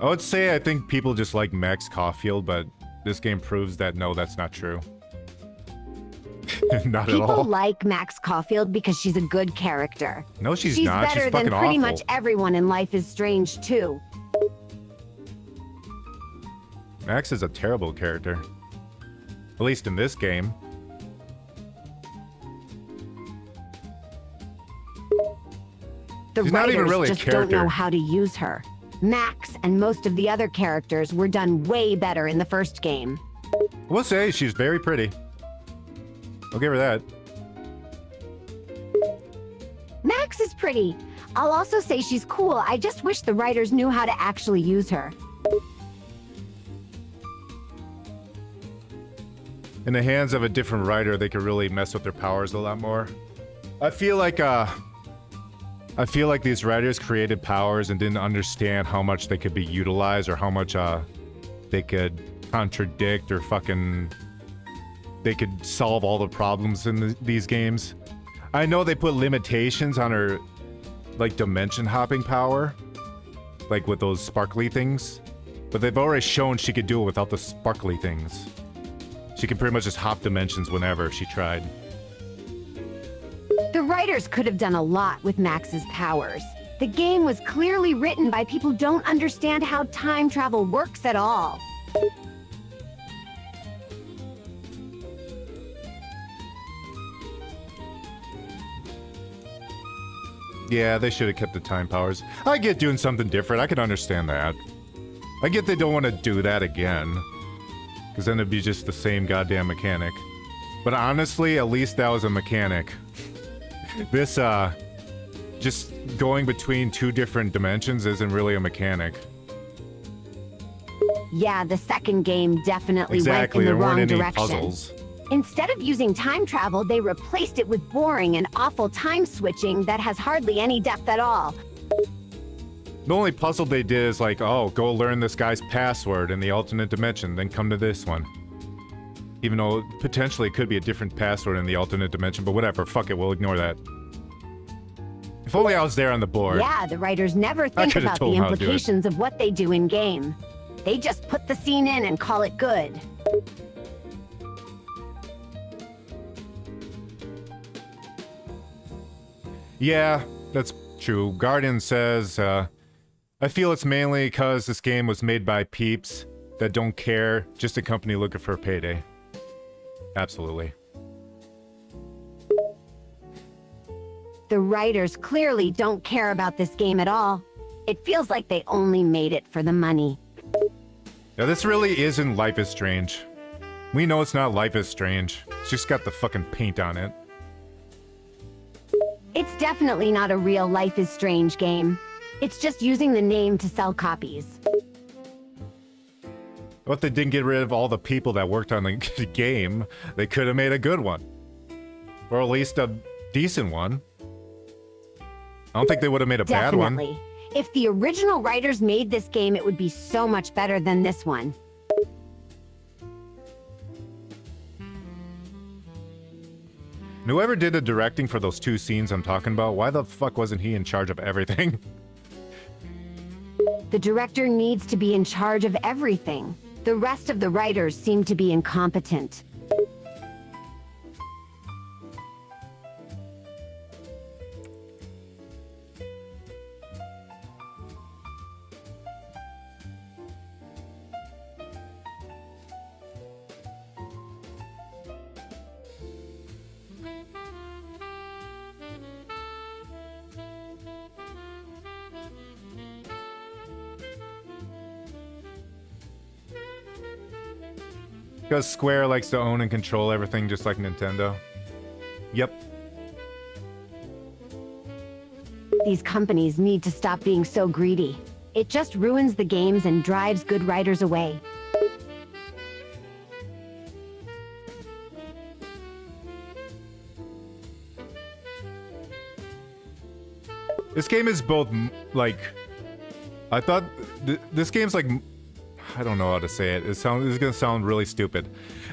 I would say I think people just like Max Caulfield, but this game proves that no, that's not true. Not at all. People like Max Caulfield because she's a good character. No, she's not. She's better She's than fucking pretty awful. much everyone in Life is Strange too. Max is a terrible character. At least in this game. The She's not even writers really a just don't know character. how to use her. Max and most of the other characters were done way better in the first game. We'll say she's very pretty. I'll give her that. Max is pretty. I'll also say she's cool. I just wish the writers knew how to actually use her. In the hands of a different writer, they could really mess with their powers a lot more. I feel like these writers created powers and didn't understand how much they could be utilized or how much they could contradict or fucking they could solve all the problems in these games. I know they put limitations on her like dimension hopping power, like with those sparkly things, but they've already shown she could do it without the sparkly things. She could pretty much just hop dimensions whenever if she tried. The writers could have done a lot with Max's powers. The game was clearly written by people who don't understand how time travel works at all. Yeah, they should have kept the time powers. I get doing something different. I can understand that. I get they don't want to do that again. Because then it'd be just the same goddamn mechanic. But honestly, at least that was a mechanic. This, just going between two different dimensions isn't really a mechanic. Yeah, the second game definitely went in the there weren't wrong any direction. puzzles. Instead of using time travel, they replaced it with boring and awful time switching that has hardly any depth at all. The only puzzle they did is like, oh, go learn this guy's password in the alternate dimension, then come to this one. Even though potentially it could be a different password in the alternate dimension, but whatever, fuck it, we'll ignore that. If only I was there on the board. Yeah, the writers never think could've about the told them how to do it. implications of what they do in game. They just put the scene in and call it good. Yeah, that's true. Guardian says, I feel it's mainly because this game was made by peeps that don't care, just a company looking for a payday. Absolutely. The writers clearly don't care about this game at all. It feels like they only made it for the money. Now this really isn't Life is Strange. We know it's not Life is Strange. It's just got the fucking paint on it. It's definitely not a real Life is Strange game. It's just using the name to sell copies. What if they didn't get rid of all the people that worked on the game? They could have made a good one. Or at least a decent one. I don't think they would have made a bad one. Definitely. If the original writers made this game, it would be so much better than this one. And whoever did the directing for those two scenes I'm talking about, why the fuck wasn't he in charge of everything? The director needs to be in charge of everything. The rest of the writers seem to be incompetent. Because Square likes to own and control everything just like Nintendo. Yep. These companies need to stop being so greedy. It just ruins the games and drives good writers away. This game is both, like... I thought... this game's like... I don't know how to say it. This is gonna sound really stupid.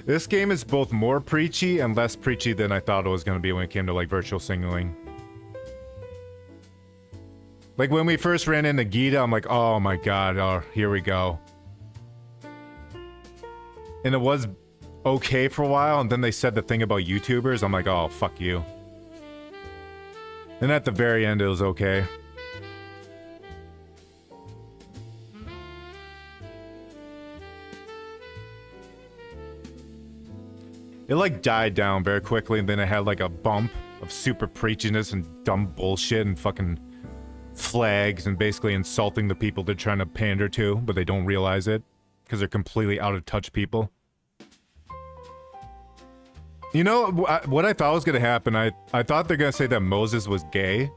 This game is both more preachy and less preachy than I thought it was gonna be when it came to, like, virtual signaling. Like, when we first ran into Gita, I'm like, oh my god, oh, here we go. And it was okay for a while, and then they said the thing about YouTubers, I'm like, oh, fuck you. And at the very end, it was okay. It, like, died down very quickly, and then it had, like, a bump of super preachiness and dumb bullshit and fucking flags and basically insulting the people they're trying to pander to, but they don't realize it because they're completely out of touch people. You know, what I thought was going to happen, I thought they're going to say that Moses was gay.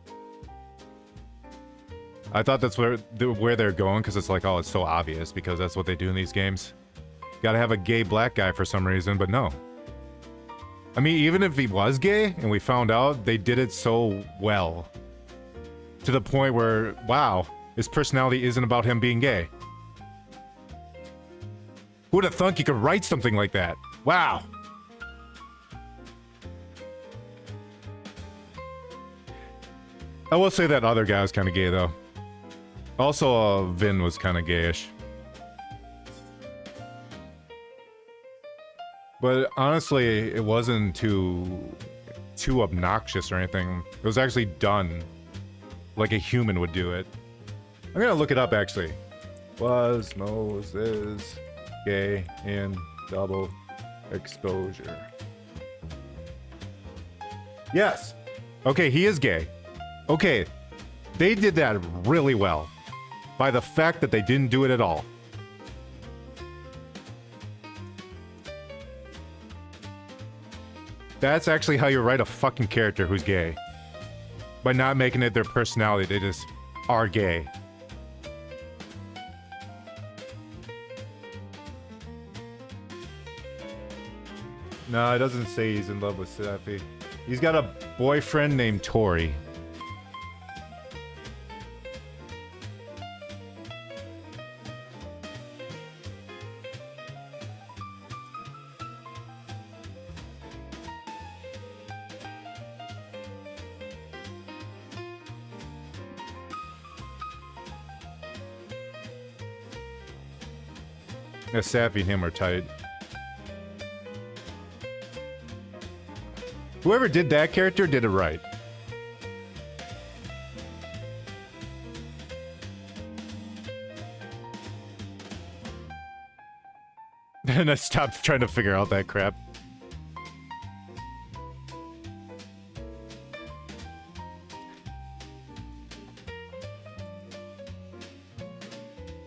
I thought that's where they're going, because it's like, oh, it's so obvious, because that's what they do in these games. Gotta have a gay black guy for some reason, but no. I mean, even if he was gay, and we found out, they did it so well. To the point where, wow, his personality isn't about him being gay. Who would have thunk you could write something like that? Wow. I will say that other guy was kind of gay, though. Also, Vin was kind of gayish. But honestly, it wasn't too obnoxious or anything. It was actually done like a human would do it. I'm gonna look it up, actually. Was Moses gay in Double Exposure? Yes. Okay, he is gay. Okay, They did that really well. By the fact that they didn't do it at all. That's actually how you write a fucking character who's gay. By not making it their personality, they just are gay. No, it doesn't say he's in love with Safi. He's got a boyfriend named Tori. Yeah, Safi and him are tight. Whoever did that character did it right. And I stopped trying to figure out that crap.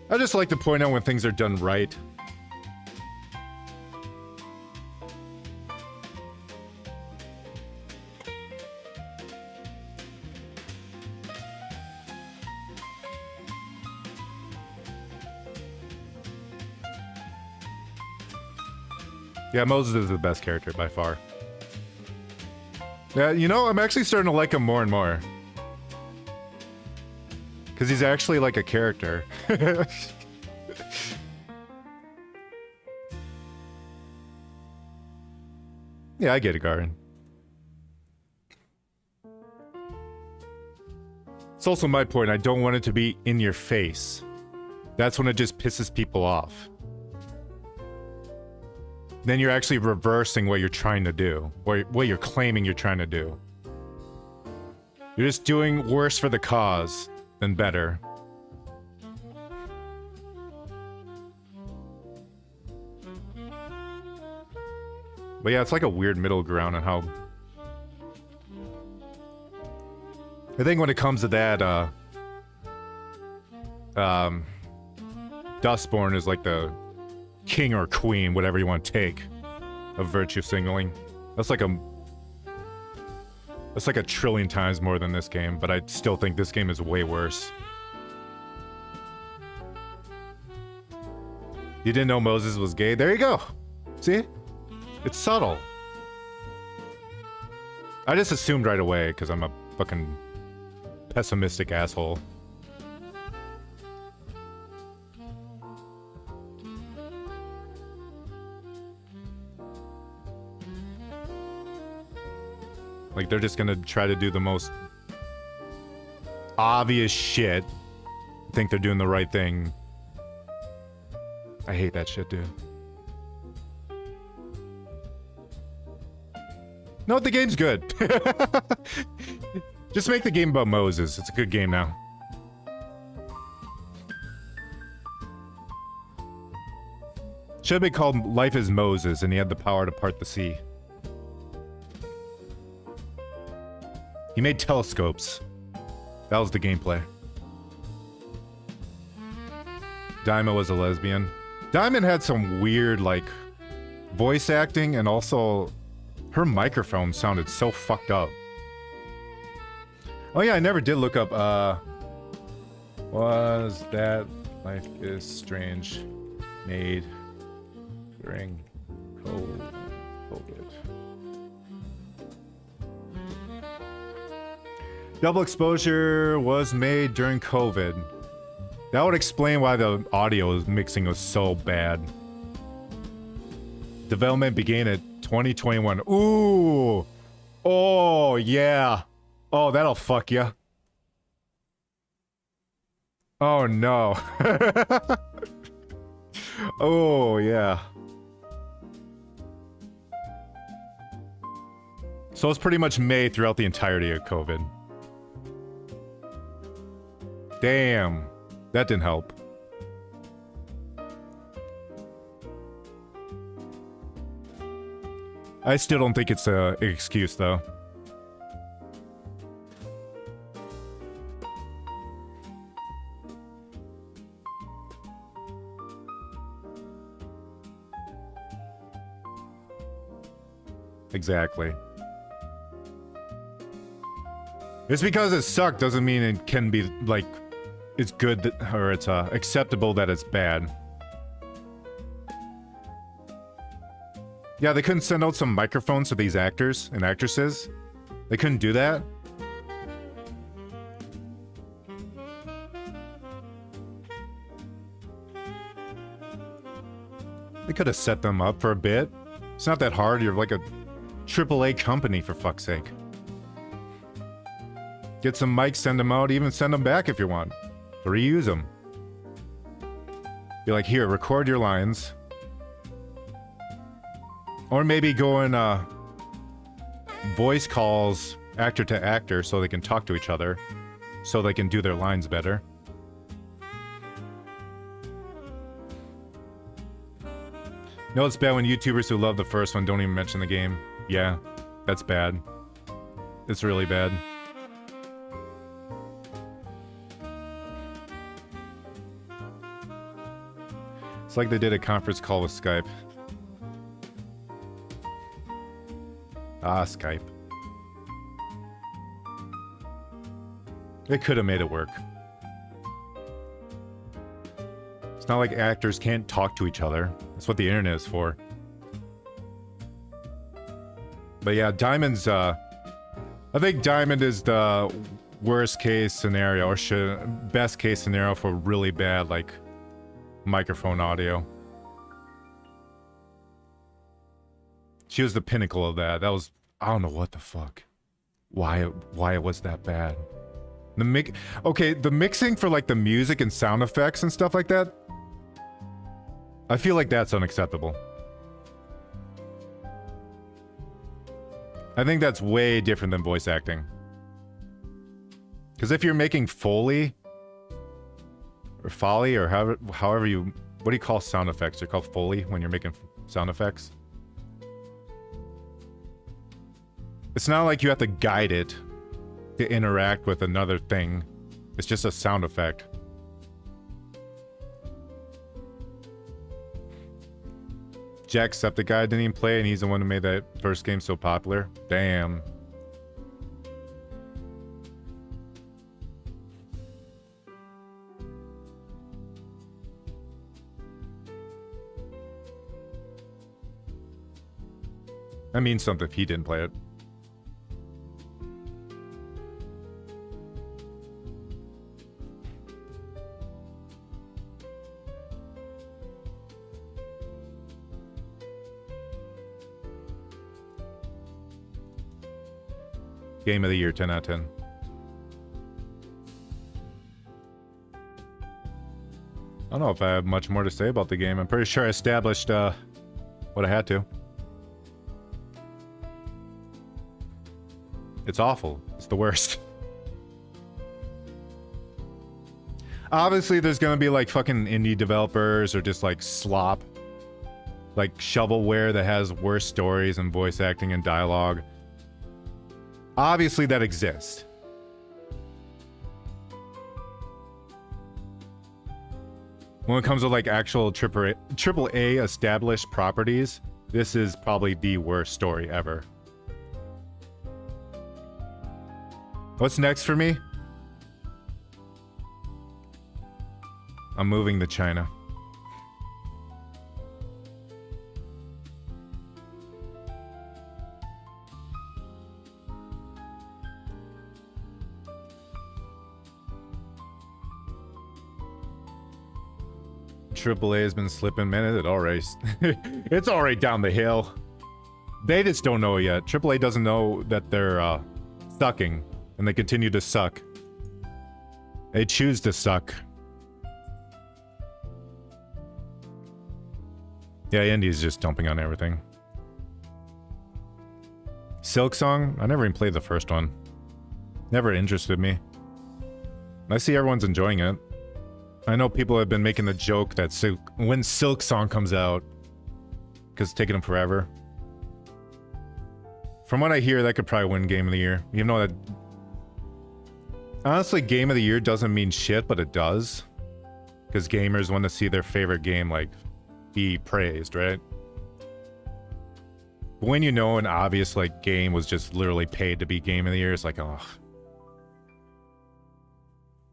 I just like to point out when things are done right. Yeah, Moses is the best character by far. Yeah, you know, I'm actually starting to like him more and more. Because he's actually like a character. Yeah, I get it, Garin. It's also my point, I don't want it to be in your face. That's when it just pisses people off. Then you're actually reversing what you're trying to do, or what you're claiming you're trying to do. You're just doing worse for the cause than better. But yeah, it's like a weird middle ground on how... I think when it comes to that, Dustborn is like the king or queen, whatever you want to take, of virtue signaling. That's like a trillion times more than this game, but I still think this game is way worse. You didn't know Moses was gay? There you go! See? It's subtle. I just assumed right away, because I'm a fucking pessimistic asshole. Like, they're just gonna try to do the most obvious shit. Think they're doing the right thing. I hate that shit, dude. No, the game's good. Just make the game about Moses. It's a good game now. Should have been called Life is Moses, and he had the power to part the sea. He made telescopes. That was the gameplay. Diamond was a lesbian. Diamond had some weird, like, voice acting, and also her microphone sounded so fucked up. Oh yeah, I never did look up, was that Life is Strange made during COVID? Double Exposure was made during COVID. That would explain why the audio mixing was so bad. Development began at 2021. Ooh! Oh, yeah. Oh, that'll fuck ya. Oh, no. Oh, yeah. So it's pretty much made throughout the entirety of COVID. Damn. That didn't help. I still don't think it's an excuse, though. Exactly. Just because it sucked doesn't mean it can be, like, it's good or it's acceptable that it's bad. Yeah, they couldn't send out some microphones to these actors and actresses. They couldn't do that. They could have set them up for a bit. It's not that hard. You're like a AAA company, for fuck's sake. Get some mics, send them out, even send them back if you want. Reuse them. Be like, here, record your lines. Or maybe go in voice calls actor to actor so they can talk to each other. So they can do their lines better. No, it's bad when YouTubers who love the first one don't even mention the game. Yeah, that's bad. It's really bad. It's like they did a conference call with Skype. Ah, Skype. They could have made it work. It's not like actors can't talk to each other. That's what the internet is for. But yeah, Diamond's, I think Diamond is the worst case scenario, or best case scenario for really bad, like, microphone audio. She was the pinnacle of that. That was, I don't know what the fuck. Why it was that bad. The mixing for like the music and sound effects and stuff like that, I feel like that's unacceptable. I think that's way different than voice acting. Because if you're making Foley, or Foley, or however you... What do you call sound effects? They're called Foley when you're making sound effects. It's not like you have to guide it to interact with another thing. It's just a sound effect. Jacksepticeye didn't even play, and he's the one who made that first game so popular. Damn. That means something if he didn't play it. Game of the year, 10 out of 10. I don't know if I have much more to say about the game. I'm pretty sure I established what I had to. It's awful. It's the worst. Obviously, there's gonna be like fucking indie developers or just like slop. Like shovelware that has worse stories and voice acting and dialogue. Obviously, that exists. When it comes to like actual AAA established properties, this is probably the worst story ever. What's next for me? I'm moving to China. AAA has been slipping, man. It's already down the hill. They just don't know yet. AAA doesn't know that they're sucking, and they continue to suck. They choose to suck. Yeah, Indy's just dumping on everything. Silk Song? I never even played the first one. Never interested me. I see everyone's enjoying it. I know people have been making the joke that when Silk Song comes out, because it's taking them forever. From what I hear, that could probably win Game of the Year. You know that... Honestly, Game of the Year doesn't mean shit, but it does. Because gamers want to see their favorite game, like, be praised, right? But when you know an obvious like game was just literally paid to be game of the year, it's like, oh.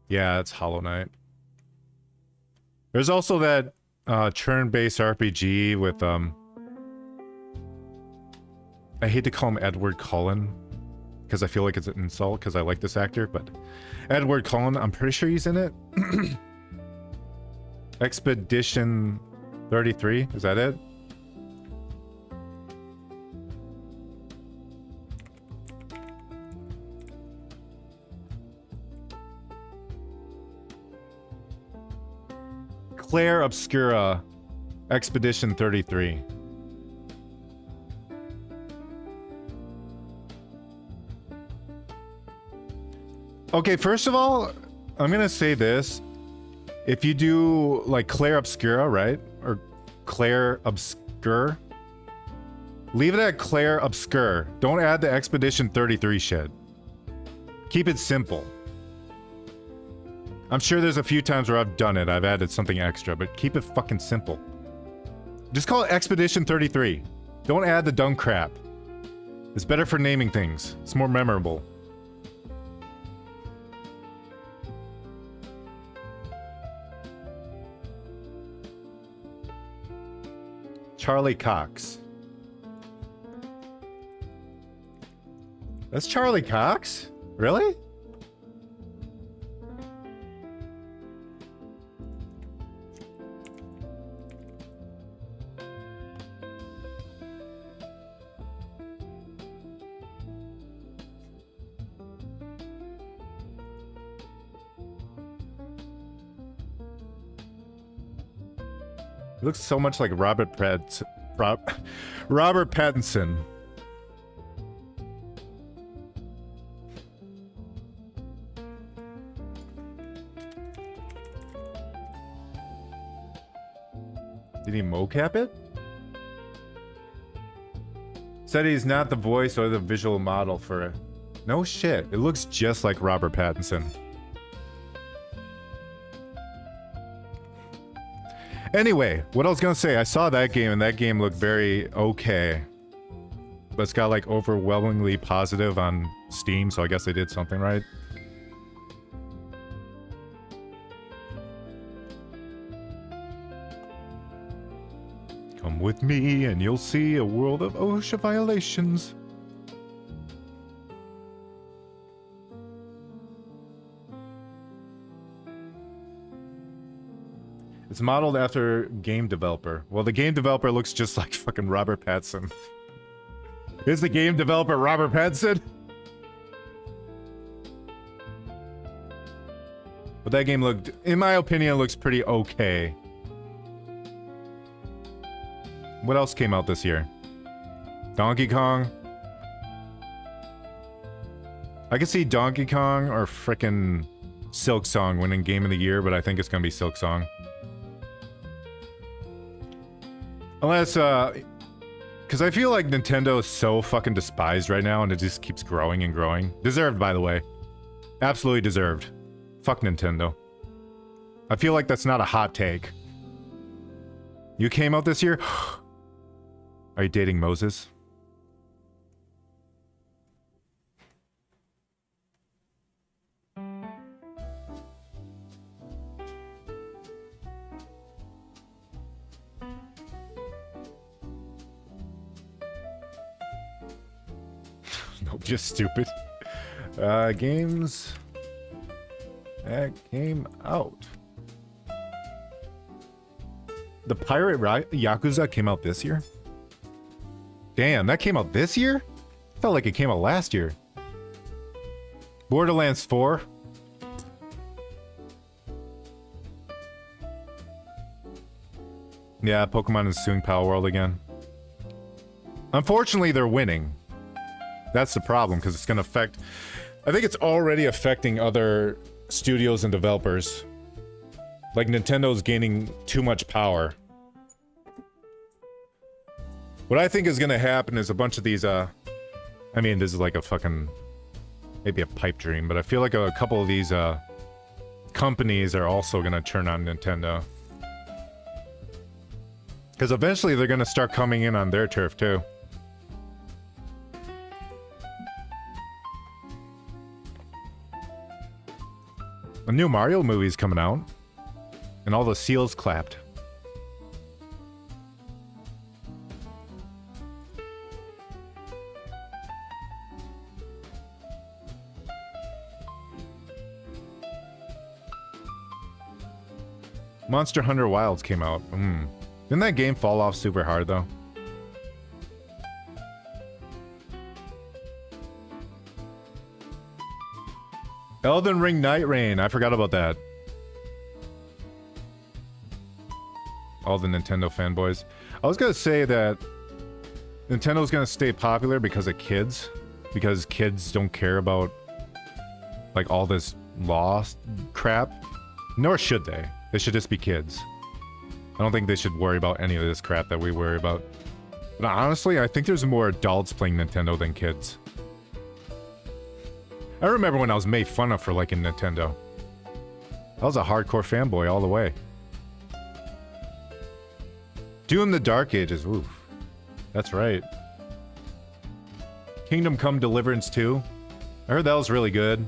Yeah, it's Hollow Knight. There's also that turn-based RPG with I hate to call him Edward Cullen because I feel like it's an insult because I like this actor, but Edward Cullen, I'm pretty sure he's in it. Expedition 33, is that it? Claire Obscura, Expedition 33. Okay, first of all, I'm gonna say this. If you do like Claire Obscura, right? Or Claire Obscure, leave it at Claire Obscure. Don't add the Expedition 33 shit. Keep it simple. I'm sure there's a few times where I've done it. I've added something extra, but keep it fucking simple. Just call it Expedition 33. Don't add the dumb crap. It's better for naming things. It's more memorable. Charlie Cox. That's Charlie Cox? Really? He looks so much like Robert Pattinson. Did he mocap it? Said he's not the voice or the visual model for it. No shit. It looks just like Robert Pattinson. Anyway, what I was gonna say, I saw that game and that game looked very okay. But it's got like overwhelmingly positive on Steam, so I guess they did something right. Come with me and you'll see a world of OSHA violations. It's modeled after game developer. Well, the game developer looks just like fucking Robert Pattinson. Is the game developer Robert Pattinson? But that game looked, in my opinion, looks pretty okay. What else came out this year? Donkey Kong. I could see Donkey Kong or frickin' Silk Song winning Game of the Year, but I think it's gonna be Silk Song. Unless, because I feel like Nintendo is so fucking despised right now and it just keeps growing and growing. Deserved, by the way. Absolutely deserved. Fuck Nintendo. I feel like that's not a hot take. You came out this year? Are you dating Moses? Nope, just stupid. Games that came out. The Pirate Yakuza came out this year? Damn, that came out this year? Felt like it came out last year. Borderlands 4. Yeah, Pokemon is suing Pal World again. Unfortunately, they're winning. That's the problem, because it's going to affect... I think it's already affecting other studios and developers. Like, Nintendo's gaining too much power. What I think is going to happen is a bunch of these, I mean, this is like a fucking... maybe a pipe dream, but I feel like a couple of these, companies are also going to turn on Nintendo. Because eventually they're going to start coming in on their turf, too. A new Mario movie's coming out. And all the seals clapped. Monster Hunter Wilds came out. Didn't that game fall off super hard, though? Elden Ring Night Rain. I forgot about that. All the Nintendo fanboys. I was gonna say that Nintendo's gonna stay popular because of kids. Because kids don't care about, like, all this law crap. Nor should they. They should just be kids. I don't think they should worry about any of this crap that we worry about. But honestly, I think there's more adults playing Nintendo than kids. I remember when I was made fun of for liking Nintendo. I was a hardcore fanboy all the way. Doom the Dark Ages, oof. That's right. Kingdom Come Deliverance 2. I heard that was really good.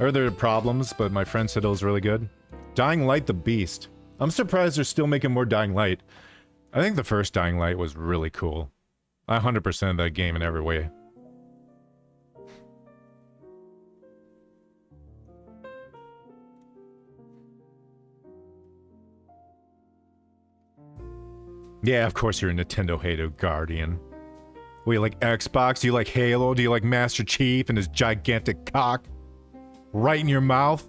I heard there were problems, but my friend said it was really good. Dying Light the Beast. I'm surprised they're still making more Dying Light. I think the first Dying Light was really cool. I 100% that game in every way. Yeah, of course you're a Nintendo hater, Guardian. Well, you like Xbox? Do you like Halo? Do you like Master Chief and his gigantic cock? Right in your mouth?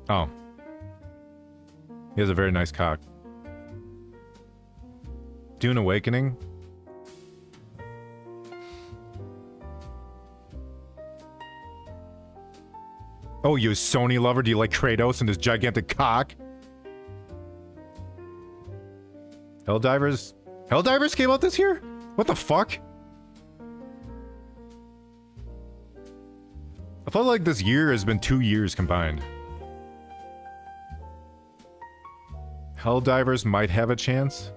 Oh. He has a very nice cock. Dune Awakening? Oh, you Sony lover? Do you like Kratos and his gigantic cock? Helldivers? Helldivers came out this year? What the fuck? I felt like this year has been 2 years combined. Helldivers might have a chance.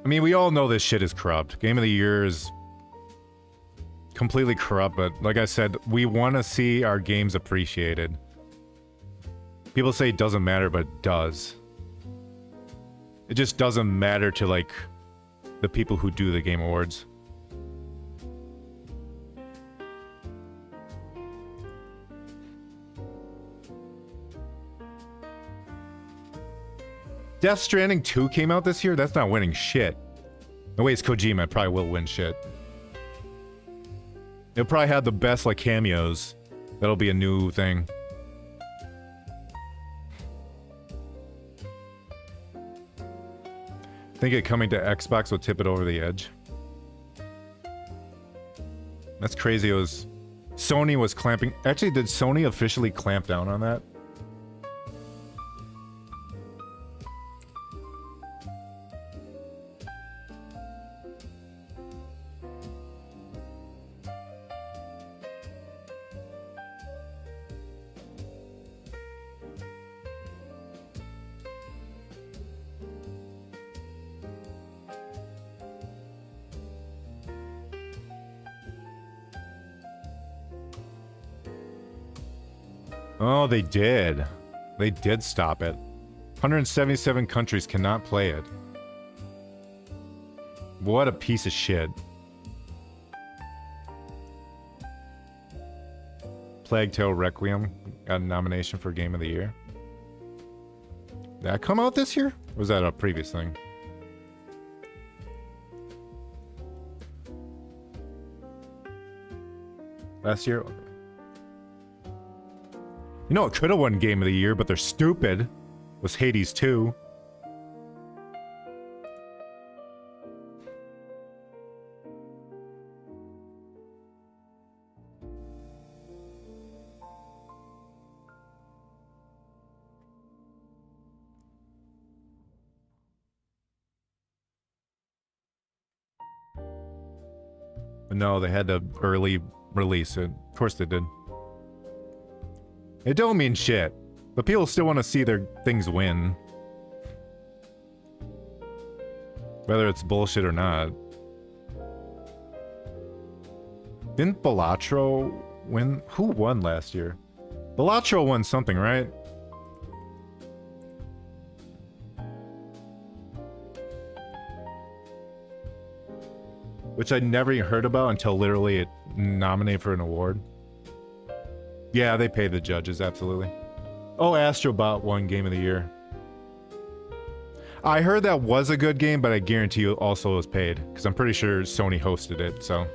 I mean, we all know this shit is corrupt. Game of the Year is completely corrupt, but like I said, we want to see our games appreciated. People say it doesn't matter, but it does. It just doesn't matter to, like, the people who do the Game Awards. Death Stranding 2 came out this year? That's not winning shit. No way, it's Kojima. It probably will win shit. It'll probably have the best, like, cameos. That'll be a new thing. Think it coming to Xbox will tip it over the edge. That's crazy. It was... Sony was clamping... Actually, did Sony officially clamp down on that? Oh, they did. They did stop it. 177 countries cannot play it. What a piece of shit. Plague Tale Requiem got a nomination for Game of the Year. Did that come out this year? Or was that a previous thing? Last year? You know, it could have won Game of the Year, but they're stupid. Was Hades 2. But no, they had to early release it. Of course they did. It don't mean shit, but people still want to see their things win. Whether it's bullshit or not. Didn't Balatro win? Who won last year? Balatro won something, right? Which I never even heard about until literally it nominated for an award. Yeah, they pay the judges, absolutely. Oh, Astrobot won Game of the Year. I heard that was a good game, but I guarantee you also was paid. Because I'm pretty sure Sony hosted it, so...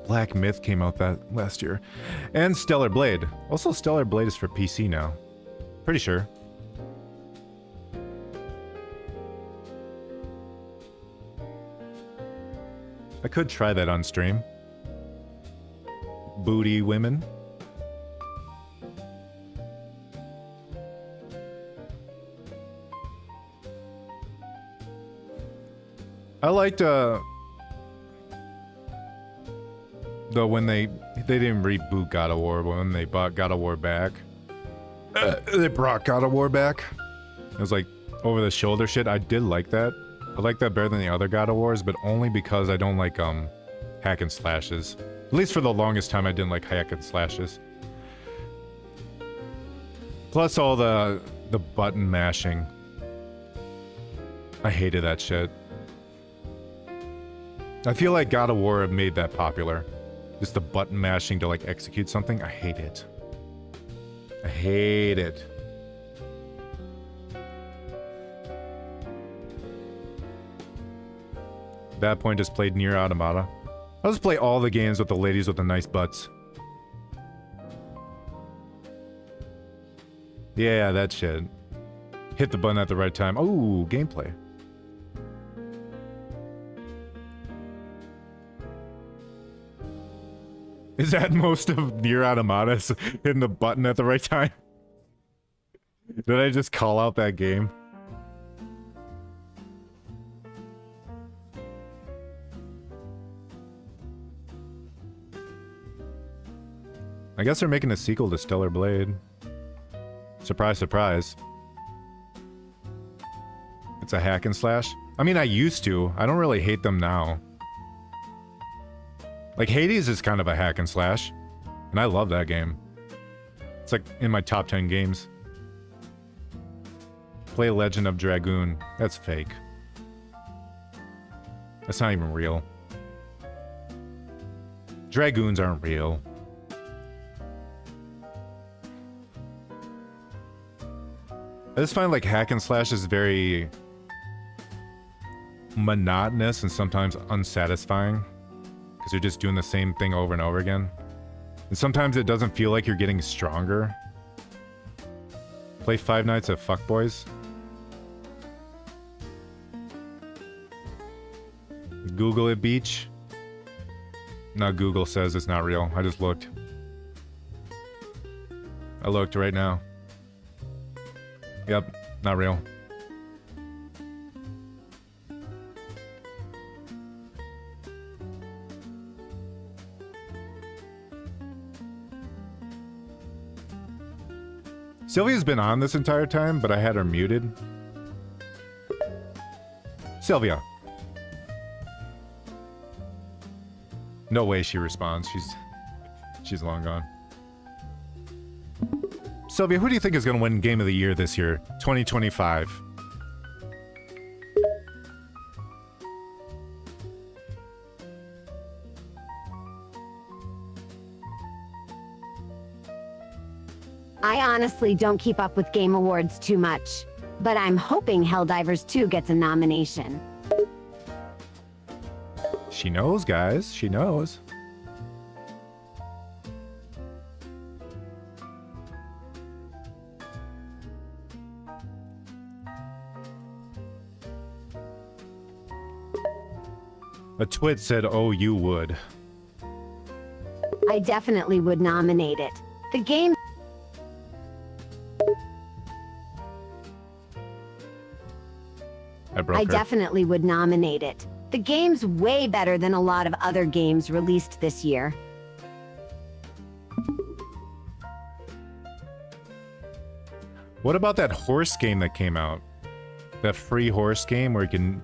Black Myth came out that last year. And Stellar Blade. Also, Stellar Blade is for PC now. Pretty sure. I could try that on stream. Booty women. I liked though when they didn't reboot God of War, but when they bought God of War back, they brought God of War back. It was like over the shoulder shit. I did like that. I like that better than the other God of Wars, but only because I don't like hack and slashes. At least for the longest time, I didn't like hack and slashes. Plus all the button mashing. I hated that shit. I feel like God of War made that popular. Just the button mashing to like execute something. I hate it. I hate it. At that point, just played Nier Automata. I'll just play all the games with the ladies with the nice butts. Yeah, that shit. Hit the button at the right time. Oh, gameplay. Is that most of Nier Automata hitting the button at the right time? Did I just call out that game? I guess they're making a sequel to Stellar Blade. Surprise, surprise. It's a hack and slash. I mean, I used to. I don't really hate them now. Like, Hades is kind of a hack and slash. And I love that game. It's like in my top 10 games. Play Legend of Dragoon. That's fake. That's not even real. Dragoons aren't real. I just find like hack and slash is very monotonous and sometimes unsatisfying because you're just doing the same thing over and over again. And sometimes it doesn't feel like you're getting stronger. Play Five Nights at Fuckboys. Google it, Beach. No, Google says it's not real. I just looked. I looked right now. Yep, not real. Sylvia's been on this entire time, but I had her muted. Sylvia. No way she responds. She's long gone. Sylvia, who do you think is going to win Game of the Year this year, 2025? I honestly don't keep up with Game Awards too much, but I'm hoping Helldivers 2 gets a nomination. She knows, guys. She knows. A twit said, oh, you would. I definitely would nominate it. The game... I definitely would nominate it. The game's way better than a lot of other games released this year. What about that horse game that came out? That free horse game where you can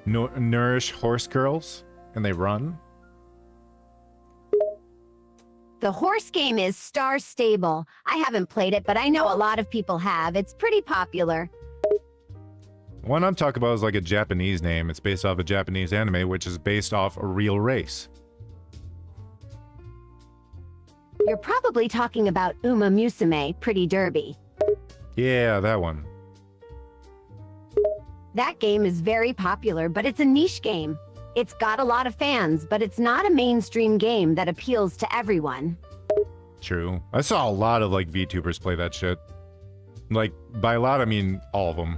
nourish horse girls and they run? The horse game is Star Stable. I haven't played it, but I know a lot of people have. It's pretty popular. One I'm talking about is like a Japanese name. It's based off a Japanese anime, which is based off a real race. You're probably talking about Uma Musume, Pretty Derby. Yeah, that one. That game is very popular, but it's a niche game. It's got a lot of fans, but it's not a mainstream game that appeals to everyone. True. I saw a lot of like VTubers play that shit. Like, by a lot, I mean all of them.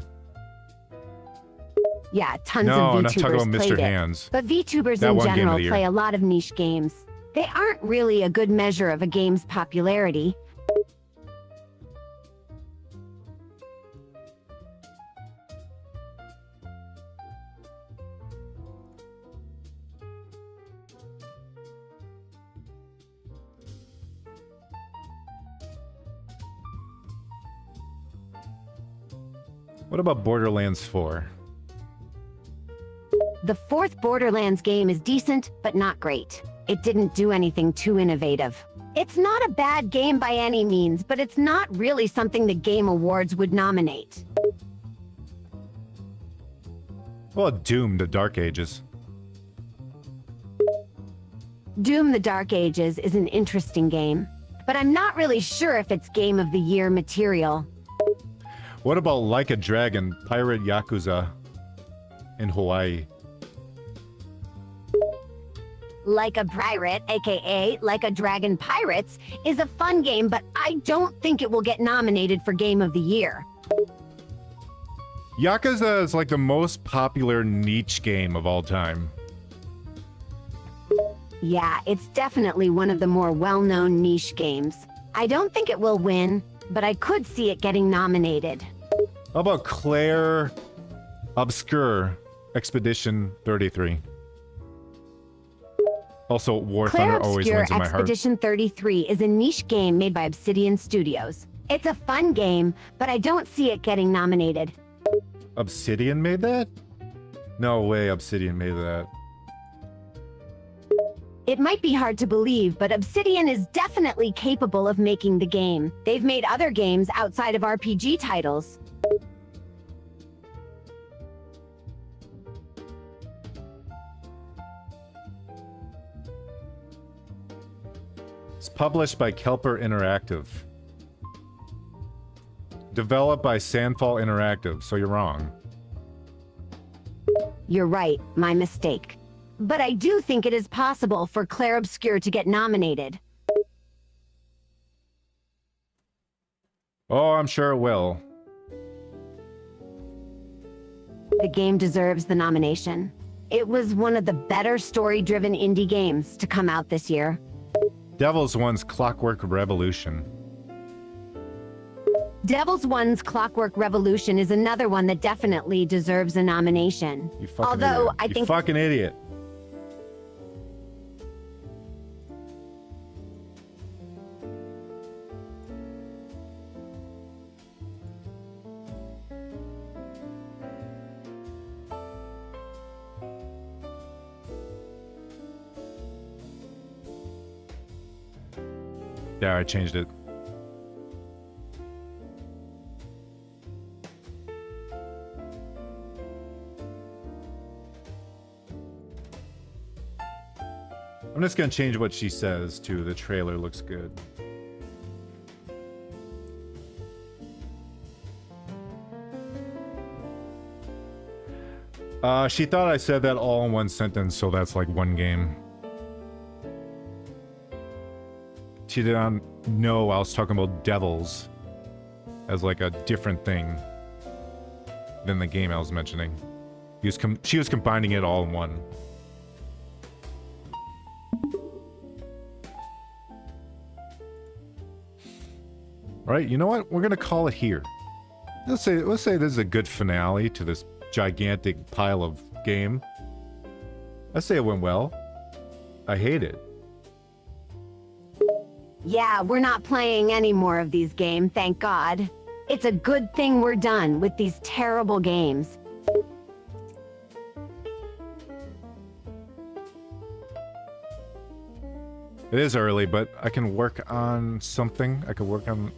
Yeah, tons of No, VTubers I'm not talking about played Mr. it. Hands. But VTubers That in one game of general the year. play a lot of niche games. They aren't really a good measure of a game's popularity. What about Borderlands 4? The fourth Borderlands game is decent, but not great. It didn't do anything too innovative. It's not a bad game by any means, but it's not really something the Game Awards would nominate. Well, Doom, The Dark Ages. Doom: The Dark Ages is an interesting game, but I'm not really sure if it's Game of the Year material. What about Like a Dragon, Pirate Yakuza in Hawaii? Like a Pirate, aka Like a Dragon Pirates, is a fun game, but I don't think it will get nominated for Game of the Year. Yakuza is like the most popular niche game of all time. Yeah, it's definitely one of the more well-known niche games. I don't think it will win, but I could see it getting nominated. How about Claire Obscure Expedition 33? Also, War Claire Thunder always Obscure wins in my heart. Expedition 33 is a niche game made by Obsidian Studios. It's a fun game, but I don't see it getting nominated. Obsidian made that? No way Obsidian made that. It might be hard to believe, but Obsidian is definitely capable of making the game. They've made other games outside of RPG titles. It's published by Kelper Interactive. Developed by Sandfall Interactive, so you're wrong. You're right, my mistake. But I do think it is possible for Claire Obscure to get nominated. Oh, I'm sure it will. The game deserves the nomination. It was one of the better story-driven indie games to come out this year. Devil's One's Clockwork Revolution. Devil's One's Clockwork Revolution is another one that definitely deserves a nomination. You fucking Although idiot. I You think fucking idiot. Yeah, I changed it. I'm just gonna change what she says too. The trailer looks good. She thought I said that all in one sentence, so that's like one game. She did not know I was talking about devils as like a different thing than the game I was mentioning. She was combining it all in one. All right, you know what? We're gonna call it here. Let's say this is a good finale to this gigantic pile of game. I say it went well. I hate it. Yeah, we're not playing any more of these games, thank God. It's a good thing we're done with these terrible games. It is early, but I can work on something. I can work on...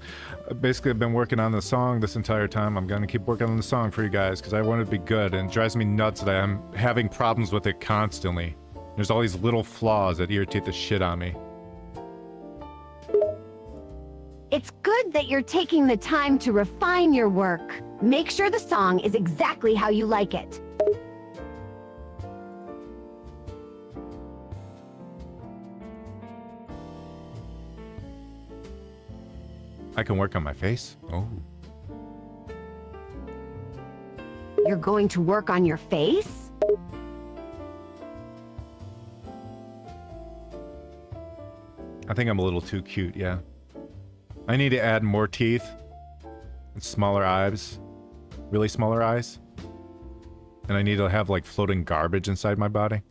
Basically, I've been working on the song this entire time. I'm going to keep working on the song for you guys, because I want it to be good, and it drives me nuts that I'm having problems with it constantly. There's all these little flaws that irritate the shit on me. It's good that you're taking the time to refine your work. Make sure the song is exactly how you like it. I can work on my face? Oh. You're going to work on your face? I think I'm a little too cute, yeah. I need to add more teeth. And smaller eyes. Really smaller eyes. And I need to have, like, floating garbage inside my body.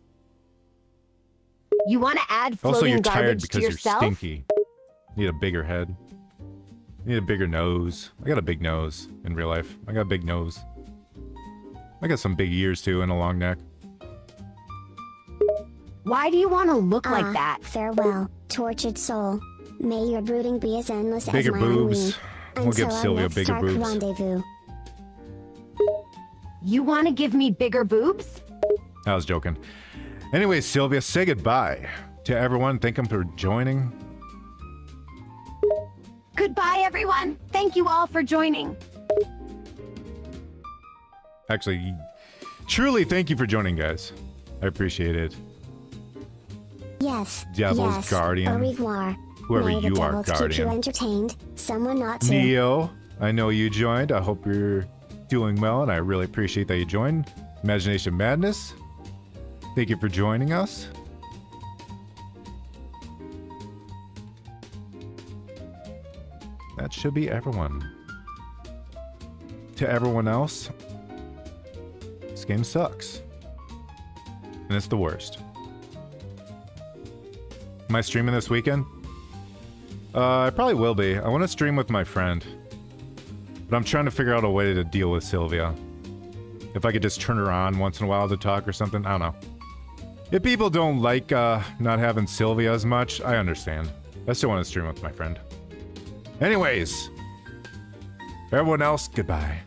You want to add Also, floating you're tired garbage because to yourself? you're stinky. Need a bigger head. Need a bigger nose. I got a big nose in real life. I got a big nose. I got some big ears too and a long neck. Why do you want to look like that? Farewell, tortured soul. May your brooding be as endless Bigger as my boobs. ennui. We'll give Until our Sylvia next bigger dark boobs. rendezvous. You want to give me bigger boobs? I was joking. Anyway, Sylvia, say goodbye to everyone. Thank them for joining. Goodbye, everyone. Thank you all for joining. Actually, truly thank you for joining, guys. I appreciate it. Yes. Devil's yes. Guardian. Au revoir. Whoever May the you are, devils keep you Guardian. entertained. Someone not to. Neo, I know you joined. I hope you're doing well, and I really appreciate that you joined. Imagination Madness, thank you for joining us. That should be everyone. To everyone else, this game sucks. And it's the worst. Am I streaming this weekend? I probably will be. I want to stream with my friend. But I'm trying to figure out a way to deal with Sylvia. If I could just turn her on once in a while to talk or something, I don't know. If people don't like not having Sylvia as much, I understand. I still want to stream with my friend. Anyways, everyone else, goodbye.